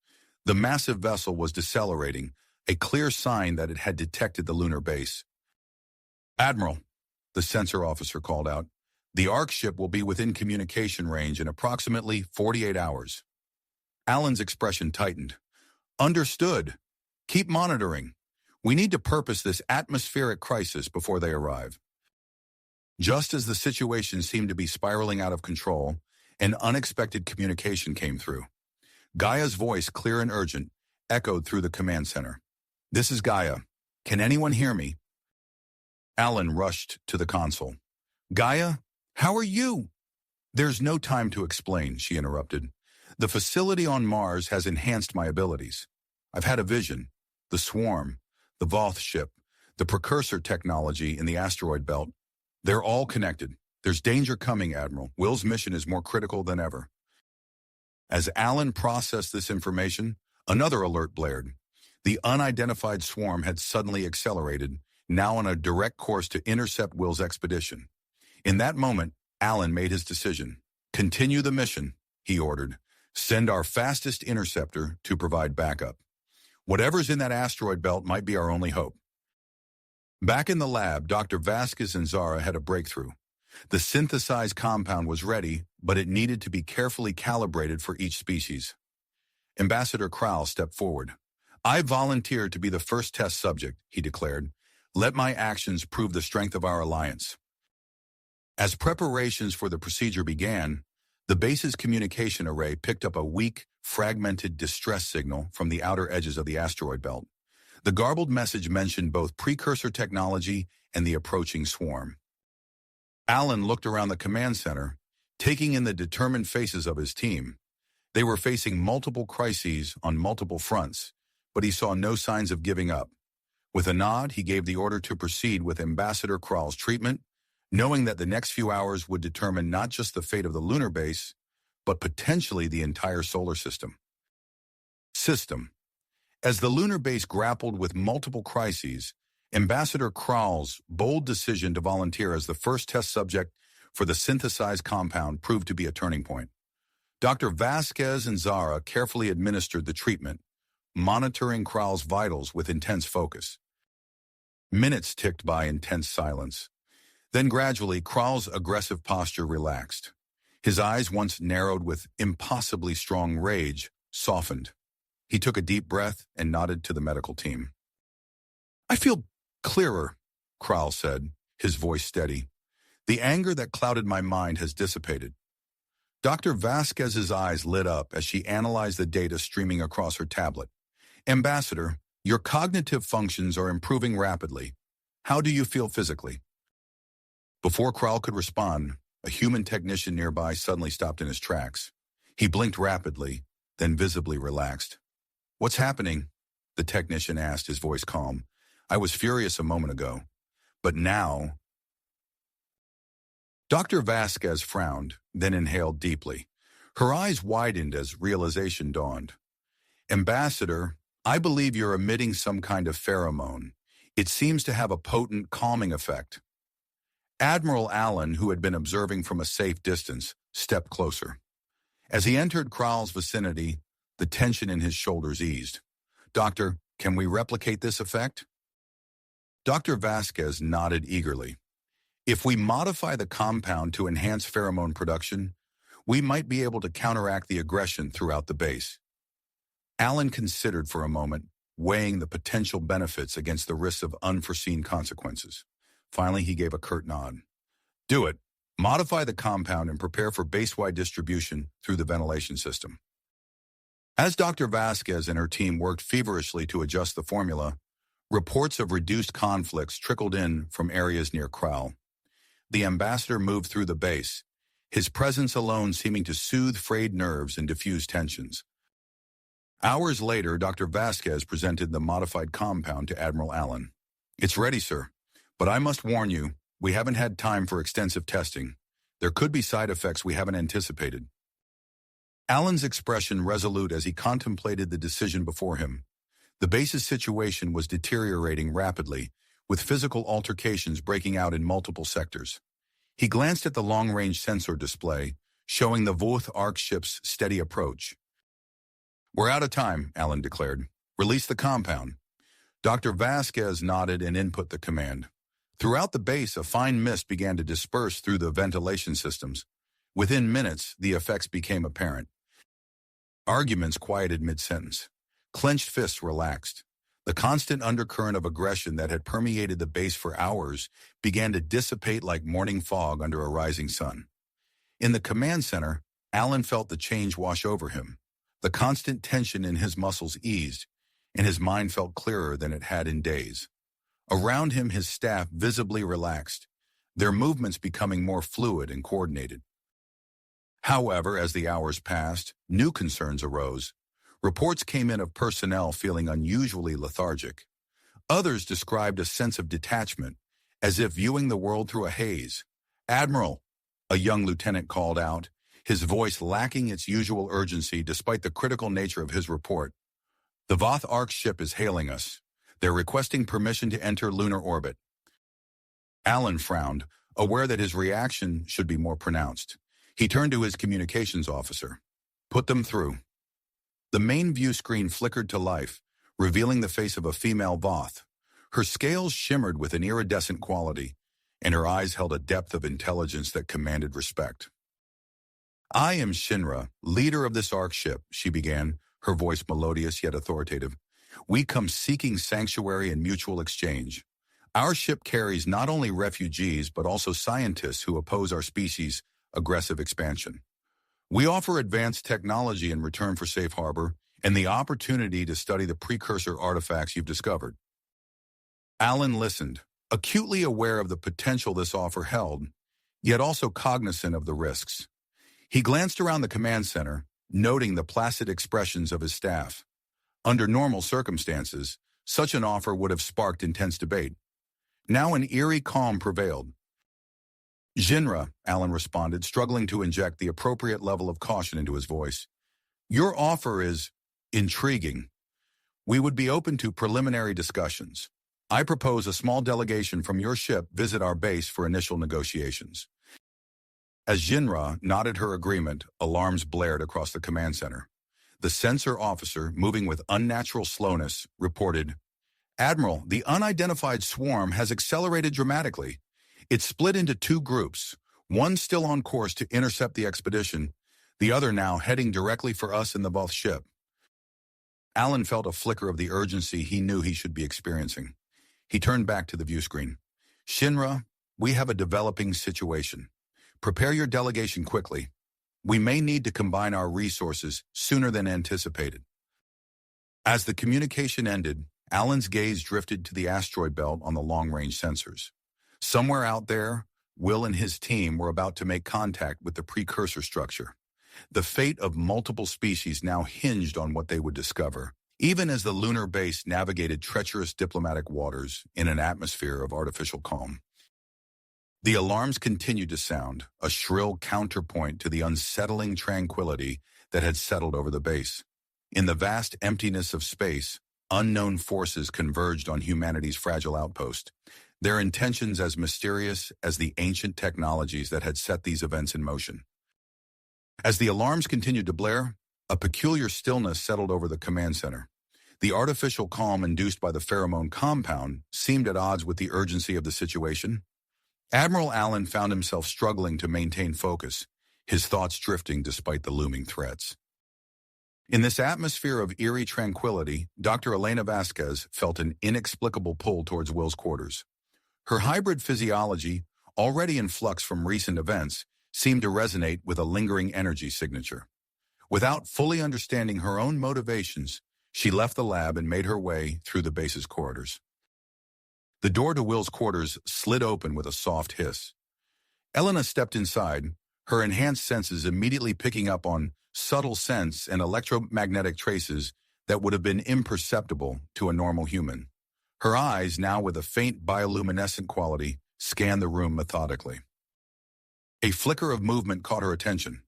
The massive vessel was decelerating, a clear sign that it had detected the lunar base. "Admiral," the sensor officer called out, "the Ark ship will be within communication range in approximately 48 hours. Allen's expression tightened. "Understood. Keep monitoring. We need to purpose this atmospheric crisis before they arrive." Just as the situation seemed to be spiraling out of control, an unexpected communication came through. Gaia's voice, clear and urgent, echoed through the command center. "This is Gaia. Can anyone hear me?" Allen rushed to the console. "Gaia, how are you?" "There's no time to explain," she interrupted. "The facility on Mars has enhanced my abilities. I've had a vision. The swarm, the Voth ship, the precursor technology in the asteroid belt. They're all connected. There's danger coming, Admiral. Will's mission is more critical than ever." As Allen processed this information, another alert blared. The unidentified swarm had suddenly accelerated, now on a direct course to intercept Will's expedition. In that moment, Allen made his decision. "Continue the mission," he ordered. "Send our fastest interceptor to provide backup. Whatever's in that asteroid belt might be our only hope." Back in the lab, Dr. Vasquez and Zara had a breakthrough. The synthesized compound was ready, but it needed to be carefully calibrated for each species. Ambassador Krall stepped forward. "I volunteer to be the first test subject," he declared. "Let my actions prove the strength of our alliance." As preparations for the procedure began, the base's communication array picked up a weak, fragmented distress signal from the outer edges of the asteroid belt. The garbled message mentioned both precursor technology and the approaching swarm. Allen looked around the command center, taking in the determined faces of his team. They were facing multiple crises on multiple fronts, but he saw no signs of giving up. With a nod, he gave the order to proceed with Ambassador Krall's treatment, knowing that the next few hours would determine not just the fate of the lunar base, but potentially the entire solar system. As the lunar base grappled with multiple crises, Ambassador Krall's bold decision to volunteer as the first test subject for the synthesized compound proved to be a turning point. Dr. Vasquez and Zara carefully administered the treatment, monitoring Krall's vitals with intense focus. Minutes ticked by in tense silence. Then gradually, Krall's aggressive posture relaxed. His eyes, once narrowed with impossibly strong rage, softened. He took a deep breath and nodded to the medical team. "I feel clearer," Krall said, his voice steady. "The anger that clouded my mind has dissipated." Dr. Vasquez's eyes lit up as she analyzed the data streaming across her tablet. "Ambassador, your cognitive functions are improving rapidly. How do you feel physically?" Before Krall could respond, a human technician nearby suddenly stopped in his tracks. He blinked rapidly, then visibly relaxed. "What's happening?" the technician asked, his voice calm. "I was furious a moment ago, but now—" Dr. Vasquez frowned, then inhaled deeply. Her eyes widened as realization dawned. "Ambassador, I believe you're emitting some kind of pheromone. It seems to have a potent calming effect. Admiral Allen, who had been observing from a safe distance, stepped closer. As he entered Kral's vicinity, the tension in his shoulders eased. "Doctor, can we replicate this effect?" Dr. Vasquez nodded eagerly. "If we modify the compound to enhance pheromone production, we might be able to counteract the aggression throughout the base." Allen considered for a moment, weighing the potential benefits against the risks of unforeseen consequences. Finally, he gave a curt nod. "Do it. Modify the compound and prepare for base-wide distribution through the ventilation system." As Dr. Vasquez and her team worked feverishly to adjust the formula, reports of reduced conflicts trickled in from areas near Kral. The ambassador moved through the base, his presence alone seeming to soothe frayed nerves and diffuse tensions. Hours later, Dr. Vasquez presented the modified compound to Admiral Allen. "It's ready, sir. But I must warn you, we haven't had time for extensive testing. There could be side effects we haven't anticipated." Allen's expression resolute as he contemplated the decision before him. The base's situation was deteriorating rapidly, with physical altercations breaking out in multiple sectors. He glanced at the long-range sensor display, showing the Voth-hybrid ship's steady approach. "We're out of time," Allen declared. "Release the compound." Dr. Vasquez nodded and input the command. Throughout the base, a fine mist began to disperse through the ventilation systems. Within minutes, the effects became apparent. Arguments quieted mid-sentence. Clenched fists relaxed. The constant undercurrent of aggression that had permeated the base for hours began to dissipate like morning fog under a rising sun. In the command center, Allen felt the change wash over him. The constant tension in his muscles eased, and his mind felt clearer than it had in days. Around him, his staff visibly relaxed, their movements becoming more fluid and coordinated. However, as the hours passed, new concerns arose. Reports came in of personnel feeling unusually lethargic. Others described a sense of detachment, as if viewing the world through a haze. "Admiral," a young lieutenant called out, his voice lacking its usual urgency despite the critical nature of his report. "The Voth-hybrid ship is hailing us. They're requesting permission to enter lunar orbit." Allen frowned, aware that his reaction should be more pronounced. He turned to his communications officer. "Put them through." The main view screen flickered to life, revealing the face of a female Voth. Her scales shimmered with an iridescent quality, and her eyes held a depth of intelligence that commanded respect. "I am Shinra, leader of this ARC ship," she began, her voice melodious yet authoritative. "We come seeking sanctuary and mutual exchange. Our ship carries not only refugees but also scientists who oppose our species' aggressive expansion. We offer advanced technology in return for safe harbor and the opportunity to study the precursor artifacts you've discovered." Allen listened, acutely aware of the potential this offer held, yet also cognizant of the risks. He glanced around the command center, noting the placid expressions of his staff. Under normal circumstances, such an offer would have sparked intense debate. Now an eerie calm prevailed. "Shinra," Allen responded, struggling to inject the appropriate level of caution into his voice. "Your offer is intriguing. We would be open to preliminary discussions. I propose a small delegation from your ship visit our base for initial negotiations." As Shinra nodded her agreement, alarms blared across the command center. The sensor officer, moving with unnatural slowness, reported, "Admiral, the unidentified swarm has accelerated dramatically. It's split into two groups, one still on course to intercept the expedition, the other now heading directly for us in the Voth ship." Allen felt a flicker of the urgency he knew he should be experiencing. He turned back to the view screen. "Shinra, we have a developing situation. Prepare your delegation quickly. We may need to combine our resources sooner than anticipated." As the communication ended, Allen's gaze drifted to the asteroid belt on the long-range sensors. Somewhere out there, Will and his team were about to make contact with the precursor structure. The fate of multiple species now hinged on what they would discover, even as the lunar base navigated treacherous diplomatic waters in an atmosphere of artificial calm. The alarms continued to sound, a shrill counterpoint to the unsettling tranquility that had settled over the base. In the vast emptiness of space, unknown forces converged on humanity's fragile outpost, their intentions as mysterious as the ancient technologies that had set these events in motion. As the alarms continued to blare, a peculiar stillness settled over the command center. The artificial calm induced by the pheromone compound seemed at odds with the urgency of the situation. Admiral Allen found himself struggling to maintain focus, his thoughts drifting despite the looming threats. In this atmosphere of eerie tranquility, Dr. Elena Vasquez felt an inexplicable pull towards Will's quarters. Her hybrid physiology, already in flux from recent events, seemed to resonate with a lingering energy signature. Without fully understanding her own motivations, she left the lab and made her way through the base's corridors. The door to Will's quarters slid open with a soft hiss. Elena stepped inside, her enhanced senses immediately picking up on subtle scents and electromagnetic traces that would have been imperceptible to a normal human. Her eyes, now with a faint bioluminescent quality, scanned the room methodically. A flicker of movement caught her attention.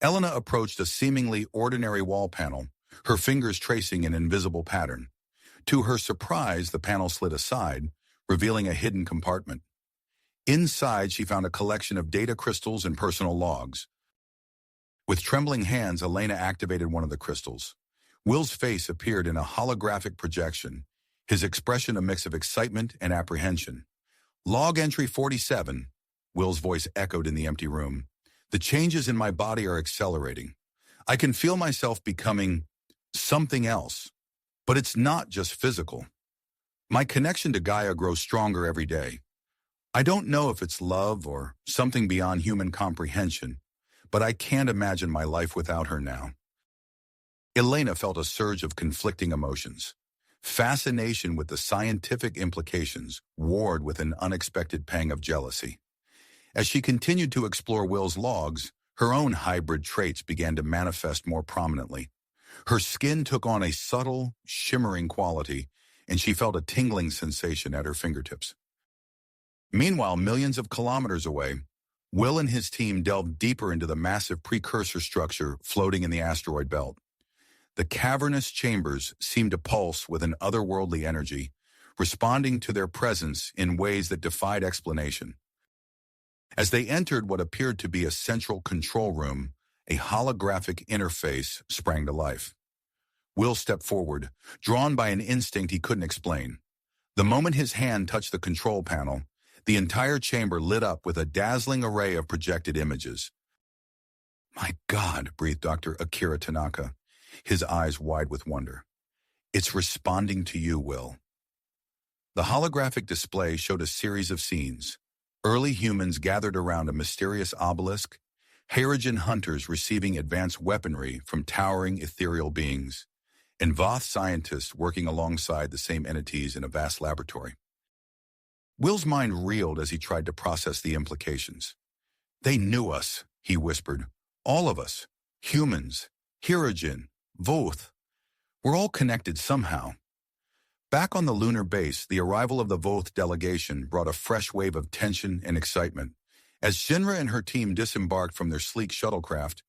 Elena approached a seemingly ordinary wall panel, her fingers tracing an invisible pattern. To her surprise, the panel slid aside, revealing a hidden compartment. Inside, she found a collection of data crystals and personal logs. With trembling hands, Elena activated one of the crystals. Will's face appeared in a holographic projection, his expression a mix of excitement and apprehension. Log entry 47, Will's voice echoed in the empty room. The changes in my body are accelerating. I can feel myself becoming something else, but it's not just physical. My connection to Gaia grows stronger every day. I don't know if it's love or something beyond human comprehension, but I can't imagine my life without her now. Elena felt a surge of conflicting emotions. Fascination with the scientific implications warred with an unexpected pang of jealousy. As she continued to explore Will's logs, her own hybrid traits began to manifest more prominently. Her skin took on a subtle, shimmering quality, and she felt a tingling sensation at her fingertips. Meanwhile, millions of kilometers away, Will and his team delved deeper into the massive precursor structure floating in the asteroid belt. The cavernous chambers seemed to pulse with an otherworldly energy, responding to their presence in ways that defied explanation. As they entered what appeared to be a central control room, a holographic interface sprang to life. Will stepped forward, drawn by an instinct he couldn't explain. The moment his hand touched the control panel, the entire chamber lit up with a dazzling array of projected images. "My God," breathed Dr. Akira Tanaka, his eyes wide with wonder. "It's responding to you, Will." The holographic display showed a series of scenes. Early humans gathered around a mysterious obelisk, Harogen hunters receiving advanced weaponry from towering ethereal beings, and Voth scientists working alongside the same entities in a vast laboratory. Will's mind reeled as he tried to process the implications. "They knew us," he whispered. "All of us. Humans. Harogen. Voth. We're all connected somehow." Back on the lunar base, the arrival of the Voth delegation brought a fresh wave of tension and excitement. As Shinra and her team disembarked from their sleek shuttlecraft,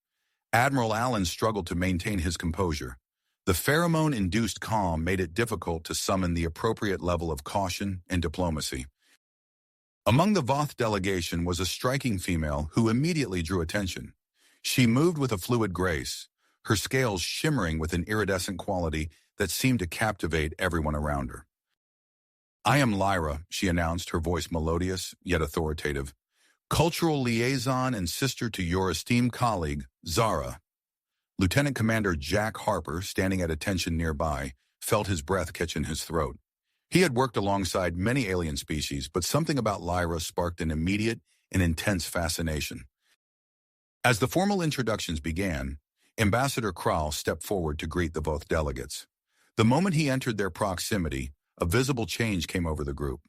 Admiral Allen struggled to maintain his composure. The pheromone-induced calm made it difficult to summon the appropriate level of caution and diplomacy. Among the Voth delegation was a striking female who immediately drew attention. She moved with a fluid grace, her scales shimmering with an iridescent quality that seemed to captivate everyone around her. "I am Lyra," she announced, her voice melodious yet authoritative. "Cultural liaison and sister to your esteemed colleague, Zara." Lieutenant Commander Jack Harper, standing at attention nearby, felt his breath catch in his throat. He had worked alongside many alien species, but something about Lyra sparked an immediate and intense fascination. As the formal introductions began, Ambassador Kral stepped forward to greet the Voth delegates. The moment he entered their proximity, a visible change came over the group.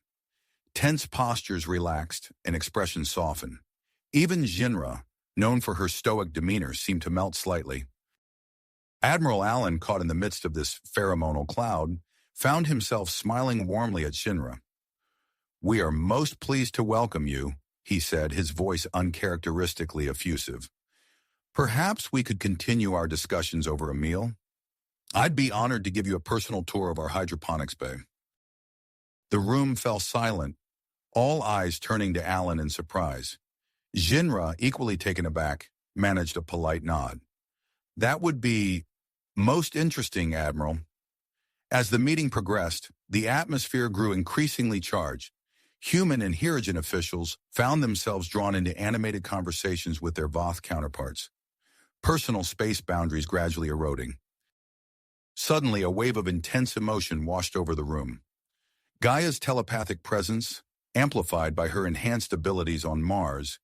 Tense postures relaxed and expressions softened. Even Jinra, known for her stoic demeanor, seemed to melt slightly. Admiral Allen, caught in the midst of this pheromonal cloud, found himself smiling warmly at Shinra. "We are most pleased to welcome you," he said, his voice uncharacteristically effusive. "Perhaps we could continue our discussions over a meal?" I'd be honored to give you a personal tour of our hydroponics bay. The room fell silent, all eyes turning to Alan in surprise. Jinra, equally taken aback, managed a polite nod. That would be most interesting, Admiral. As the meeting progressed, the atmosphere grew increasingly charged. Human and Hirogen officials found themselves drawn into animated conversations with their Voth counterparts. Personal space boundaries gradually eroding. Suddenly, a wave of intense emotion washed over the room. Gaia's telepathic presence, amplified by her enhanced abilities on Mars,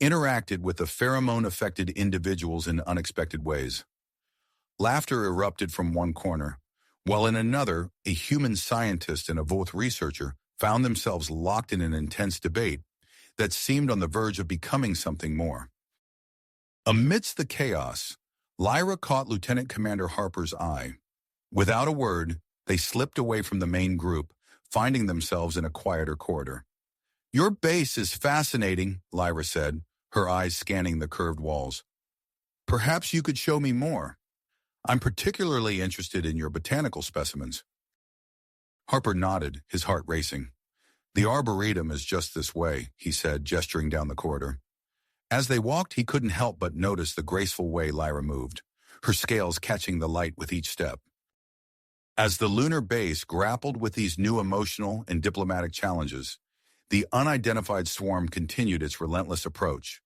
interacted with the pheromone-affected individuals in unexpected ways. Laughter erupted from one corner, while in another, a human scientist and a Voth researcher found themselves locked in an intense debate that seemed on the verge of becoming something more. Amidst the chaos, Lyra caught Lieutenant Commander Harper's eye. Without a word, they slipped away from the main group, finding themselves in a quieter corridor. "Your base is fascinating," Lyra said, her eyes scanning the curved walls. "Perhaps you could show me more. I'm particularly interested in your botanical specimens." Harper nodded, his heart racing. "The Arboretum is just this way," he said, gesturing down the corridor. As they walked, he couldn't help but notice the graceful way Lyra moved, her scales catching the light with each step. As the lunar base grappled with these new emotional and diplomatic challenges, the unidentified swarm continued its relentless approach.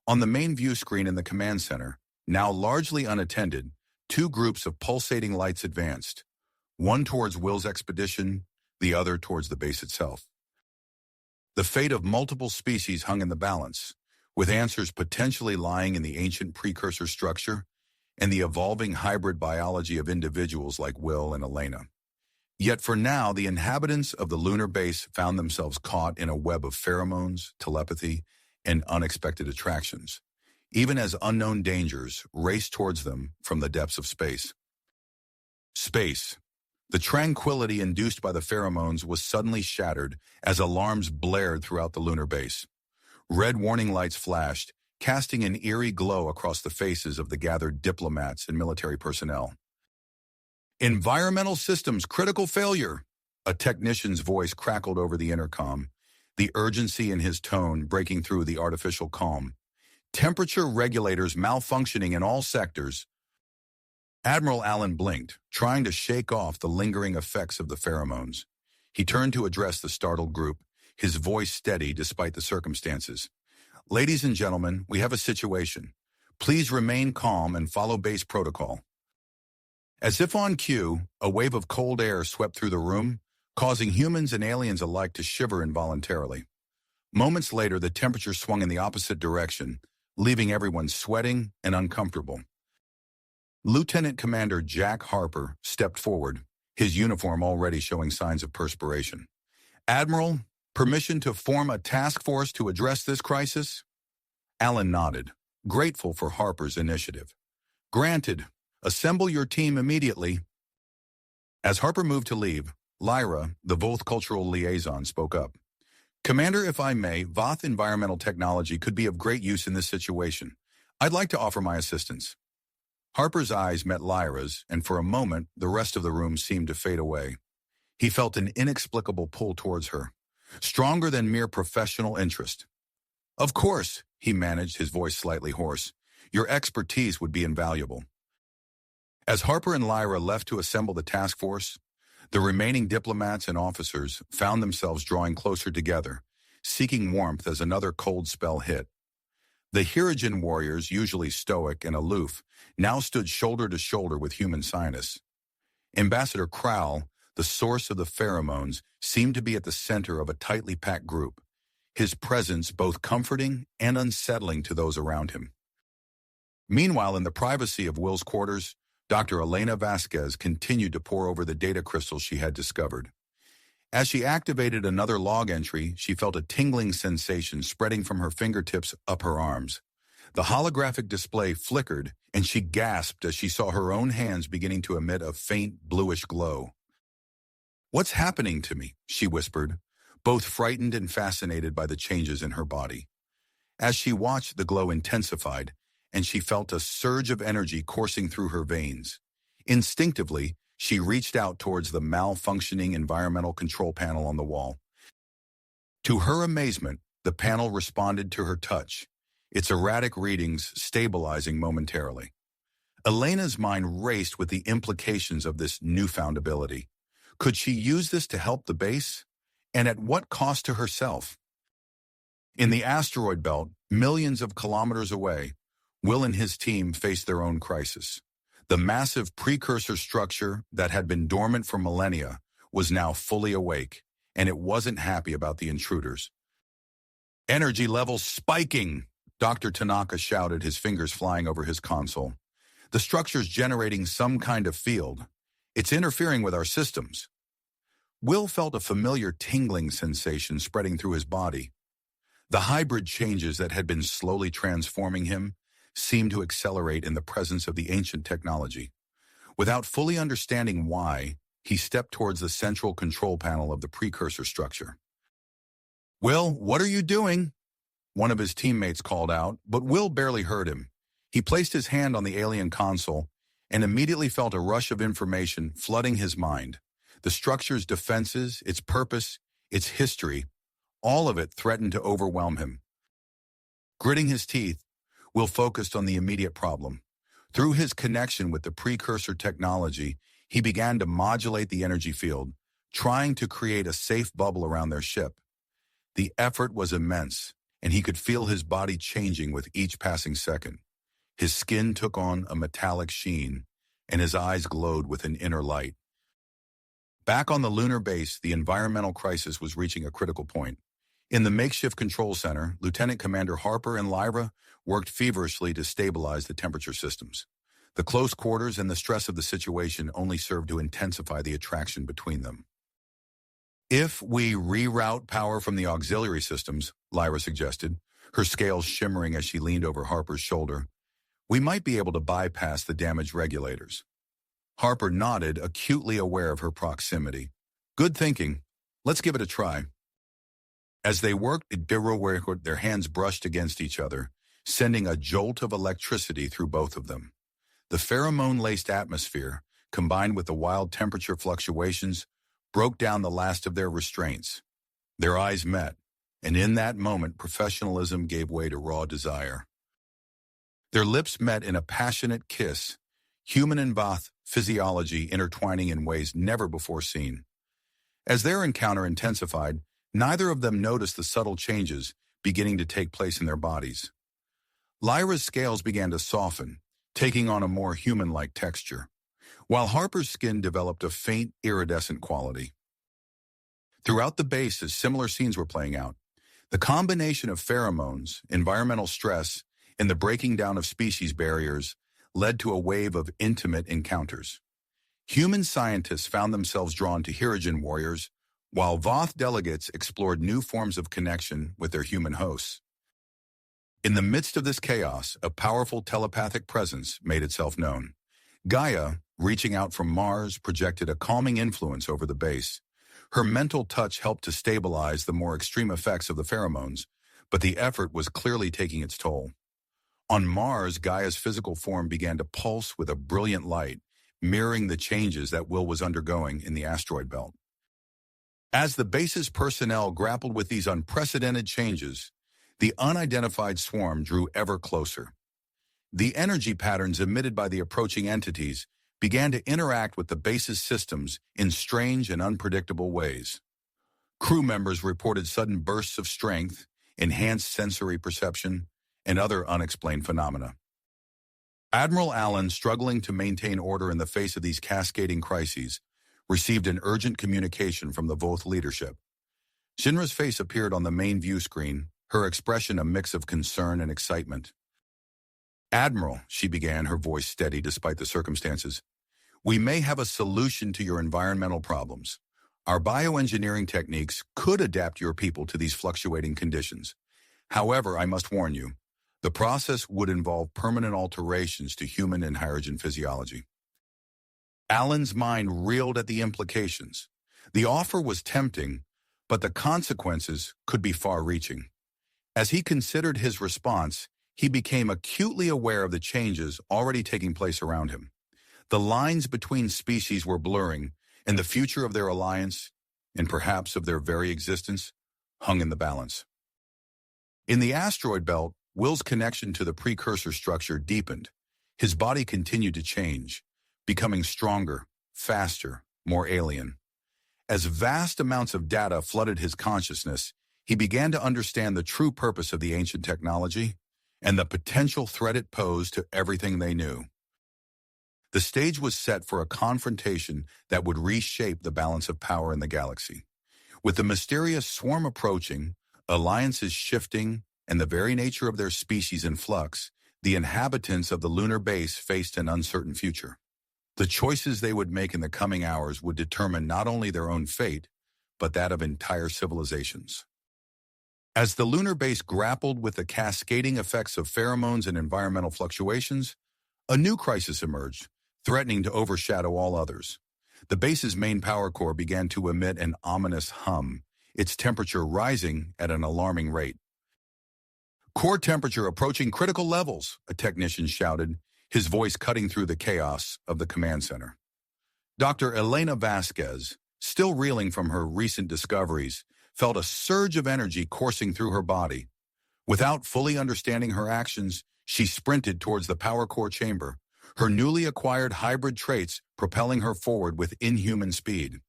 On the main view screen in the command center, now largely unattended, two groups of pulsating lights advanced, one towards Will's expedition, the other towards the base itself. The fate of multiple species hung in the balance, with answers potentially lying in the ancient precursor structure and the evolving hybrid biology of individuals like Will and Elena. Yet for now, the inhabitants of the lunar base found themselves caught in a web of pheromones, telepathy, and unexpected attractions, even as unknown dangers raced towards them from the depths of space. Space. The tranquility induced by the pheromones was suddenly shattered as alarms blared throughout the lunar base. Red warning lights flashed, casting an eerie glow across the faces of the gathered diplomats and military personnel. "Environmental systems critical failure," a technician's voice crackled over the intercom, the urgency in his tone breaking through the artificial calm. "Temperature regulators malfunctioning in all sectors." Admiral Allen blinked, trying to shake off the lingering effects of the pheromones. He turned to address the startled group, his voice steady despite the circumstances. "Ladies and gentlemen, we have a situation. Please remain calm and follow base protocol." As if on cue, a wave of cold air swept through the room, causing humans and aliens alike to shiver involuntarily. Moments later, the temperature swung in the opposite direction, leaving everyone sweating and uncomfortable. Lieutenant Commander Jack Harper stepped forward, his uniform already showing signs of perspiration. "Admiral, permission to form a task force to address this crisis?" Allen nodded, grateful for Harper's initiative. "Granted. Assemble your team immediately." As Harper moved to leave, Lyra, the Voth cultural liaison, spoke up. "Commander, if I may, Voth environmental technology could be of great use in this situation. I'd like to offer my assistance." Harper's eyes met Lyra's, and for a moment, the rest of the room seemed to fade away. He felt an inexplicable pull towards her, stronger than mere professional interest. "Of course," he managed, his voice slightly hoarse. "Your expertise would be invaluable." As Harper and Lyra left to assemble the task force, the remaining diplomats and officers found themselves drawing closer together, seeking warmth as another cold spell hit. The Hirogen warriors, usually stoic and aloof, now stood shoulder to shoulder with human scientists. Ambassador Crowell, the source of the pheromones, seemed to be at the center of a tightly packed group, his presence both comforting and unsettling to those around him. Meanwhile, in the privacy of Will's quarters, Dr. Elena Vasquez continued to pore over the data crystals she had discovered. As she activated another log entry, she felt a tingling sensation spreading from her fingertips up her arms. The holographic display flickered, and she gasped as she saw her own hands beginning to emit a faint bluish glow. "What's happening to me?" she whispered, both frightened and fascinated by the changes in her body. As she watched, the glow intensified, and she felt a surge of energy coursing through her veins. Instinctively, she reached out towards the malfunctioning environmental control panel on the wall. To her amazement, the panel responded to her touch, its erratic readings stabilizing momentarily. Elena's mind raced with the implications of this newfound ability. Could she use this to help the base? And at what cost to herself? In the asteroid belt, millions of kilometers away, Will and his team faced their own crisis. The massive precursor structure that had been dormant for millennia was now fully awake, and it wasn't happy about the intruders. "Energy levels spiking!" Dr. Tanaka shouted, his fingers flying over his console. "The structure's generating some kind of field. It's interfering with our systems." Will felt a familiar tingling sensation spreading through his body. The hybrid changes that had been slowly transforming him seemed to accelerate in the presence of the ancient technology. Without fully understanding why, he stepped towards the central control panel of the precursor structure. "Will, what are you doing?" One of his teammates called out, but Will barely heard him. He placed his hand on the alien console and immediately felt a rush of information flooding his mind. The structure's defenses, its purpose, its history, all of it threatened to overwhelm him. Gritting his teeth, Will focused on the immediate problem. Through his connection with the precursor technology, he began to modulate the energy field, trying to create a safe bubble around their ship. The effort was immense, and he could feel his body changing with each passing second. His skin took on a metallic sheen, and his eyes glowed with an inner light. Back on the lunar base, the environmental crisis was reaching a critical point. In the makeshift control center, Lieutenant Commander Harper and Lyra worked feverishly to stabilize the temperature systems. The close quarters and the stress of the situation only served to intensify the attraction between them. "If we reroute power from the auxiliary systems," Lyra suggested, her scales shimmering as she leaned over Harper's shoulder, "we might be able to bypass the damaged regulators." Harper nodded, acutely aware of her proximity. "Good thinking. Let's give it a try." As they worked, their hands brushed against each other, sending a jolt of electricity through both of them. The pheromone-laced atmosphere, combined with the wild temperature fluctuations, broke down the last of their restraints. Their eyes met, and in that moment professionalism gave way to raw desire. Their lips met in a passionate kiss, human and Voth physiology intertwining in ways never before seen. As their encounter intensified, neither of them noticed the subtle changes beginning to take place in their bodies. Lyra's scales began to soften, taking on a more human-like texture, while Harper's skin developed a faint, iridescent quality. Throughout the base, as similar scenes were playing out, the combination of pheromones, environmental stress, and the breaking down of species barriers led to a wave of intimate encounters. Human scientists found themselves drawn to Hirogen warriors, while Voth delegates explored new forms of connection with their human hosts. In the midst of this chaos, a powerful telepathic presence made itself known. Gaia, reaching out from Mars, projected a calming influence over the base. Her mental touch helped to stabilize the more extreme effects of the pheromones, but the effort was clearly taking its toll. On Mars, Gaia's physical form began to pulse with a brilliant light, mirroring the changes that Will was undergoing in the asteroid belt. As the base's personnel grappled with these unprecedented changes, the unidentified swarm drew ever closer. The energy patterns emitted by the approaching entities began to interact with the base's systems in strange and unpredictable ways. Crew members reported sudden bursts of strength, enhanced sensory perception, and other unexplained phenomena. Admiral Allen, struggling to maintain order in the face of these cascading crises, received an urgent communication from the Voth leadership. Shinra's face appeared on the main view screen, her expression a mix of concern and excitement. "Admiral," she began, her voice steady despite the circumstances, "we may have a solution to your environmental problems. Our bioengineering techniques could adapt your people to these fluctuating conditions. However, I must warn you, the process would involve permanent alterations to human and Hirogen physiology." Allen's mind reeled at the implications. The offer was tempting, but the consequences could be far-reaching. As he considered his response, he became acutely aware of the changes already taking place around him. The lines between species were blurring, and the future of their alliance, and perhaps of their very existence, hung in the balance. In the asteroid belt, Will's connection to the precursor structure deepened. His body continued to change, becoming stronger, faster, more alien. As vast amounts of data flooded his consciousness, he began to understand the true purpose of the ancient technology and the potential threat it posed to everything they knew. The stage was set for a confrontation that would reshape the balance of power in the galaxy. With the mysterious swarm approaching, alliances shifting, and the very nature of their species in flux, the inhabitants of the lunar base faced an uncertain future. The choices they would make in the coming hours would determine not only their own fate, but that of entire civilizations. As the lunar base grappled with the cascading effects of pheromones and environmental fluctuations, a new crisis emerged, threatening to overshadow all others. The base's main power core began to emit an ominous hum, its temperature rising at an alarming rate. "Core temperature approaching critical levels," a technician shouted, his voice cutting through the chaos of the command center. Dr. Elena Vasquez, still reeling from her recent discoveries, felt a surge of energy coursing through her body. Without fully understanding her actions, she sprinted towards the power core chamber, her newly acquired hybrid traits propelling her forward with inhuman speed.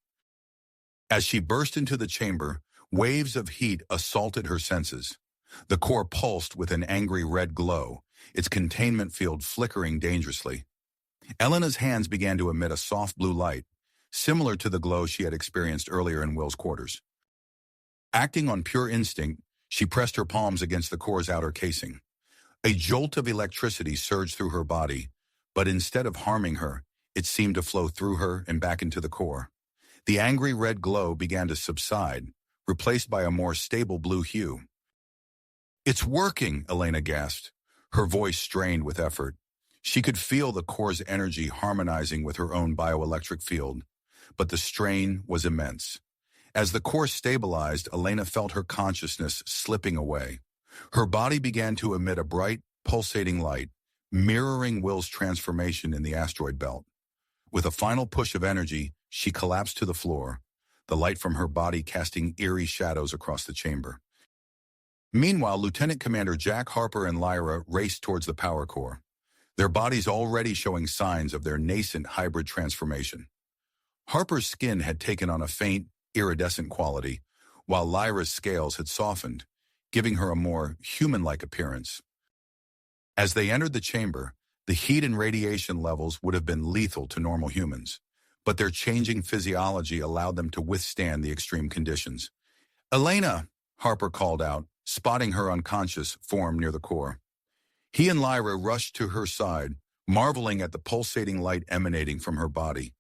As she burst into the chamber, waves of heat assaulted her senses. The core pulsed with an angry red glow, its containment field flickering dangerously. Elena's hands began to emit a soft blue light, similar to the glow she had experienced earlier in Will's quarters. Acting on pure instinct, she pressed her palms against the core's outer casing. A jolt of electricity surged through her body, but instead of harming her, it seemed to flow through her and back into the core. The angry red glow began to subside, replaced by a more stable blue hue. "It's working," Elena gasped, her voice strained with effort. She could feel the core's energy harmonizing with her own bioelectric field, but the strain was immense. As the core stabilized, Elena felt her consciousness slipping away. Her body began to emit a bright, pulsating light, mirroring Will's transformation in the asteroid belt. With a final push of energy, she collapsed to the floor, the light from her body casting eerie shadows across the chamber. Meanwhile, Lieutenant Commander Jack Harper and Lyra raced towards the power core, their bodies already showing signs of their nascent hybrid transformation. Harper's skin had taken on a faint, iridescent quality, while Lyra's scales had softened, giving her a more human-like appearance. As they entered the chamber, the heat and radiation levels would have been lethal to normal humans, but their changing physiology allowed them to withstand the extreme conditions. "Elena," Harper called out, spotting her unconscious form near the core. He and Lyra rushed to her side, marveling at the pulsating light emanating from her body.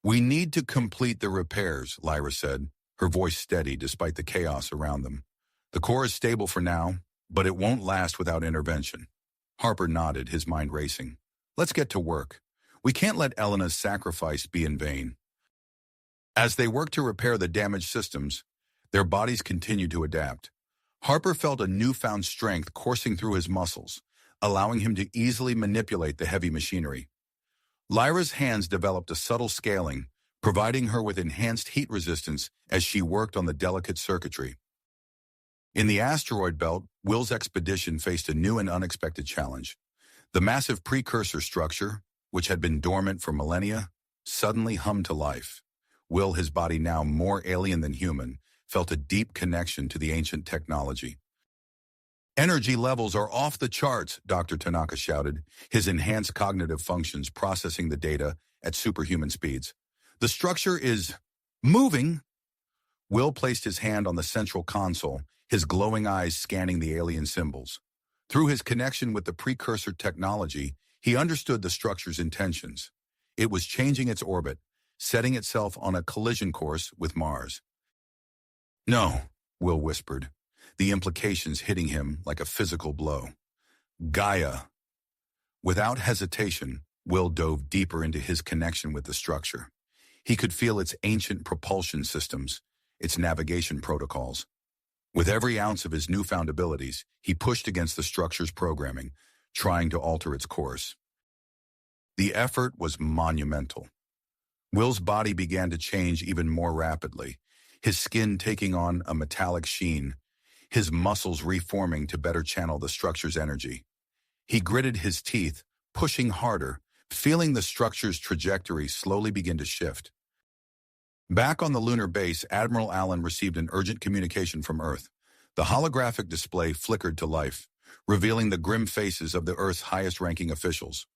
"We need to complete the repairs," Lyra said, her voice steady despite the chaos around them. "The core is stable for now, but it won't last without intervention." Harper nodded, his mind racing. "Let's get to work. We can't let Elena's sacrifice be in vain." As they worked to repair the damaged systems, their bodies continued to adapt. Harper felt a newfound strength coursing through his muscles, allowing him to easily manipulate the heavy machinery. Lyra's hands developed a subtle scaling, providing her with enhanced heat resistance as she worked on the delicate circuitry. In the asteroid belt, Will's expedition faced a new and unexpected challenge. The massive precursor structure, which had been dormant for millennia, suddenly hummed to life. Will, his body now more alien than human, felt a deep connection to the ancient technology. "Energy levels are off the charts," Dr. Tanaka shouted, his enhanced cognitive functions processing the data at superhuman speeds. "The structure is moving." Will placed his hand on the central console, his glowing eyes scanning the alien symbols. Through his connection with the precursor technology, he understood the structure's intentions. It was changing its orbit, setting itself on a collision course with Mars. "No," Will whispered, the implications hitting him like a physical blow. "Gaia." Without hesitation, Will dove deeper into his connection with the structure. He could feel its ancient propulsion systems, its navigation protocols. With every ounce of his newfound abilities, he pushed against the structure's programming, trying to alter its course. The effort was monumental. Will's body began to change even more rapidly, his skin taking on a metallic sheen, his muscles reforming to better channel the structure's energy. He gritted his teeth, pushing harder, feeling the structure's trajectory slowly begin to shift. Back on the lunar base, Admiral Allen received an urgent communication from Earth. The holographic display flickered to life, revealing the grim faces of the Earth's highest-ranking officials.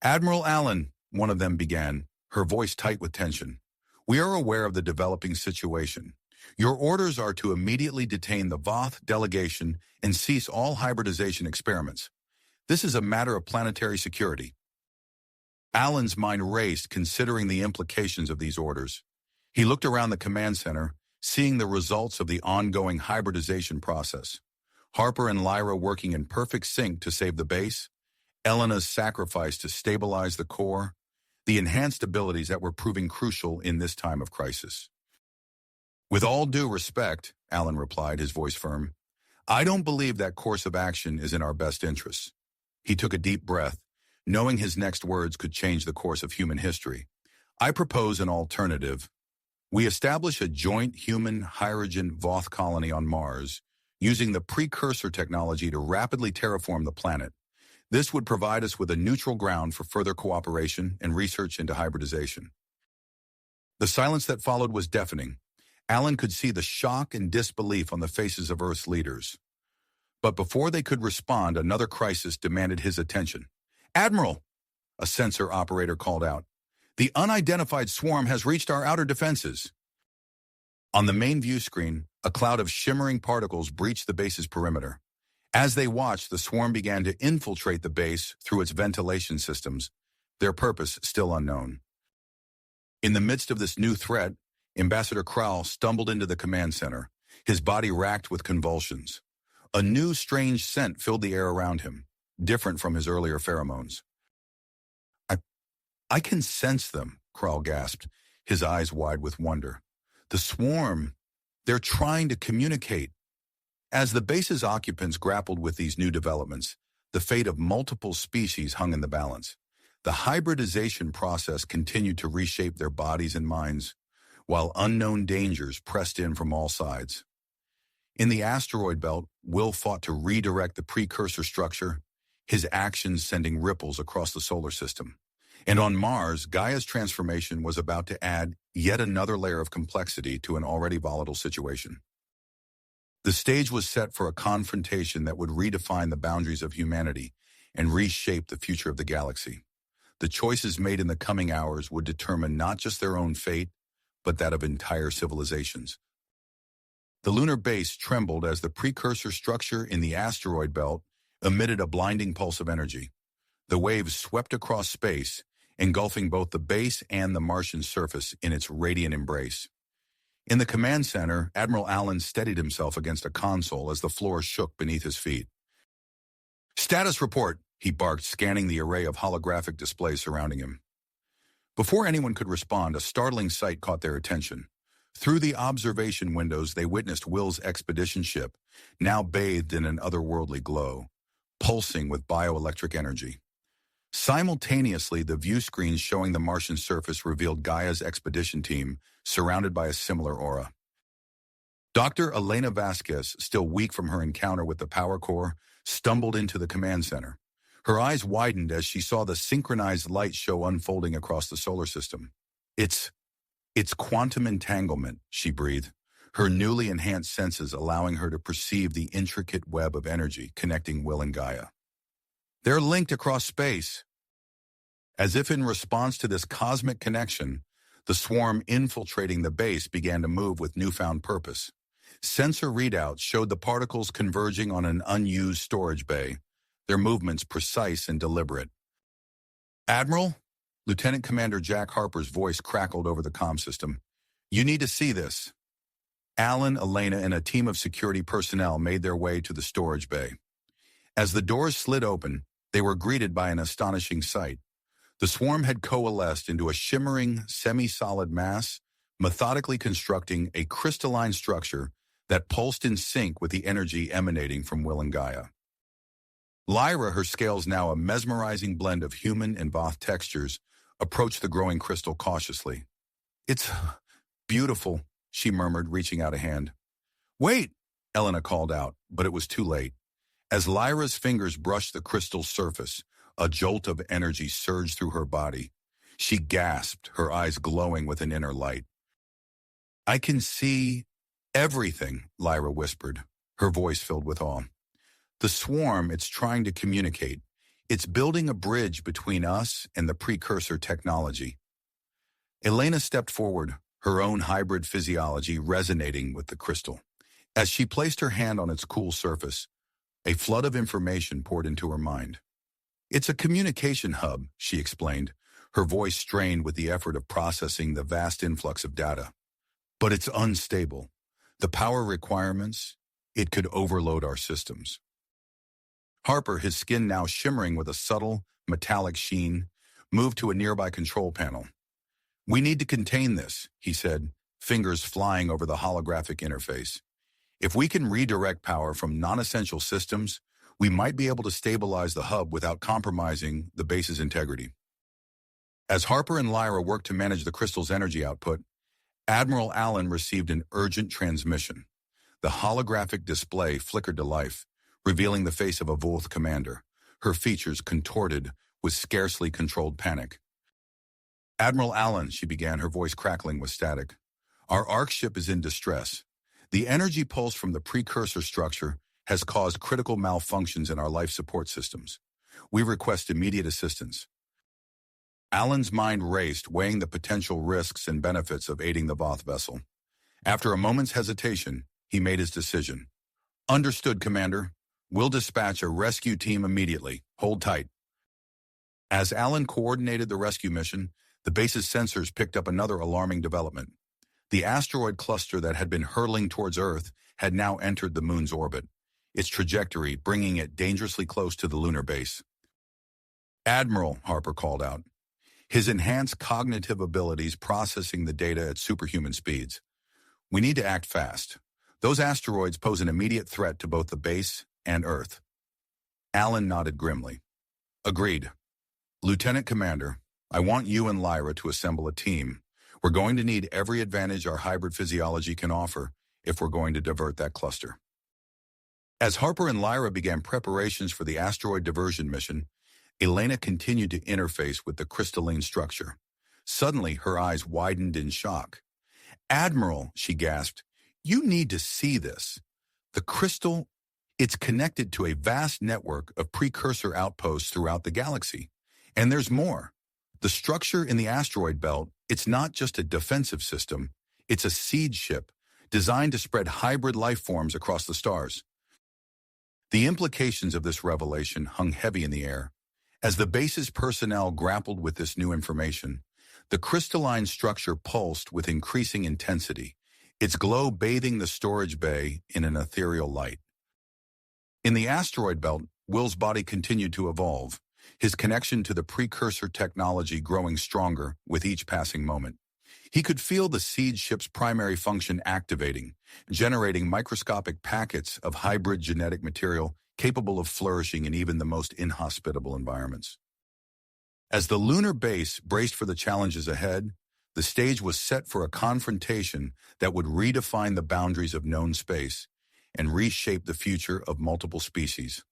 "Admiral Allen," one of them began, her voice tight with tension. "We are aware of the developing situation. Your orders are to immediately detain the Voth delegation and cease all hybridization experiments. This is a matter of planetary security." Allen's mind raced, considering the implications of these orders. He looked around the command center, seeing the results of the ongoing hybridization process. Harper and Lyra working in perfect sync to save the base, Elena's sacrifice to stabilize the core, the enhanced abilities that were proving crucial in this time of crisis. "With all due respect," Allen replied, his voice firm, "I don't believe that course of action is in our best interests." He took a deep breath, knowing his next words could change the course of human history. "I propose an alternative. We establish a joint human-hydrogen Voth colony on Mars, using the precursor technology to rapidly terraform the planet. This would provide us with a neutral ground for further cooperation and research into hybridization." The silence that followed was deafening. Allen could see the shock and disbelief on the faces of Earth's leaders. But before they could respond, another crisis demanded his attention. "Admiral," a sensor operator called out, "the unidentified swarm has reached our outer defenses." On the main view screen, a cloud of shimmering particles breached the base's perimeter. As they watched, the swarm began to infiltrate the base through its ventilation systems, their purpose still unknown. In the midst of this new threat, Ambassador Krall stumbled into the command center, his body racked with convulsions. A new strange scent filled the air around him, different from his earlier pheromones. I can sense them," Krall gasped, his eyes wide with wonder. "The swarm, they're trying to communicate." As the base's occupants grappled with these new developments, the fate of multiple species hung in the balance. The hybridization process continued to reshape their bodies and minds, while unknown dangers pressed in from all sides. In the asteroid belt, Will fought to redirect the precursor structure, his actions sending ripples across the solar system. And on Mars, Gaia's transformation was about to add yet another layer of complexity to an already volatile situation. The stage was set for a confrontation that would redefine the boundaries of humanity and reshape the future of the galaxy. The choices made in the coming hours would determine not just their own fate, but that of entire civilizations. The lunar base trembled as the precursor structure in the asteroid belt emitted a blinding pulse of energy. The waves swept across space, engulfing both the base and the Martian surface in its radiant embrace. In the command center, Admiral Allen steadied himself against a console as the floor shook beneath his feet. "Status report," he barked, scanning the array of holographic displays surrounding him. Before anyone could respond, a startling sight caught their attention. Through the observation windows, they witnessed Will's expedition ship, now bathed in an otherworldly glow, pulsing with bioelectric energy. Simultaneously, the view screens showing the Martian surface revealed Gaia's expedition team, surrounded by a similar aura. Dr. Elena Vasquez, still weak from her encounter with the power core, stumbled into the command center. Her eyes widened as she saw the synchronized light show unfolding across the solar system. It's quantum entanglement," she breathed, her newly enhanced senses allowing her to perceive the intricate web of energy connecting Will and Gaia. "They're linked across space." As if in response to this cosmic connection, the swarm infiltrating the base began to move with newfound purpose. Sensor readouts showed the particles converging on an unused storage bay, their movements precise and deliberate. "Admiral?" Lieutenant Commander Jack Harper's voice crackled over the comm system. "You need to see this." Allen, Elena, and a team of security personnel made their way to the storage bay. As the doors slid open, they were greeted by an astonishing sight. The swarm had coalesced into a shimmering, semi-solid mass, methodically constructing a crystalline structure that pulsed in sync with the energy emanating from Will and Gaia. Lyra, her scales now a mesmerizing blend of human and Voth textures, approached the growing crystal cautiously. "It's beautiful," she murmured, reaching out a hand. "Wait!" Elena called out, but it was too late. As Lyra's fingers brushed the crystal's surface, a jolt of energy surged through her body. She gasped, her eyes glowing with an inner light. "I can see everything," Lyra whispered, her voice filled with awe. "The swarm, it's trying to communicate. It's building a bridge between us and the precursor technology." Elena stepped forward, her own hybrid physiology resonating with the crystal. As she placed her hand on its cool surface, a flood of information poured into her mind. "It's a communication hub," she explained, her voice strained with the effort of processing the vast influx of data. "But it's unstable. The power requirements, it could overload our systems." Harper, his skin now shimmering with a subtle, metallic sheen, moved to a nearby control panel. "We need to contain this," he said, fingers flying over the holographic interface. "If we can redirect power from non-essential systems, we might be able to stabilize the hub without compromising the base's integrity." As Harper and Lyra worked to manage the crystal's energy output, Admiral Allen received an urgent transmission. The holographic display flickered to life, revealing the face of a Voth commander, her features contorted with scarcely controlled panic. "Admiral Allen," she began, her voice crackling with static. "Our ARC ship is in distress. The energy pulse from the precursor structure has caused critical malfunctions in our life support systems. We request immediate assistance." Allen's mind raced, weighing the potential risks and benefits of aiding the Voth vessel. After a moment's hesitation, he made his decision. "Understood, Commander. We'll dispatch a rescue team immediately. Hold tight." As Allen coordinated the rescue mission, the base's sensors picked up another alarming development. The asteroid cluster that had been hurtling towards Earth had now entered the moon's orbit, its trajectory bringing it dangerously close to the lunar base. "Admiral," Harper called out, his enhanced cognitive abilities processing the data at superhuman speeds. "We need to act fast. Those asteroids pose an immediate threat to both the base and Earth." Allen nodded grimly. "Agreed. Lieutenant Commander, I want you and Lyra to assemble a team. We're going to need every advantage our hybrid physiology can offer if we're going to divert that cluster." As Harper and Lyra began preparations for the asteroid diversion mission, Elena continued to interface with the crystalline structure. Suddenly, her eyes widened in shock. "Admiral," she gasped, "you need to see this. The crystal, it's connected to a vast network of precursor outposts throughout the galaxy. And there's more. The structure in the asteroid belt, it's not just a defensive system, it's a seed ship designed to spread hybrid life forms across the stars." The implications of this revelation hung heavy in the air. As the base's personnel grappled with this new information, the crystalline structure pulsed with increasing intensity, its glow bathing the storage bay in an ethereal light. In the asteroid belt, Will's body continued to evolve, his connection to the precursor technology growing stronger with each passing moment. He could feel the seed ship's primary function activating, generating microscopic packets of hybrid genetic material capable of flourishing in even the most inhospitable environments. As the lunar base braced for the challenges ahead, the stage was set for a confrontation that would redefine the boundaries of known space and reshape the future of multiple species.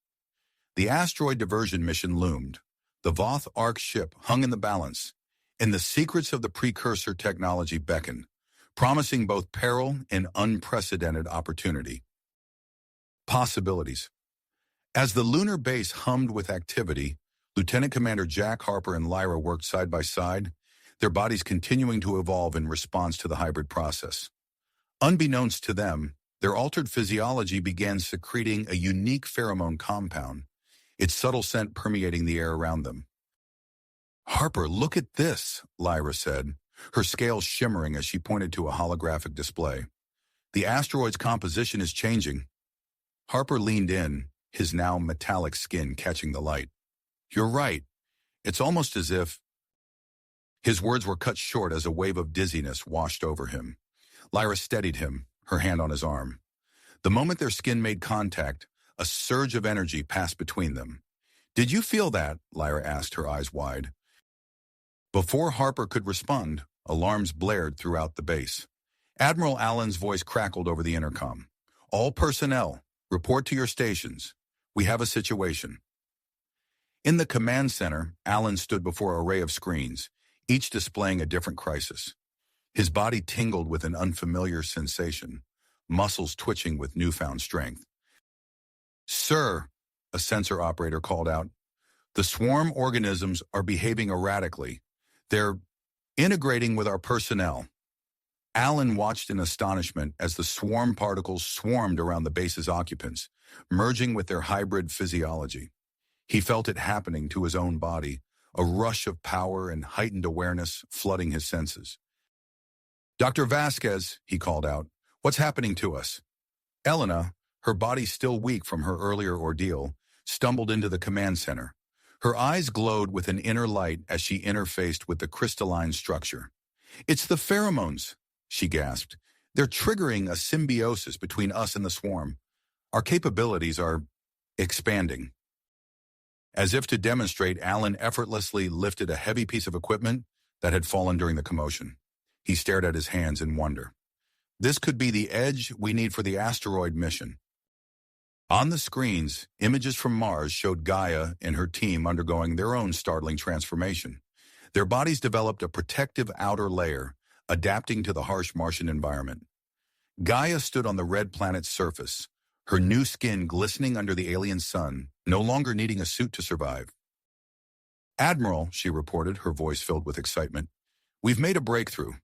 The asteroid diversion mission loomed. The Voth Ark ship hung in the balance, and the secrets of the precursor technology beckoned, promising both peril and unprecedented opportunity. Possibilities. As the lunar base hummed with activity, Lieutenant Commander Jack Harper and Lyra worked side by side, their bodies continuing to evolve in response to the hybrid process. Unbeknownst to them, their altered physiology began secreting a unique pheromone compound, its subtle scent permeating the air around them. "Harper, look at this," Lyra said, her scales shimmering as she pointed to a holographic display. "The asteroid's composition is changing." Harper leaned in, his now metallic skin catching the light. "You're right. It's almost as if—" His words were cut short as a wave of dizziness washed over him. Lyra steadied him, her hand on his arm. The moment their skin made contact, a surge of energy passed between them. "Did you feel that?" Lyra asked, her eyes wide. Before Harper could respond, alarms blared throughout the base. Admiral Allen's voice crackled over the intercom. "All personnel, report to your stations. We have a situation." In the command center, Allen stood before an array of screens, each displaying a different crisis. His body tingled with an unfamiliar sensation, muscles twitching with newfound strength. "Sir," a sensor operator called out, "the swarm organisms are behaving erratically. They're integrating with our personnel." Allen watched in astonishment as the swarm particles swarmed around the base's occupants, merging with their hybrid physiology. He felt it happening to his own body, a rush of power and heightened awareness flooding his senses. "Dr. Vasquez," he called out, "what's happening to us?" Elena, her body still weak from her earlier ordeal, stumbled into the command center. Her eyes glowed with an inner light as she interfaced with the crystalline structure. "It's the pheromones," she gasped. "They're triggering a symbiosis between us and the swarm. Our capabilities are expanding." As if to demonstrate, Allen effortlessly lifted a heavy piece of equipment that had fallen during the commotion. He stared at his hands in wonder. "This could be the edge we need for the asteroid mission." On the screens, images from Mars showed Gaia and her team undergoing their own startling transformation. Their bodies developed a protective outer layer, adapting to the harsh Martian environment. Gaia stood on the red planet's surface, her new skin glistening under the alien sun, no longer needing a suit to survive. "Admiral," she reported, her voice filled with excitement, "we've made a breakthrough.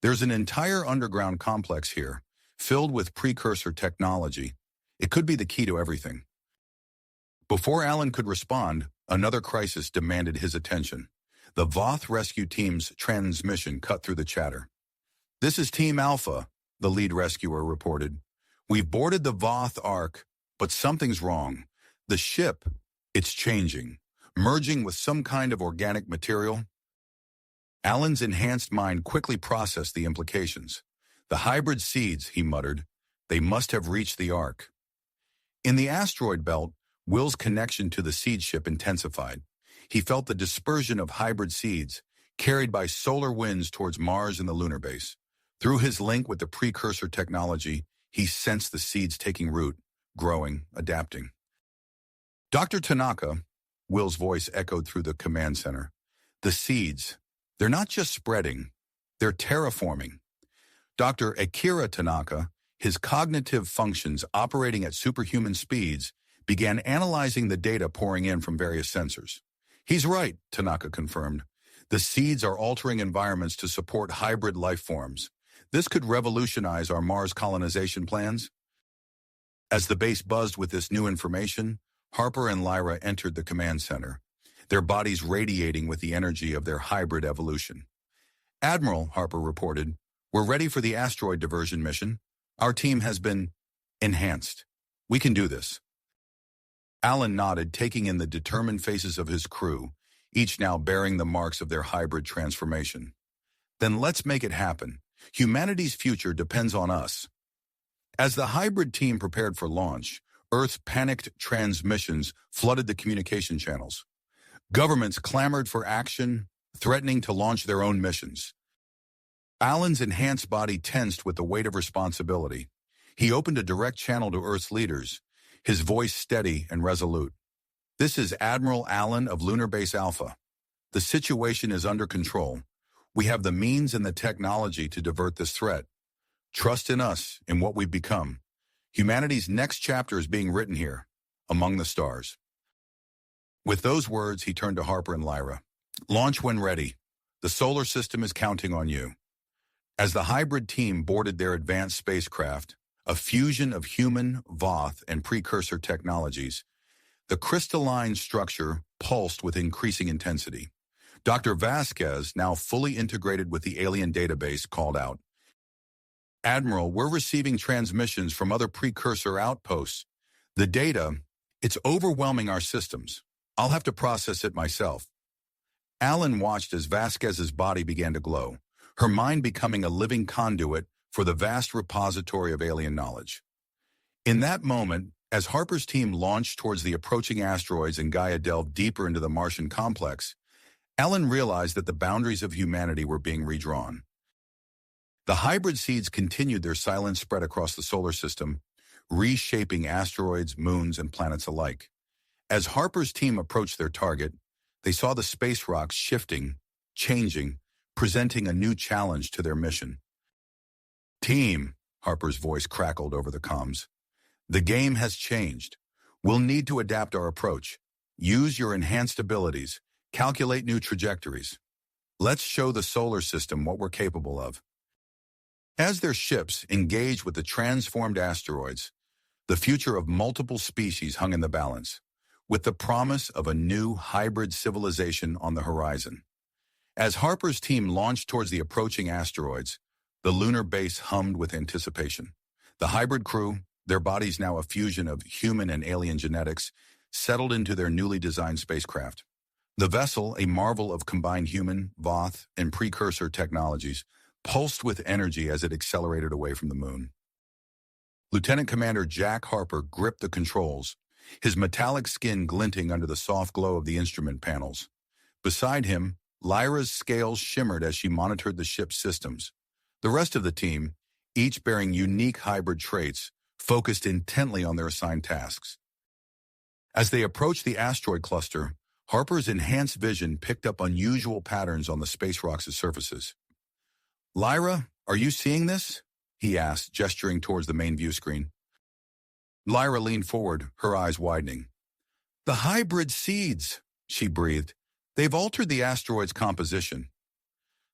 There's an entire underground complex here, filled with precursor technology. It could be the key to everything." Before Allen could respond, another crisis demanded his attention. The Voth rescue team's transmission cut through the chatter. "This is Team Alpha," the lead rescuer reported. "We've boarded the Voth Ark, but something's wrong. The ship, it's changing, merging with some kind of organic material." Allen's enhanced mind quickly processed the implications. "The hybrid seeds," he muttered. "They must have reached the Ark." In the asteroid belt, Will's connection to the seed ship intensified. He felt the dispersion of hybrid seeds, carried by solar winds towards Mars and the lunar base. Through his link with the precursor technology, he sensed the seeds taking root, growing, adapting. "Dr. Tanaka," Will's voice echoed through the command center. "The seeds, they're not just spreading, they're terraforming." Dr. Akira Tanaka, his cognitive functions operating at superhuman speeds, began analyzing the data pouring in from various sensors. "He's right," Tanaka confirmed. "The seeds are altering environments to support hybrid life forms. This could revolutionize our Mars colonization plans." As the base buzzed with this new information, Harper and Lyra entered the command center, their bodies radiating with the energy of their hybrid evolution. "Admiral," Harper reported, "we're ready for the asteroid diversion mission. Our team has been enhanced. We can do this." Allen nodded, taking in the determined faces of his crew, each now bearing the marks of their hybrid transformation. "Then let's make it happen. Humanity's future depends on us." As the hybrid team prepared for launch, Earth's panicked transmissions flooded the communication channels. Governments clamored for action, threatening to launch their own missions. Allen's enhanced body tensed with the weight of responsibility. He opened a direct channel to Earth's leaders, his voice steady and resolute. "This is Admiral Allen of Lunar Base Alpha. The situation is under control. We have the means and the technology to divert this threat. Trust in us, in what we've become. Humanity's next chapter is being written here, among the stars." With those words, he turned to Harper and Lyra. "Launch when ready. The solar system is counting on you." As the hybrid team boarded their advanced spacecraft, a fusion of human, Voth, and precursor technologies, the crystalline structure pulsed with increasing intensity. Dr. Vasquez, now fully integrated with the alien database, called out, "Admiral, we're receiving transmissions from other precursor outposts. The data, it's overwhelming our systems. I'll have to process it myself." Allen watched as Vasquez's body began to glow, her mind becoming a living conduit for the vast repository of alien knowledge. In that moment, As Harper's team launched towards the approaching asteroids and Gaia delved deeper into the Martian complex, Alan realized that the boundaries of humanity were being redrawn. The hybrid seeds continued their silent spread across the solar system, reshaping asteroids, moons, and planets alike. As Harper's team approached their target, they saw the space rocks shifting, changing, presenting a new challenge to their mission. "Team," Harper's voice crackled over the comms. "The game has changed. We'll need to adapt our approach. Use your enhanced abilities. Calculate new trajectories. Let's show the solar system what we're capable of." As their ships engaged with the transformed asteroids, the future of multiple species hung in the balance, with the promise of a new hybrid civilization on the horizon. As Harper's team launched towards the approaching asteroids, the lunar base hummed with anticipation. The hybrid crew, their bodies now a fusion of human and alien genetics, settled into their newly designed spacecraft. The vessel, a marvel of combined human, Voth, and precursor technologies, pulsed with energy as it accelerated away from the moon. Lieutenant Commander Jack Harper gripped the controls, his metallic skin glinting under the soft glow of the instrument panels. Beside him, Lyra's scales shimmered as she monitored the ship's systems. The rest of the team, each bearing unique hybrid traits, focused intently on their assigned tasks. As they approached the asteroid cluster, Harper's enhanced vision picked up unusual patterns on the space rocks' surfaces. "Lyra, are you seeing this?" he asked, gesturing towards the main view screen. Lyra leaned forward, her eyes widening. "The hybrid seeds," she breathed. "They've altered the asteroid's composition."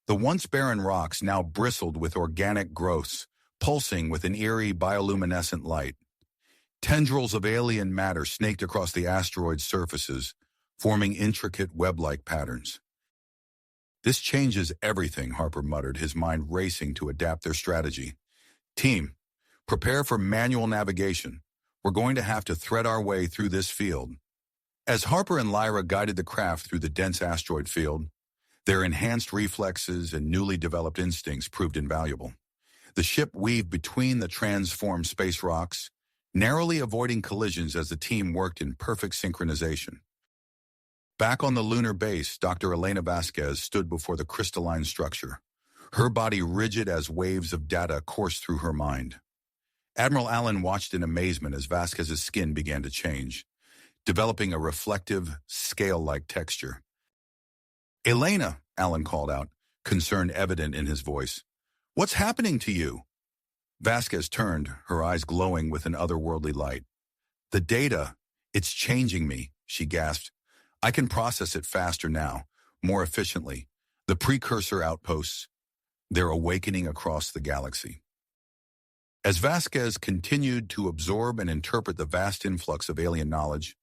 The once barren rocks now bristled with organic growths, pulsing with an eerie bioluminescent light. Tendrils of alien matter snaked across the asteroid's surfaces, forming intricate web-like patterns. "This changes everything," Harper muttered, his mind racing to adapt their strategy. "Team, prepare for manual navigation. We're going to have to thread our way through this field." As Harper and Lyra guided the craft through the dense asteroid field, their enhanced reflexes and newly developed instincts proved invaluable. The ship weaved between the transformed space rocks, narrowly avoiding collisions as the team worked in perfect synchronization. Back on the lunar base, Dr. Elena Vasquez stood before the crystalline structure, her body rigid as waves of data coursed through her mind. Admiral Allen watched in amazement as Vasquez's skin began to change, developing a reflective, scale-like texture. "Elena," Allen called out, concern evident in his voice. "What's happening to you?" Vasquez turned, her eyes glowing with an otherworldly light. "The data, it's changing me," she gasped. "I can process it faster now, more efficiently. The precursor outposts, they're awakening across the galaxy." As Vasquez continued to absorb and interpret the vast influx of alien knowledge,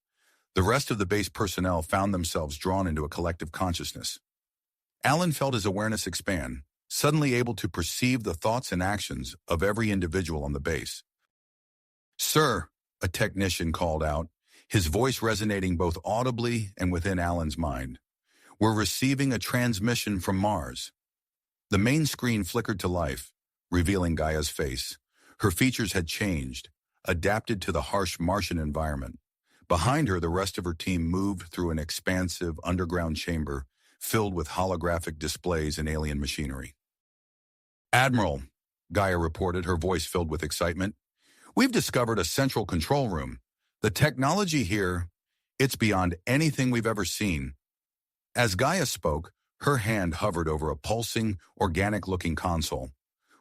the rest of the base personnel found themselves drawn into a collective consciousness. Allen felt his awareness expand, suddenly able to perceive the thoughts and actions of every individual on the base. "Sir," a technician called out, his voice resonating both audibly and within Allen's mind. "We're receiving a transmission from Mars." The main screen flickered to life, revealing Gaia's face. Her features had changed, adapted to the harsh Martian environment. Behind her, the rest of her team moved through an expansive underground chamber filled with holographic displays and alien machinery. "Admiral," Gaia reported, her voice filled with excitement, "we've discovered a central control room. The technology here, it's beyond anything we've ever seen." As Gaia spoke, her hand hovered over a pulsing, organic-looking console.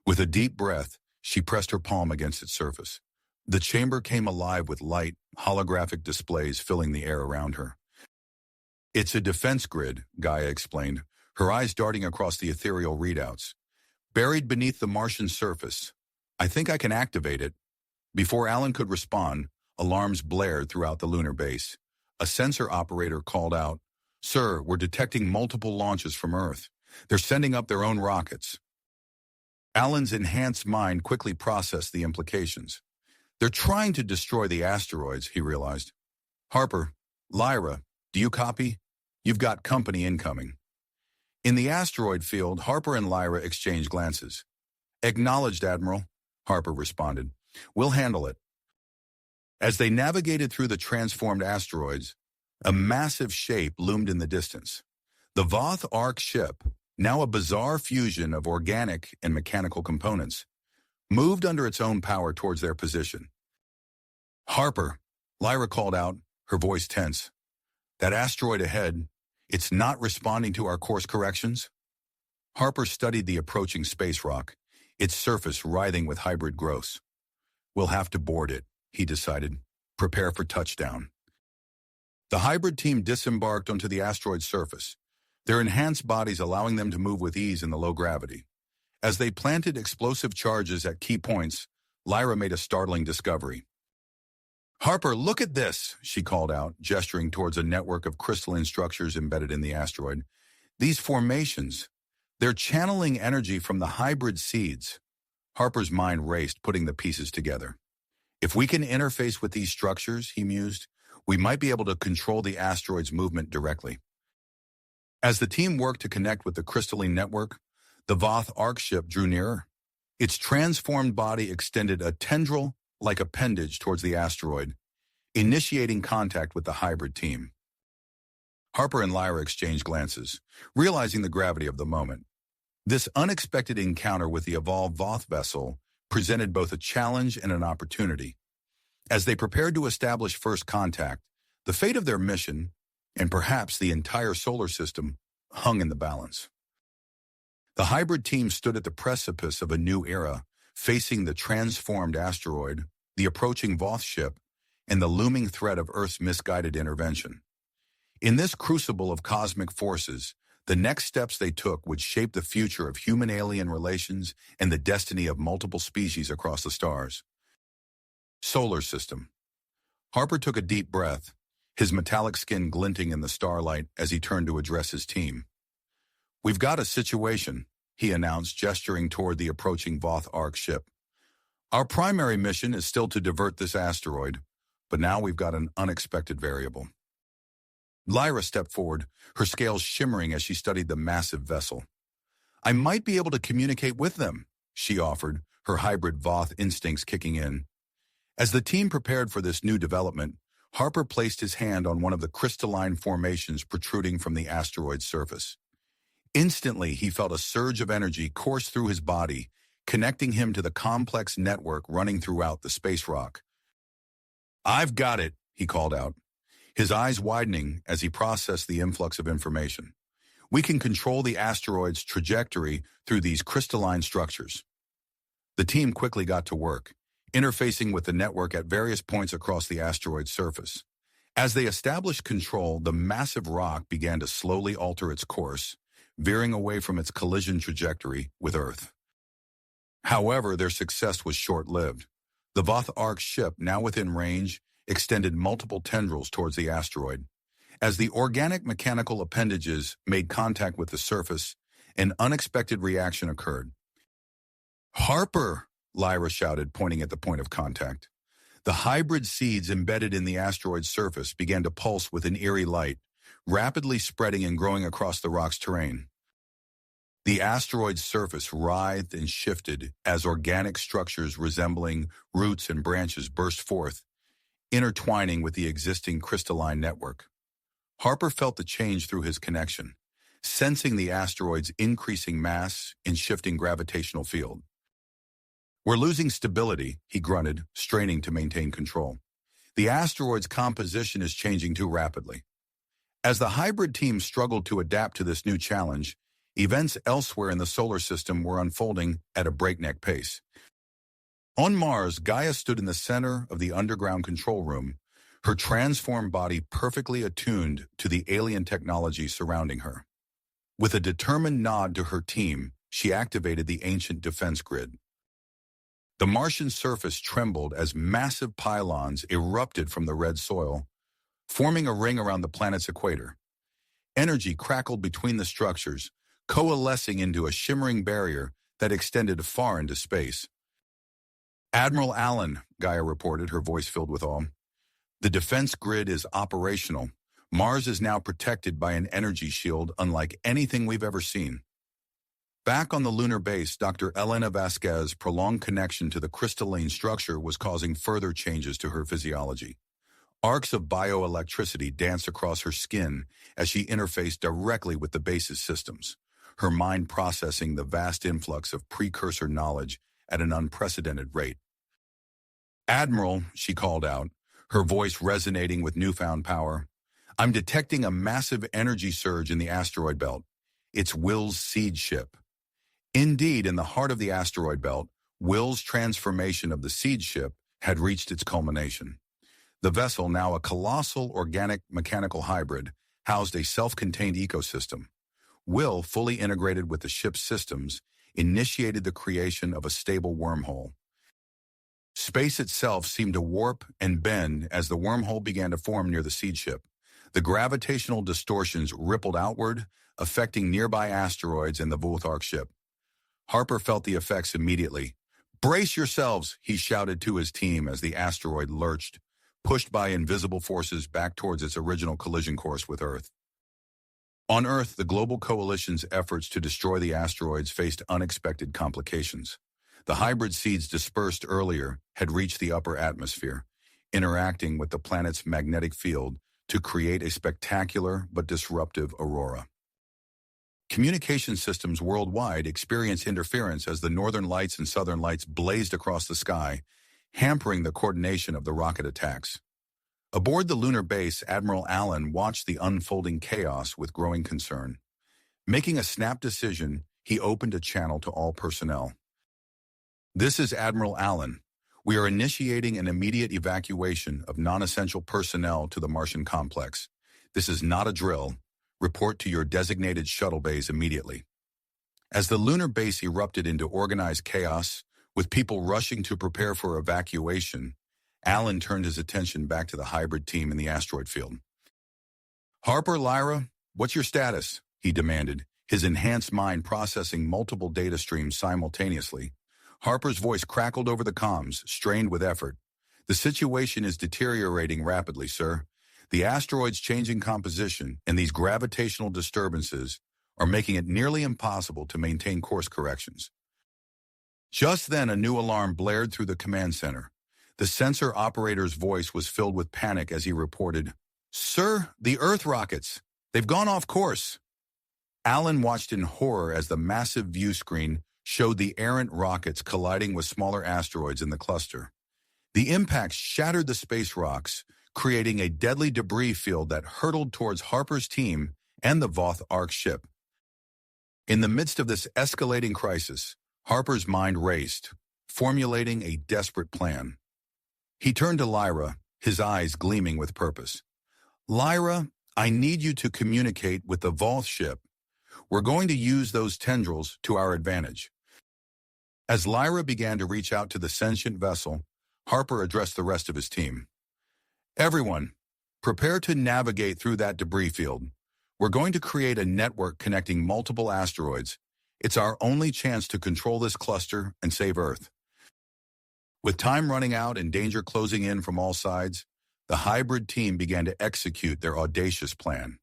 With a deep breath, she pressed her palm against its surface. The chamber came alive with light, holographic displays filling the air around her. "It's a defense grid," Gaia explained, her eyes darting across the ethereal readouts. "Buried beneath the Martian surface. I think I can activate it." Before Allen could respond, alarms blared throughout the lunar base. A sensor operator called out, "Sir, we're detecting multiple launches from Earth. They're sending up their own rockets." Allen's enhanced mind quickly processed the implications. "They're trying to destroy the asteroids," he realized. "Harper, Lyra, do you copy? You've got company incoming." In the asteroid field, Harper and Lyra exchanged glances. "Acknowledged, Admiral," Harper responded. "We'll handle it." As they navigated through the transformed asteroids, a massive shape loomed in the distance. The Voth-hybrid ship, now a bizarre fusion of organic and mechanical components, moved under its own power towards their position. "Harper," Lyra called out, her voice tense. "That asteroid ahead, it's not responding to our course corrections?" Harper studied the approaching space rock, its surface writhing with hybrid growths. "We'll have to board it," he decided. "Prepare for touchdown." The hybrid team disembarked onto the asteroid's surface, their enhanced bodies allowing them to move with ease in the low gravity. As they planted explosive charges at key points, Lyra made a startling discovery. "Harper, look at this," she called out, gesturing towards a network of crystalline structures embedded in the asteroid. "These formations, they're channeling energy from the hybrid seeds." Harper's mind raced, putting the pieces together. "If we can interface with these structures," he mused, "we might be able to control the asteroid's movement directly." As the team worked to connect with the crystalline network, the Voth-hybrid ship drew nearer. Its transformed body extended a tendril-like appendage towards the asteroid, initiating contact with the hybrid team. Harper and Lyra exchanged glances, realizing the gravity of the moment. This unexpected encounter with the evolved Voth vessel presented both a challenge and an opportunity. As they prepared to establish first contact, the fate of their mission, and perhaps the entire solar system, hung in the balance. The hybrid team stood at the precipice of a new era, facing the transformed asteroid, the approaching Voth ship, and the looming threat of Earth's misguided intervention. In this crucible of cosmic forces, the next steps they took would shape the future of human-alien relations and the destiny of multiple species across the stars. Solar system. Harper took a deep breath, his metallic skin glinting in the starlight as he turned to address his team. "We've got a situation," he announced, gesturing toward the approaching Voth-hybrid ship. "Our primary mission is still to divert this asteroid, but now we've got an unexpected variable." Lyra stepped forward, her scales shimmering as she studied the massive vessel. "I might be able to communicate with them," she offered, her hybrid Voth instincts kicking in. As the team prepared for this new development, Harper placed his hand on one of the crystalline formations protruding from the asteroid's surface. Instantly, he felt a surge of energy course through his body, connecting him to the complex network running throughout the space rock. "I've got it," he called out, his eyes widening as he processed the influx of information. "We can control the asteroid's trajectory through these crystalline structures." The team quickly got to work, interfacing with the network at various points across the asteroid's surface. As they established control, the massive rock began to slowly alter its course, veering away from its collision trajectory with Earth. However, their success was short-lived. The Voth-hybrid ship, now within range, extended multiple tendrils towards the asteroid. As the organic mechanical appendages made contact with the surface, an unexpected reaction occurred. "Harper!" Lyra shouted, pointing at the point of contact. The hybrid seeds embedded in the asteroid's surface began to pulse with an eerie light, rapidly spreading and growing across the rock's terrain. The asteroid's surface writhed and shifted as organic structures resembling roots and branches burst forth, intertwining with the existing crystalline network. Harper felt the change through his connection, sensing the asteroid's increasing mass and shifting gravitational field. "We're losing stability," he grunted, straining to maintain control. "The asteroid's composition is changing too rapidly." As the hybrid team struggled to adapt to this new challenge, events elsewhere in the solar system were unfolding at a breakneck pace. On Mars, Gaia stood in the center of the underground control room, her transformed body perfectly attuned to the alien technology surrounding her. With a determined nod to her team, she activated the ancient defense grid. The Martian surface trembled as massive pylons erupted from the red soil, forming a ring around the planet's equator. Energy crackled between the structures, coalescing into a shimmering barrier that extended far into space. "Admiral Allen," Gaia reported, her voice filled with awe. "The defense grid is operational. Mars is now protected by an energy shield unlike anything we've ever seen." Back on the lunar base, Dr. Elena Vasquez's prolonged connection to the crystalline structure was causing further changes to her physiology. Arcs of bioelectricity danced across her skin as she interfaced directly with the base's systems, her mind processing the vast influx of precursor knowledge at an unprecedented rate. "Admiral," she called out, her voice resonating with newfound power, "I'm detecting a massive energy surge in the asteroid belt. It's Will's seed ship." Indeed, in the heart of the asteroid belt, Will's transformation of the seed ship had reached its culmination. The vessel, now a colossal organic mechanical hybrid, housed a self-contained ecosystem. Will, fully integrated with the ship's systems, initiated the creation of a stable wormhole. Space itself seemed to warp and bend as the wormhole began to form near the seed ship. The gravitational distortions rippled outward, affecting nearby asteroids and the Voth ship. Harper felt the effects immediately. "Brace yourselves," he shouted to his team as the asteroid lurched, pushed by invisible forces back towards its original collision course with Earth. On Earth, the global coalition's efforts to destroy the asteroids faced unexpected complications. The hybrid seeds dispersed earlier had reached the upper atmosphere, interacting with the planet's magnetic field to create a spectacular but disruptive aurora. Communication systems worldwide experienced interference as the northern lights and southern lights blazed across the sky, hampering the coordination of the rocket attacks. Aboard the lunar base, Admiral Allen watched the unfolding chaos with growing concern. Making a snap decision, he opened a channel to all personnel. "This is Admiral Allen. We are initiating an immediate evacuation of non-essential personnel to the Martian complex. This is not a drill. Report to your designated shuttle bays immediately." As the lunar base erupted into organized chaos, with people rushing to prepare for evacuation, Allen turned his attention back to the hybrid team in the asteroid field. "Harper, Lyra, what's your status?" he demanded, his enhanced mind processing multiple data streams simultaneously. Harper's voice crackled over the comms, strained with effort. "The situation is deteriorating rapidly, sir. The asteroid's changing composition and these gravitational disturbances are making it nearly impossible to maintain course corrections." Just then, a new alarm blared through the command center. The sensor operator's voice was filled with panic as he reported, "Sir, the Earth rockets. They've gone off course." Allen watched in horror as the massive view screen showed the errant rockets colliding with smaller asteroids in the cluster. The impacts shattered the space rocks, creating a deadly debris field that hurtled towards Harper's team and the Voth ship. In the midst of this escalating crisis, Harper's mind raced, formulating a desperate plan. He turned to Lyra, his eyes gleaming with purpose. "Lyra, I need you to communicate with the Voth ship. We're going to use those tendrils to our advantage." As Lyra began to reach out to the sentient vessel, Harper addressed the rest of his team. "Everyone, prepare to navigate through that debris field. We're going to create a network connecting multiple asteroids. It's our only chance to control this cluster and save Earth." With time running out and danger closing in from all sides, the hybrid team began to execute their audacious plan.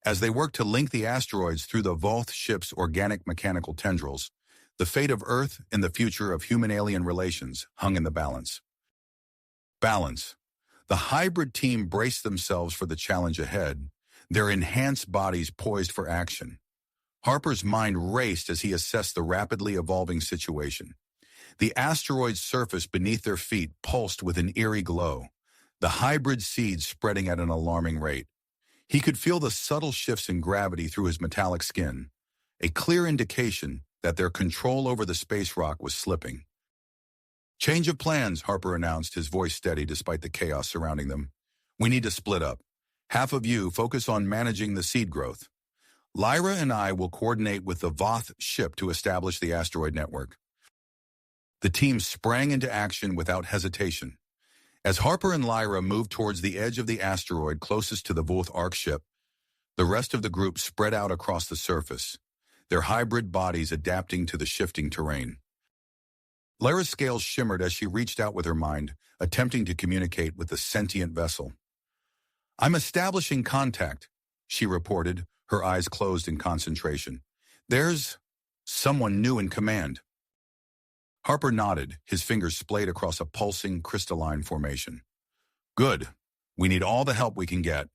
As they worked to link the asteroids through the Voth ship's organic mechanical tendrils, the fate of Earth and the future of human-alien relations hung in the balance. Balance. The hybrid team braced themselves for the challenge ahead, their enhanced bodies poised for action. Harper's mind raced as he assessed the rapidly evolving situation. The asteroid's surface beneath their feet pulsed with an eerie glow, the hybrid seeds spreading at an alarming rate. He could feel the subtle shifts in gravity through his metallic skin, a clear indication that their control over the space rock was slipping. "Change of plans," Harper announced, his voice steady despite the chaos surrounding them. "We need to split up. Half of you focus on managing the seed growth. Lyra and I will coordinate with the Voth ship to establish the asteroid network." The team sprang into action without hesitation. As Harper and Lyra moved towards the edge of the asteroid closest to the Voth ship, the rest of the group spread out across the surface, their hybrid bodies adapting to the shifting terrain. Lyra's scales shimmered as she reached out with her mind, attempting to communicate with the sentient vessel. "I'm establishing contact," she reported, her eyes closed in concentration. "There's Someone new in command. Harper nodded, his fingers splayed across a pulsing, crystalline formation. Good. We need all the help we can get.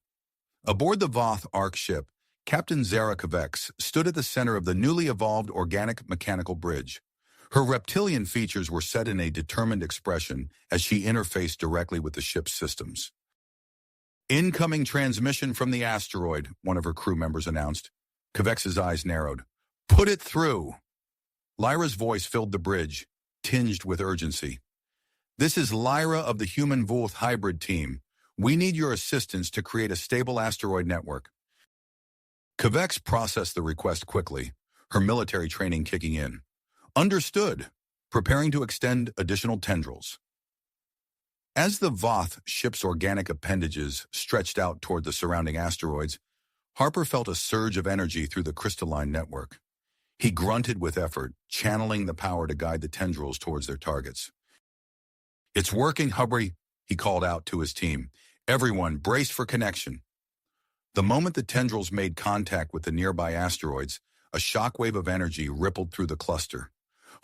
Aboard the Voth Ark ship, Captain Zara Kvex stood at the center of the newly evolved organic mechanical bridge. Her reptilian features were set in a determined expression as she interfaced directly with the ship's systems. Incoming transmission from the asteroid, one of her crew members announced. Kvex's eyes narrowed. Put it through. Lyra's voice filled the bridge, tinged with urgency. This is Lyra of the human Voth-hybrid team. We need your assistance to create a stable asteroid network. Kvex processed the request quickly, her military training kicking in. Understood. Preparing to extend additional tendrils. As the Voth ship's organic appendages stretched out toward the surrounding asteroids, Harper felt a surge of energy through the crystalline network. He grunted with effort, channeling the power to guide the tendrils towards their targets. It's working, Hubry, he called out to his team. Everyone, brace for connection. The moment the tendrils made contact with the nearby asteroids, a shockwave of energy rippled through the cluster.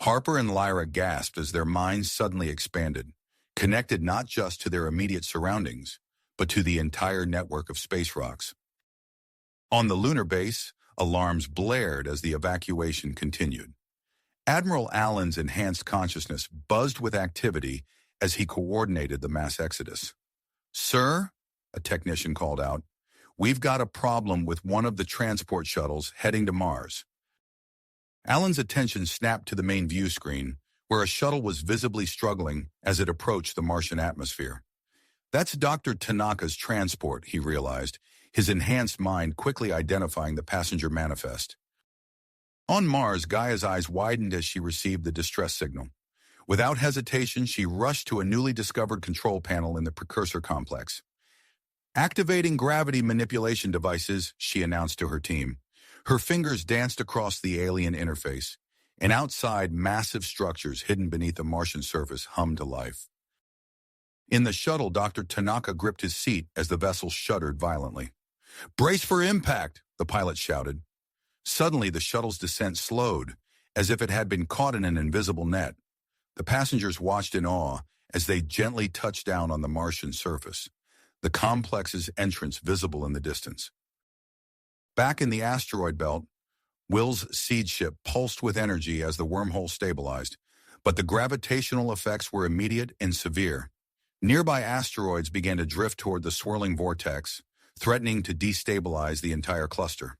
Harper and Lyra gasped as their minds suddenly expanded, connected not just to their immediate surroundings, but to the entire network of space rocks. On the lunar base, alarms blared as the evacuation continued. Admiral Allen's enhanced consciousness buzzed with activity as he coordinated the mass exodus. Sir, a technician called out, we've got a problem with one of the transport shuttles heading to Mars. Allen's attention snapped to the main view screen, where a shuttle was visibly struggling as it approached the Martian atmosphere. That's Dr. Tanaka's transport, he realized, his enhanced mind quickly identifying the passenger manifest. On Mars, Gaia's eyes widened as she received the distress signal. Without hesitation, she rushed to a newly discovered control panel in the precursor complex. Activating gravity manipulation devices, she announced to her team. Her fingers danced across the alien interface, and outside, massive structures hidden beneath the Martian surface hummed to life. In the shuttle, Dr. Tanaka gripped his seat as the vessel shuddered violently. Brace for impact, the pilot shouted. Suddenly, the shuttle's descent slowed, as if it had been caught in an invisible net. The passengers watched in awe as they gently touched down on the Martian surface, the complex's entrance visible in the distance. Back in the asteroid belt, Will's seed ship pulsed with energy as the wormhole stabilized, but the gravitational effects were immediate and severe. Nearby asteroids began to drift toward the swirling vortex, threatening to destabilize the entire cluster.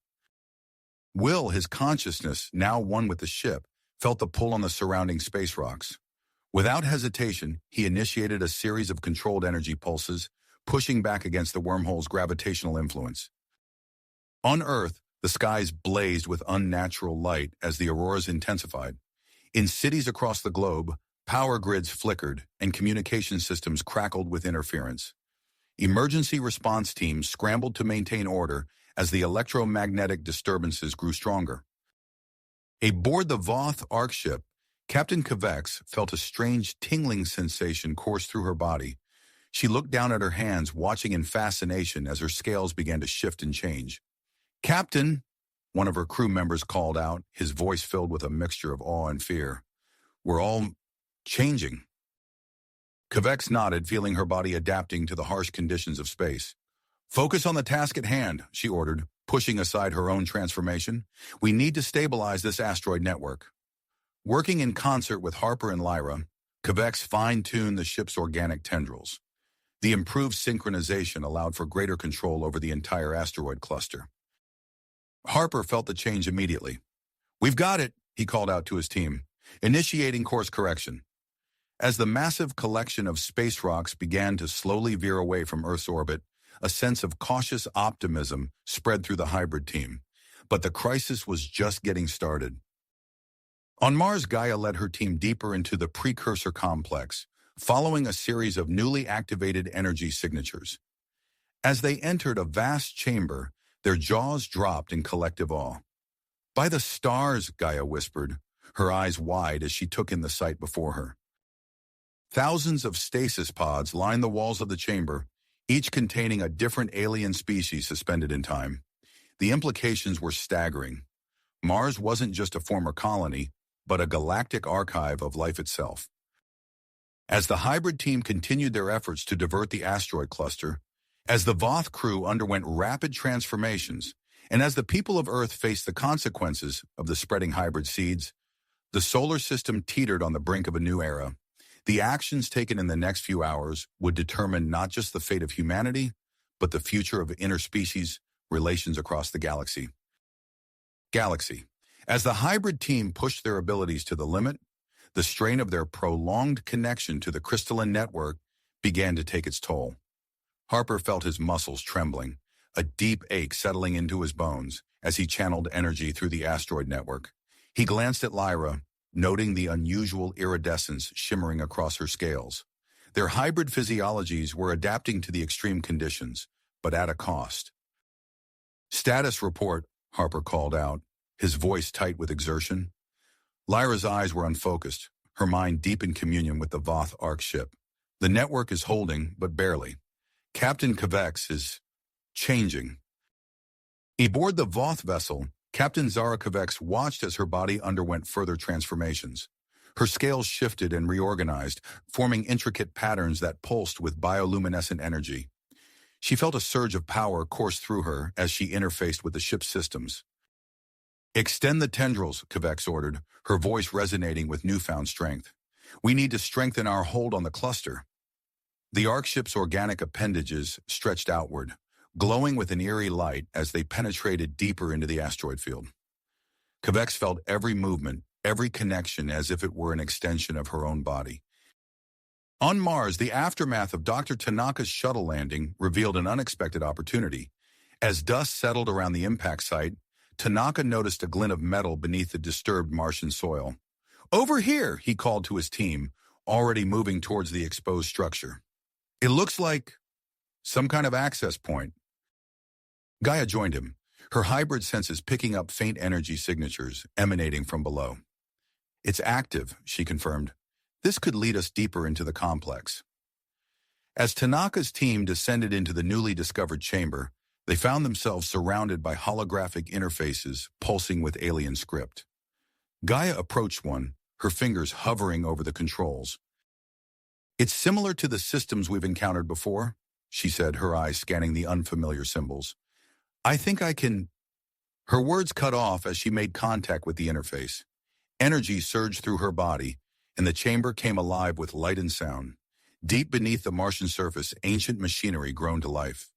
Will, his consciousness now one with the ship, felt the pull on the surrounding space rocks. Without hesitation, he initiated a series of controlled energy pulses, pushing back against the wormhole's gravitational influence. On Earth, the skies blazed with unnatural light as the auroras intensified. In cities across the globe, power grids flickered and communication systems crackled with interference. Emergency response teams scrambled to maintain order as the electromagnetic disturbances grew stronger. Aboard the Voth Ark ship, Captain Kvex felt a strange tingling sensation course through her body. She looked down at her hands, watching in fascination as her scales began to shift and change. Captain, one of her crew members called out, his voice filled with a mixture of awe and fear. We're all changing. Kvex nodded, feeling her body adapting to the harsh conditions of space. Focus on the task at hand, she ordered, pushing aside her own transformation. We need to stabilize this asteroid network. Working in concert with Harper and Lyra, Kvex fine-tuned the ship's organic tendrils. The improved synchronization allowed for greater control over the entire asteroid cluster. Harper felt the change immediately. We've got it, he called out to his team, initiating course correction. As the massive collection of space rocks began to slowly veer away from Earth's orbit, a sense of cautious optimism spread through the hybrid team. But the crisis was just getting started. On Mars, Gaia led her team deeper into the precursor complex, following a series of newly activated energy signatures. As they entered a vast chamber, their jaws dropped in collective awe. By the stars, Gaia whispered, her eyes wide as she took in the sight before her. Thousands of stasis pods lined the walls of the chamber, each containing a different alien species suspended in time. The implications were staggering. Mars wasn't just a former colony, but a galactic archive of life itself. As the hybrid team continued their efforts to divert the asteroid cluster, as the Voth crew underwent rapid transformations, and as the people of Earth faced the consequences of the spreading hybrid seeds, the solar system teetered on the brink of a new era. The actions taken in the next few hours would determine not just the fate of humanity, but the future of interspecies relations across the galaxy. As the hybrid team pushed their abilities to the limit, the strain of their prolonged connection to the crystalline network began to take its toll. Harper felt his muscles trembling, a deep ache settling into his bones as he channeled energy through the asteroid network. He glanced at Lyra, noting the unusual iridescence shimmering across her scales. Their hybrid physiologies were adapting to the extreme conditions, but at a cost. "Status report," Harper called out, his voice tight with exertion. Lyra's eyes were unfocused, her mind deep in communion with the Voth Ark ship. "The network is holding, but barely. Captain Kvex is changing." Aboard the Voth vessel, Captain Zara Kvex watched as her body underwent further transformations. Her scales shifted and reorganized, forming intricate patterns that pulsed with bioluminescent energy. She felt a surge of power course through her as she interfaced with the ship's systems. "Extend the tendrils," Kvex ordered, her voice resonating with newfound strength. "We need to strengthen our hold on the cluster." The Ark ship's organic appendages stretched outward, glowing with an eerie light as they penetrated deeper into the asteroid field. Kvex felt every movement, every connection as if it were an extension of her own body. On Mars, the aftermath of Dr. Tanaka's shuttle landing revealed an unexpected opportunity. As dust settled around the impact site, Tanaka noticed a glint of metal beneath the disturbed Martian soil. "Over here," he called to his team, already moving towards the exposed structure. "It looks like some kind of access point." Gaia joined him, her hybrid senses picking up faint energy signatures emanating from below. "It's active," she confirmed. "This could lead us deeper into the complex." As Tanaka's team descended into the newly discovered chamber, they found themselves surrounded by holographic interfaces pulsing with alien script. Gaia approached one, her fingers hovering over the controls. "It's similar to the systems we've encountered before," she said, her eyes scanning the unfamiliar symbols. "I think I can—" Her words cut off as she made contact with the interface. Energy surged through her body, and the chamber came alive with light and sound. Deep beneath the Martian surface, ancient machinery groaned to life.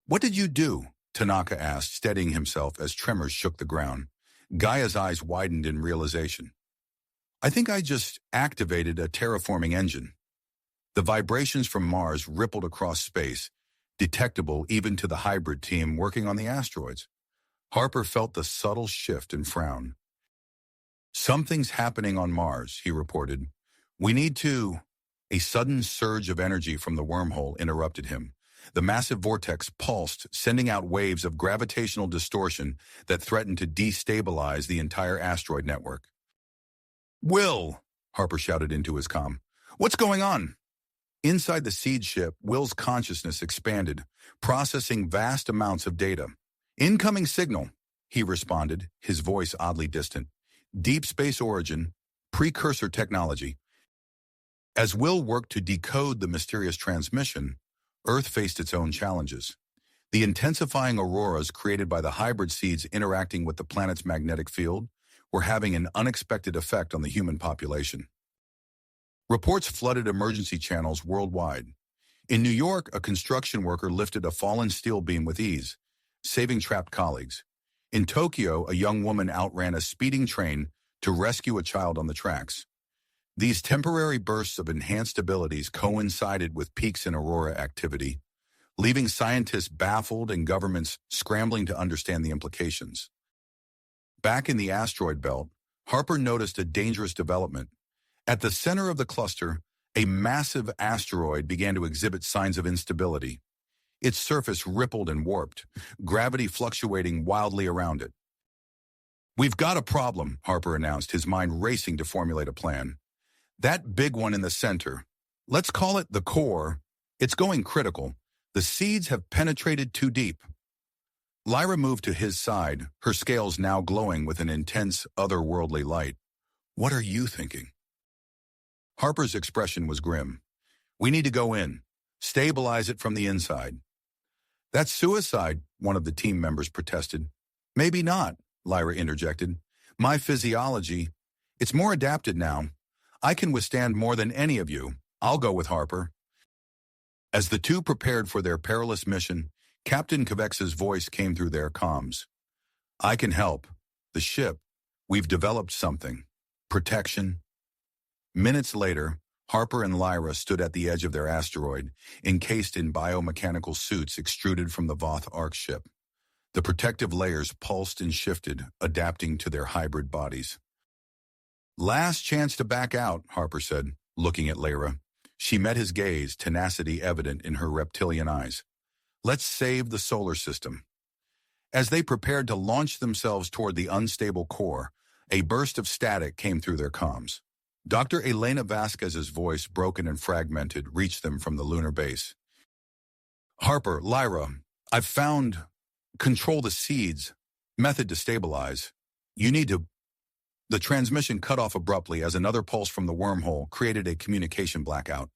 "What did you do?" Tanaka asked, steadying himself as tremors shook the ground. Gaia's eyes widened in realization. "I think I just activated a terraforming engine." The vibrations from Mars rippled across space, detectable even to the hybrid team working on the asteroids. Harper felt the subtle shift and frown. "Something's happening on Mars," he reported. "We need to—" A sudden surge of energy from the wormhole interrupted him. The massive vortex pulsed, sending out waves of gravitational distortion that threatened to destabilize the entire asteroid network. "Will!" Harper shouted into his comm. "What's going on?" Inside the seed ship, Will's consciousness expanded, processing vast amounts of data. "Incoming signal," he responded, his voice oddly distant. "Deep space origin, precursor technology." As Will worked to decode the mysterious transmission, Earth faced its own challenges. The intensifying auroras created by the hybrid seeds interacting with the planet's magnetic field were having an unexpected effect on the human population. Reports flooded emergency channels worldwide. In New York, a construction worker lifted a fallen steel beam with ease, saving trapped colleagues. In Tokyo, a young woman outran a speeding train to rescue a child on the tracks. These temporary bursts of enhanced abilities coincided with peaks in aurora activity, leaving scientists baffled and governments scrambling to understand the implications. Back in the asteroid belt, Harper noticed a dangerous development. At the center of the cluster, a massive asteroid began to exhibit signs of instability. Its surface rippled and warped, gravity fluctuating wildly around it. "We've got a problem," Harper announced, his mind racing to formulate a plan. "That big one in the center, let's call it the core, it's going critical. The seeds have penetrated too deep." Lyra moved to his side, her scales now glowing with an intense, otherworldly light. What are you thinking? Harper's expression was grim. We need to go in. Stabilize it from the inside. That's suicide, one of the team members protested. Maybe not, Lyra interjected. My physiology, it's more adapted now. I can withstand more than any of you. I'll go with Harper. As the two prepared for their perilous mission, Captain Kvex's voice came through their comms. I can help. The ship. We've developed something. Protection. Minutes later, Harper and Lyra stood at the edge of their asteroid, encased in biomechanical suits extruded from the Voth-hybrid ship. The protective layers pulsed and shifted, adapting to their hybrid bodies. Last chance to back out, Harper said, looking at Lyra. She met his gaze, tenacity evident in her reptilian eyes. Let's save the solar system. As they prepared to launch themselves toward the unstable core, a burst of static came through their comms. Dr. Elena Vasquez's voice, broken and fragmented, reached them from the lunar base. Harper, Lyra, I've found control the seeds, method to stabilize. You need to... The transmission cut off abruptly as another pulse from the wormhole created a communication blackout.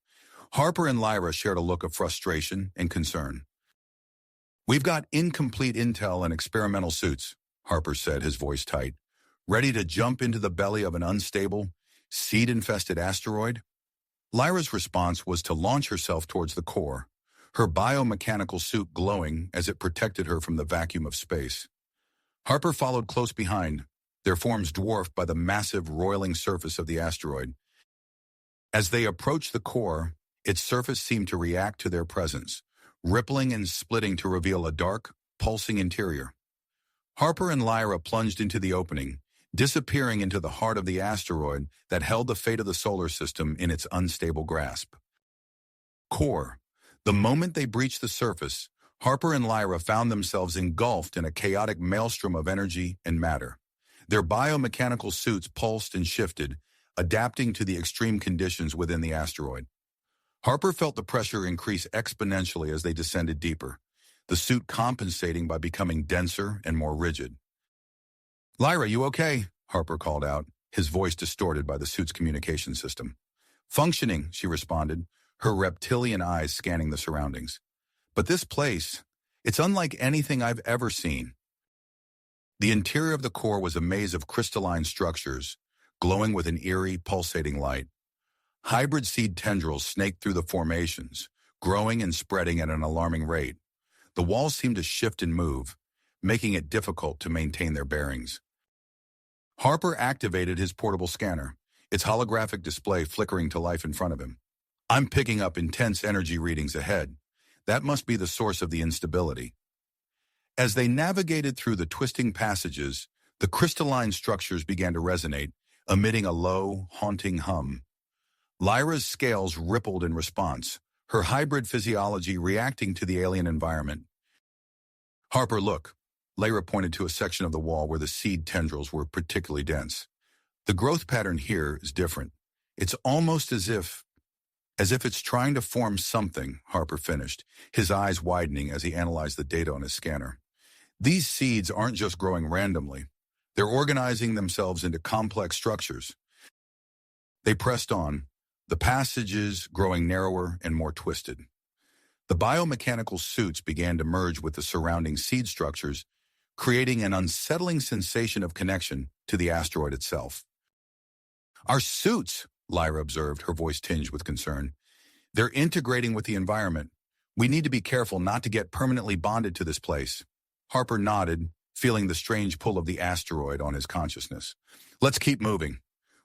Harper and Lyra shared a look of frustration and concern. We've got incomplete intel and experimental suits, Harper said, his voice tight. Ready to jump into the belly of an unstable, seed-infested asteroid? Lyra's response was to launch herself towards the core, her biomechanical suit glowing as it protected her from the vacuum of space. Harper followed close behind, their forms dwarfed by the massive, roiling surface of the asteroid. As they approached the core, its surface seemed to react to their presence, rippling and splitting to reveal a dark, pulsing interior. Harper and Lyra plunged into the opening, disappearing into the heart of the asteroid that held the fate of the solar system in its unstable grasp. Core. The moment they breached the surface, Harper and Lyra found themselves engulfed in a chaotic maelstrom of energy and matter. Their biomechanical suits pulsed and shifted, adapting to the extreme conditions within the asteroid. Harper felt the pressure increase exponentially as they descended deeper, the suit compensating by becoming denser and more rigid. Lyra, you okay? Harper called out, his voice distorted by the suit's communication system. Functioning, she responded, her reptilian eyes scanning the surroundings. But this place, it's unlike anything I've ever seen. The interior of the core was a maze of crystalline structures, glowing with an eerie, pulsating light. Hybrid seed tendrils snaked through the formations, growing and spreading at an alarming rate. The walls seemed to shift and move, making it difficult to maintain their bearings. Harper activated his portable scanner, its holographic display flickering to life in front of him. I'm picking up intense energy readings ahead. That must be the source of the instability. As they navigated through the twisting passages, the crystalline structures began to resonate, emitting a low, haunting hum. Lyra's scales rippled in response, her hybrid physiology reacting to the alien environment. Harper, look. Lyra pointed to a section of the wall where the seed tendrils were particularly dense. The growth pattern here is different. It's almost as if it's trying to form something, Harper finished, his eyes widening as he analyzed the data on his scanner. These seeds aren't just growing randomly. They're organizing themselves into complex structures. They pressed on, the passages growing narrower and more twisted. The biomechanical suits began to merge with the surrounding seed structures, creating an unsettling sensation of connection to the asteroid itself. Our suits, Lyra observed, her voice tinged with concern. They're integrating with the environment. We need to be careful not to get permanently bonded to this place. Harper nodded, feeling the strange pull of the asteroid on his consciousness. Let's keep moving.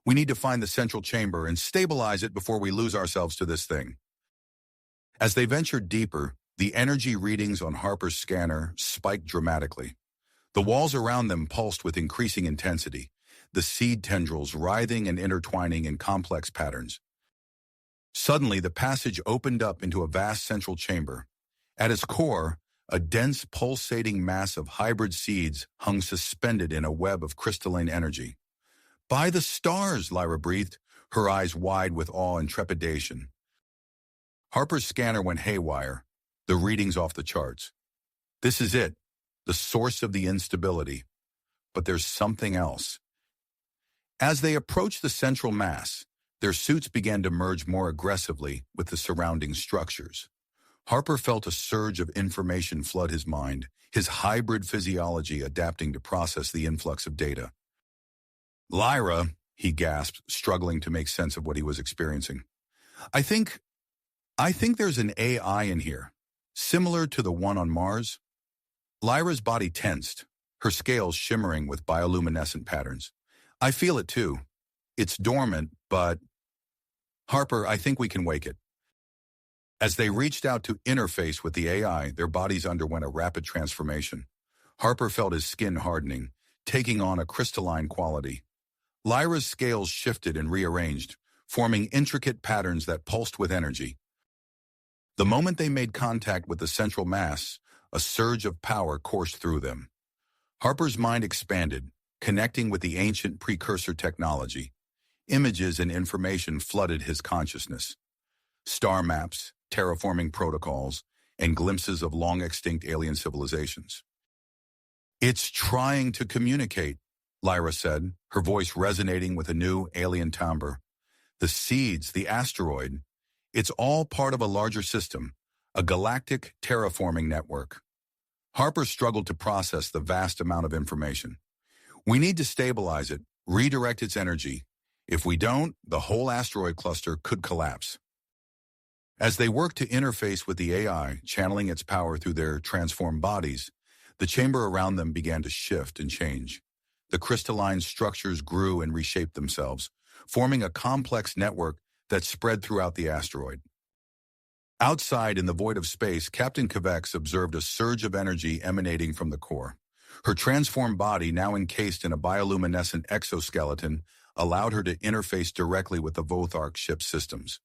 We need to find the central chamber and stabilize it before we lose ourselves to this thing. As they ventured deeper, the energy readings on Harper's scanner spiked dramatically. The walls around them pulsed with increasing intensity, the seed tendrils writhing and intertwining in complex patterns. Suddenly, the passage opened up into a vast central chamber. At its core, a dense, pulsating mass of hybrid seeds hung suspended in a web of crystalline energy. By the stars, Lyra breathed, her eyes wide with awe and trepidation. Harper's scanner went haywire, the readings off the charts. This is it. the source of the instability. But there's something else. As they approached the central mass, their suits began to merge more aggressively with the surrounding structures. Harper felt a surge of information flood his mind, his hybrid physiology adapting to process the influx of data. "Lyra," he gasped, struggling to make sense of what he was experiencing. I think there's an AI in here, similar to the one on Mars." Lyra's body tensed, her scales shimmering with bioluminescent patterns. "I feel it too. It's dormant, but—" "Harper, I think we can wake it." As they reached out to interface with the AI, their bodies underwent a rapid transformation. Harper felt his skin hardening, taking on a crystalline quality. Lyra's scales shifted and rearranged, forming intricate patterns that pulsed with energy. The moment they made contact with the central mass, a surge of power coursed through them. Harper's mind expanded, connecting with the ancient precursor technology. Images and information flooded his consciousness. Star maps, terraforming protocols, and glimpses of long-extinct alien civilizations. "It's trying to communicate," Lyra said, her voice resonating with a new alien timbre. "The seeds, the asteroid, it's all part of a larger system, a galactic terraforming network." Harper struggled to process the vast amount of information. "We need to stabilize it, redirect its energy. If we don't, the whole asteroid cluster could collapse." As they worked to interface with the AI, channeling its power through their transformed bodies, the chamber around them began to shift and change. The crystalline structures grew and reshaped themselves, forming a complex network that spread throughout the asteroid. Outside in the void of space, Captain Kvex observed a surge of energy emanating from the core. Her transformed body, now encased in a bioluminescent exoskeleton, allowed her to interface directly with the Voth-hybrid ship's systems.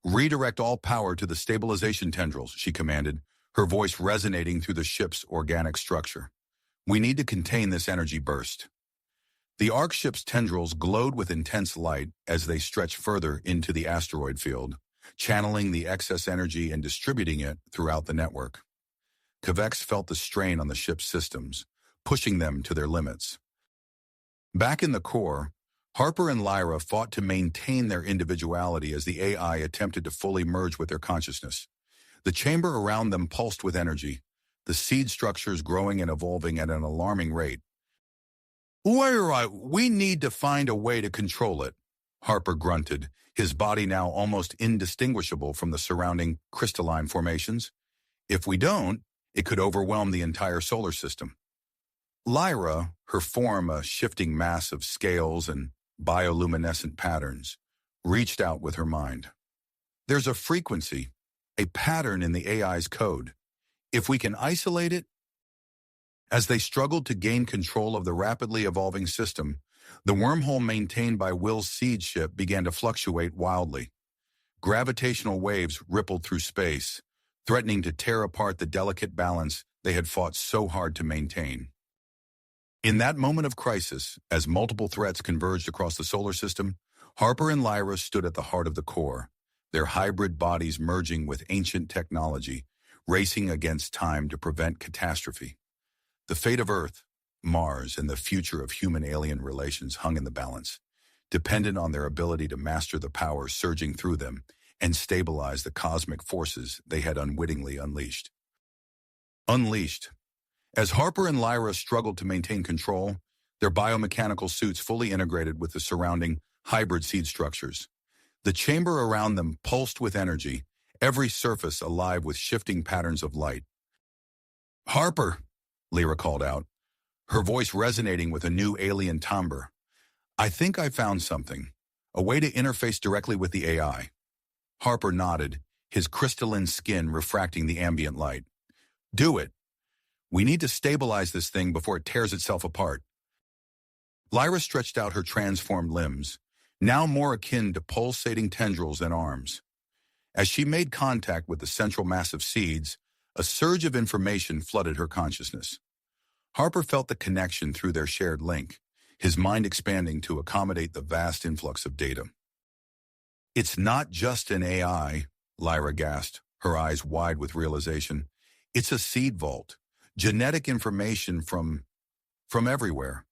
"Redirect all power to the stabilization tendrils," she commanded, her voice resonating through the ship's organic structure. "We need to contain this energy burst." The Ark ship's tendrils glowed with intense light as they stretched further into the asteroid field, channeling the excess energy and distributing it throughout the network. Kvex felt the strain on the ship's systems, pushing them to their limits. Back in the core, Harper and Lyra fought to maintain their individuality as the AI attempted to fully merge with their consciousness. The chamber around them pulsed with energy, the seed structures growing and evolving at an alarming rate. We need to find a way to control it," Harper grunted, his body now almost indistinguishable from the surrounding crystalline formations. "If we don't, it could overwhelm the entire solar system." Lyra, her form a shifting mass of scales and bioluminescent patterns, reached out with her mind. "There's a frequency, a pattern in the AI's code. If we can isolate it—" As they struggled to gain control of the rapidly evolving system, the wormhole maintained by Will's seed ship began to fluctuate wildly. Gravitational waves rippled through space, threatening to tear apart the delicate balance they had fought so hard to maintain. In that moment of crisis, as multiple threats converged across the solar system, Harper and Lyra stood at the heart of the core, their hybrid bodies merging with ancient technology, racing against time to prevent catastrophe. The fate of Earth, Mars, and the future of human-alien relations hung in the balance, dependent on their ability to master the power surging through them and stabilize the cosmic forces they had unwittingly unleashed. As Harper and Lyra struggled to maintain control, their biomechanical suits fully integrated with the surrounding hybrid seed structures. The chamber around them pulsed with energy, every surface alive with shifting patterns of light. "Harper," Lyra called out, her voice resonating with a new alien timbre. "I think I found something, a way to interface directly with the AI." Harper nodded, his crystalline skin refracting the ambient light. "Do it. We need to stabilize this thing before it tears itself apart." Lyra stretched out her transformed limbs, now more akin to pulsating tendrils than arms. As she made contact with the central mass of seeds, a surge of information flooded her consciousness. Harper felt the connection through their shared link, his mind expanding to accommodate the vast influx of data. "It's not just an AI," Lyra gasped, her eyes wide with realization. "It's a seed vault, genetic information from everywhere.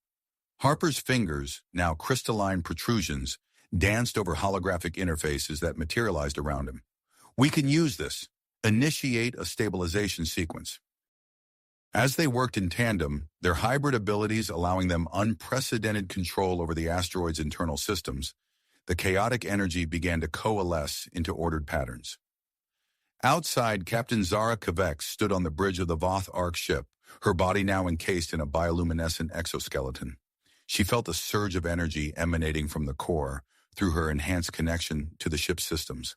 Harper's fingers, now crystalline protrusions, danced over holographic interfaces that materialized around him. We can use this. Initiate a stabilization sequence. As they worked in tandem, their hybrid abilities allowing them unprecedented control over the asteroid's internal systems, the chaotic energy began to coalesce into ordered patterns. Outside, Captain Zara Kvex stood on the bridge of the Voth-hybrid ship, her body now encased in a bioluminescent exoskeleton. She felt a surge of energy emanating from the core through her enhanced connection to the ship's systems.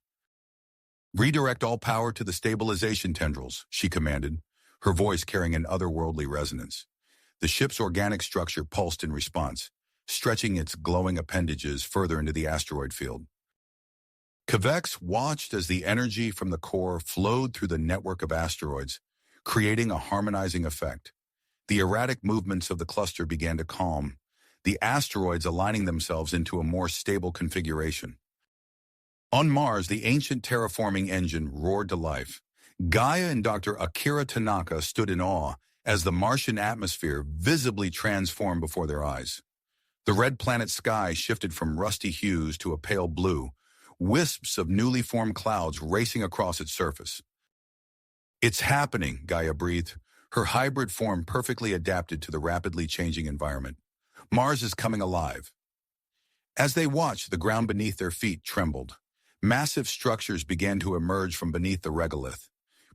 "Redirect all power to the stabilization tendrils," she commanded, her voice carrying an otherworldly resonance. The ship's organic structure pulsed in response, stretching its glowing appendages further into the asteroid field. Kvex watched as the energy from the core flowed through the network of asteroids, creating a harmonizing effect. The erratic movements of the cluster began to calm, the asteroids aligning themselves into a more stable configuration. On Mars, the ancient terraforming engine roared to life. Gaia and Dr. Akira Tanaka stood in awe as the Martian atmosphere visibly transformed before their eyes. The red planet sky shifted from rusty hues to a pale blue, wisps of newly formed clouds racing across its surface. "It's happening," Gaia breathed, her hybrid form perfectly adapted to the rapidly changing environment. "Mars is coming alive." As they watched, the ground beneath their feet trembled. Massive structures began to emerge from beneath the regolith,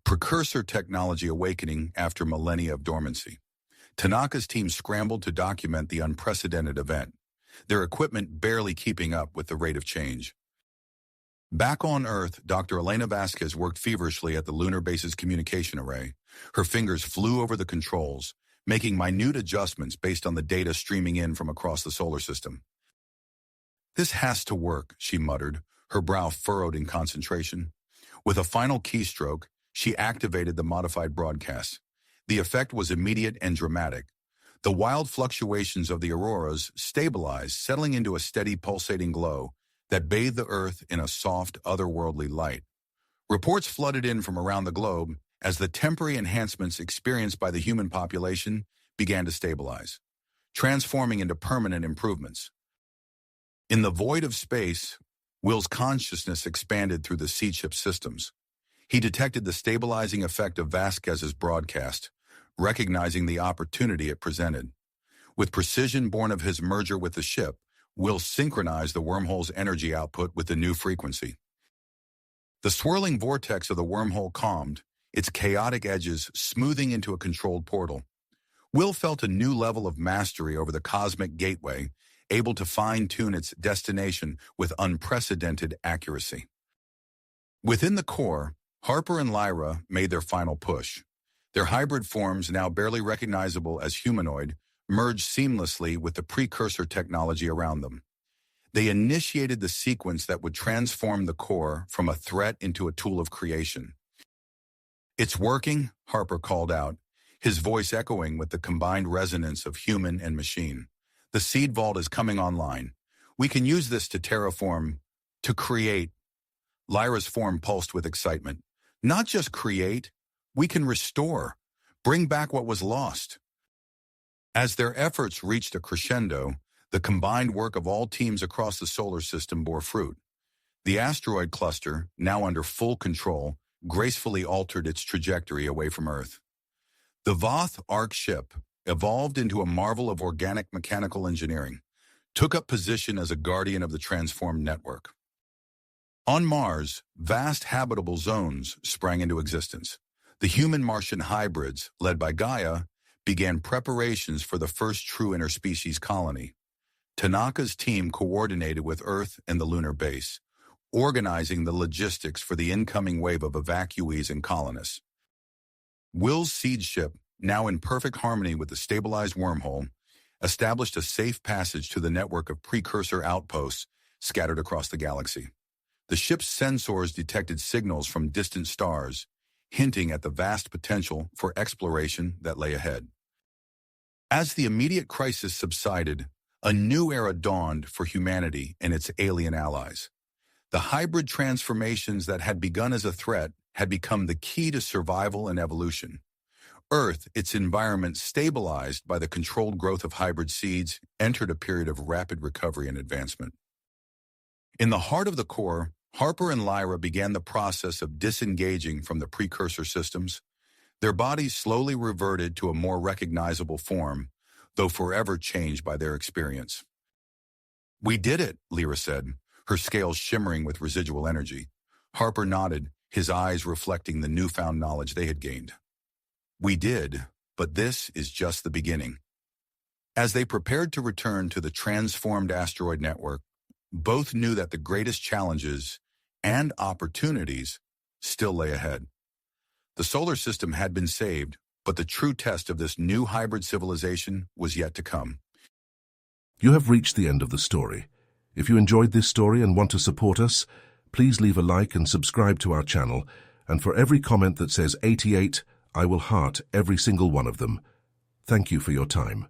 precursor technology awakening after millennia of dormancy. Tanaka's team scrambled to document the unprecedented event, their equipment barely keeping up with the rate of change. Back on Earth, Dr. Elena Vasquez worked feverishly at the lunar base's communication array. Her fingers flew over the controls, making minute adjustments based on the data streaming in from across the solar system. "This has to work," she muttered, her brow furrowed in concentration. With a final keystroke, she activated the modified broadcast. The effect was immediate and dramatic. The wild fluctuations of the auroras stabilized, settling into a steady pulsating glow that bathed the Earth in a soft, otherworldly light. Reports flooded in from around the globe as the temporary enhancements experienced by the human population began to stabilize, transforming into permanent improvements. In the void of space, Will's consciousness expanded through the seed ship systems. He detected the stabilizing effect of Vasquez's broadcast, recognizing the opportunity it presented. With precision born of his merger with the ship, Will synchronized the wormhole's energy output with the new frequency. The swirling vortex of the wormhole calmed, its chaotic edges smoothing into a controlled portal. Will felt a new level of mastery over the cosmic gateway, able to fine-tune its destination with unprecedented accuracy. Within the core, Harper and Lyra made their final push. Their hybrid forms, now barely recognizable as humanoid, merged seamlessly with the precursor technology around them. They initiated the sequence that would transform the core from a threat into a tool of creation. "It's working," Harper called out, his voice echoing with the combined resonance of human and machine. "The seed vault is coming online. We can use this to terraform, to create." Lyra's form pulsed with excitement. "Not just create, we can restore, bring back what was lost." As their efforts reached a crescendo, the combined work of all teams across the solar system bore fruit. The asteroid cluster, now under full control, gracefully altered its trajectory away from Earth. The Voth-hybrid ship, evolved into a marvel of organic mechanical engineering, took up position as a guardian of the transformed network. On Mars, vast habitable zones sprang into existence. The human-Martian hybrids, led by Gaia, began preparations for the first true interspecies colony. Tanaka's team coordinated with Earth and the lunar base, organizing the logistics for the incoming wave of evacuees and colonists. Will's seed ship, now in perfect harmony with the stabilized wormhole, established a safe passage to the network of precursor outposts scattered across the galaxy. The ship's sensors detected signals from distant stars, hinting at the vast potential for exploration that lay ahead. As the immediate crisis subsided, a new era dawned for humanity and its alien allies. The hybrid transformations that had begun as a threat had become the key to survival and evolution. Earth, its environment stabilized by the controlled growth of hybrid seeds, entered a period of rapid recovery and advancement. In the heart of the core, Harper and Lyra began the process of disengaging from the precursor systems. Their bodies slowly reverted to a more recognizable form, though forever changed by their experience. "We did it," Lyra said, her scales shimmering with residual energy. Harper nodded, his eyes reflecting the newfound knowledge they had gained. "We did, but this is just the beginning." As they prepared to return to the transformed asteroid network, both knew that the greatest challenges and opportunities still lay ahead. The solar system had been saved, but the true test of this new hybrid civilization was yet to come. You have reached the end of the story. If you enjoyed this story and want to support us, please leave a like and subscribe to our channel, and for every comment that says 88, I will heart every single one of them. Thank you for your time.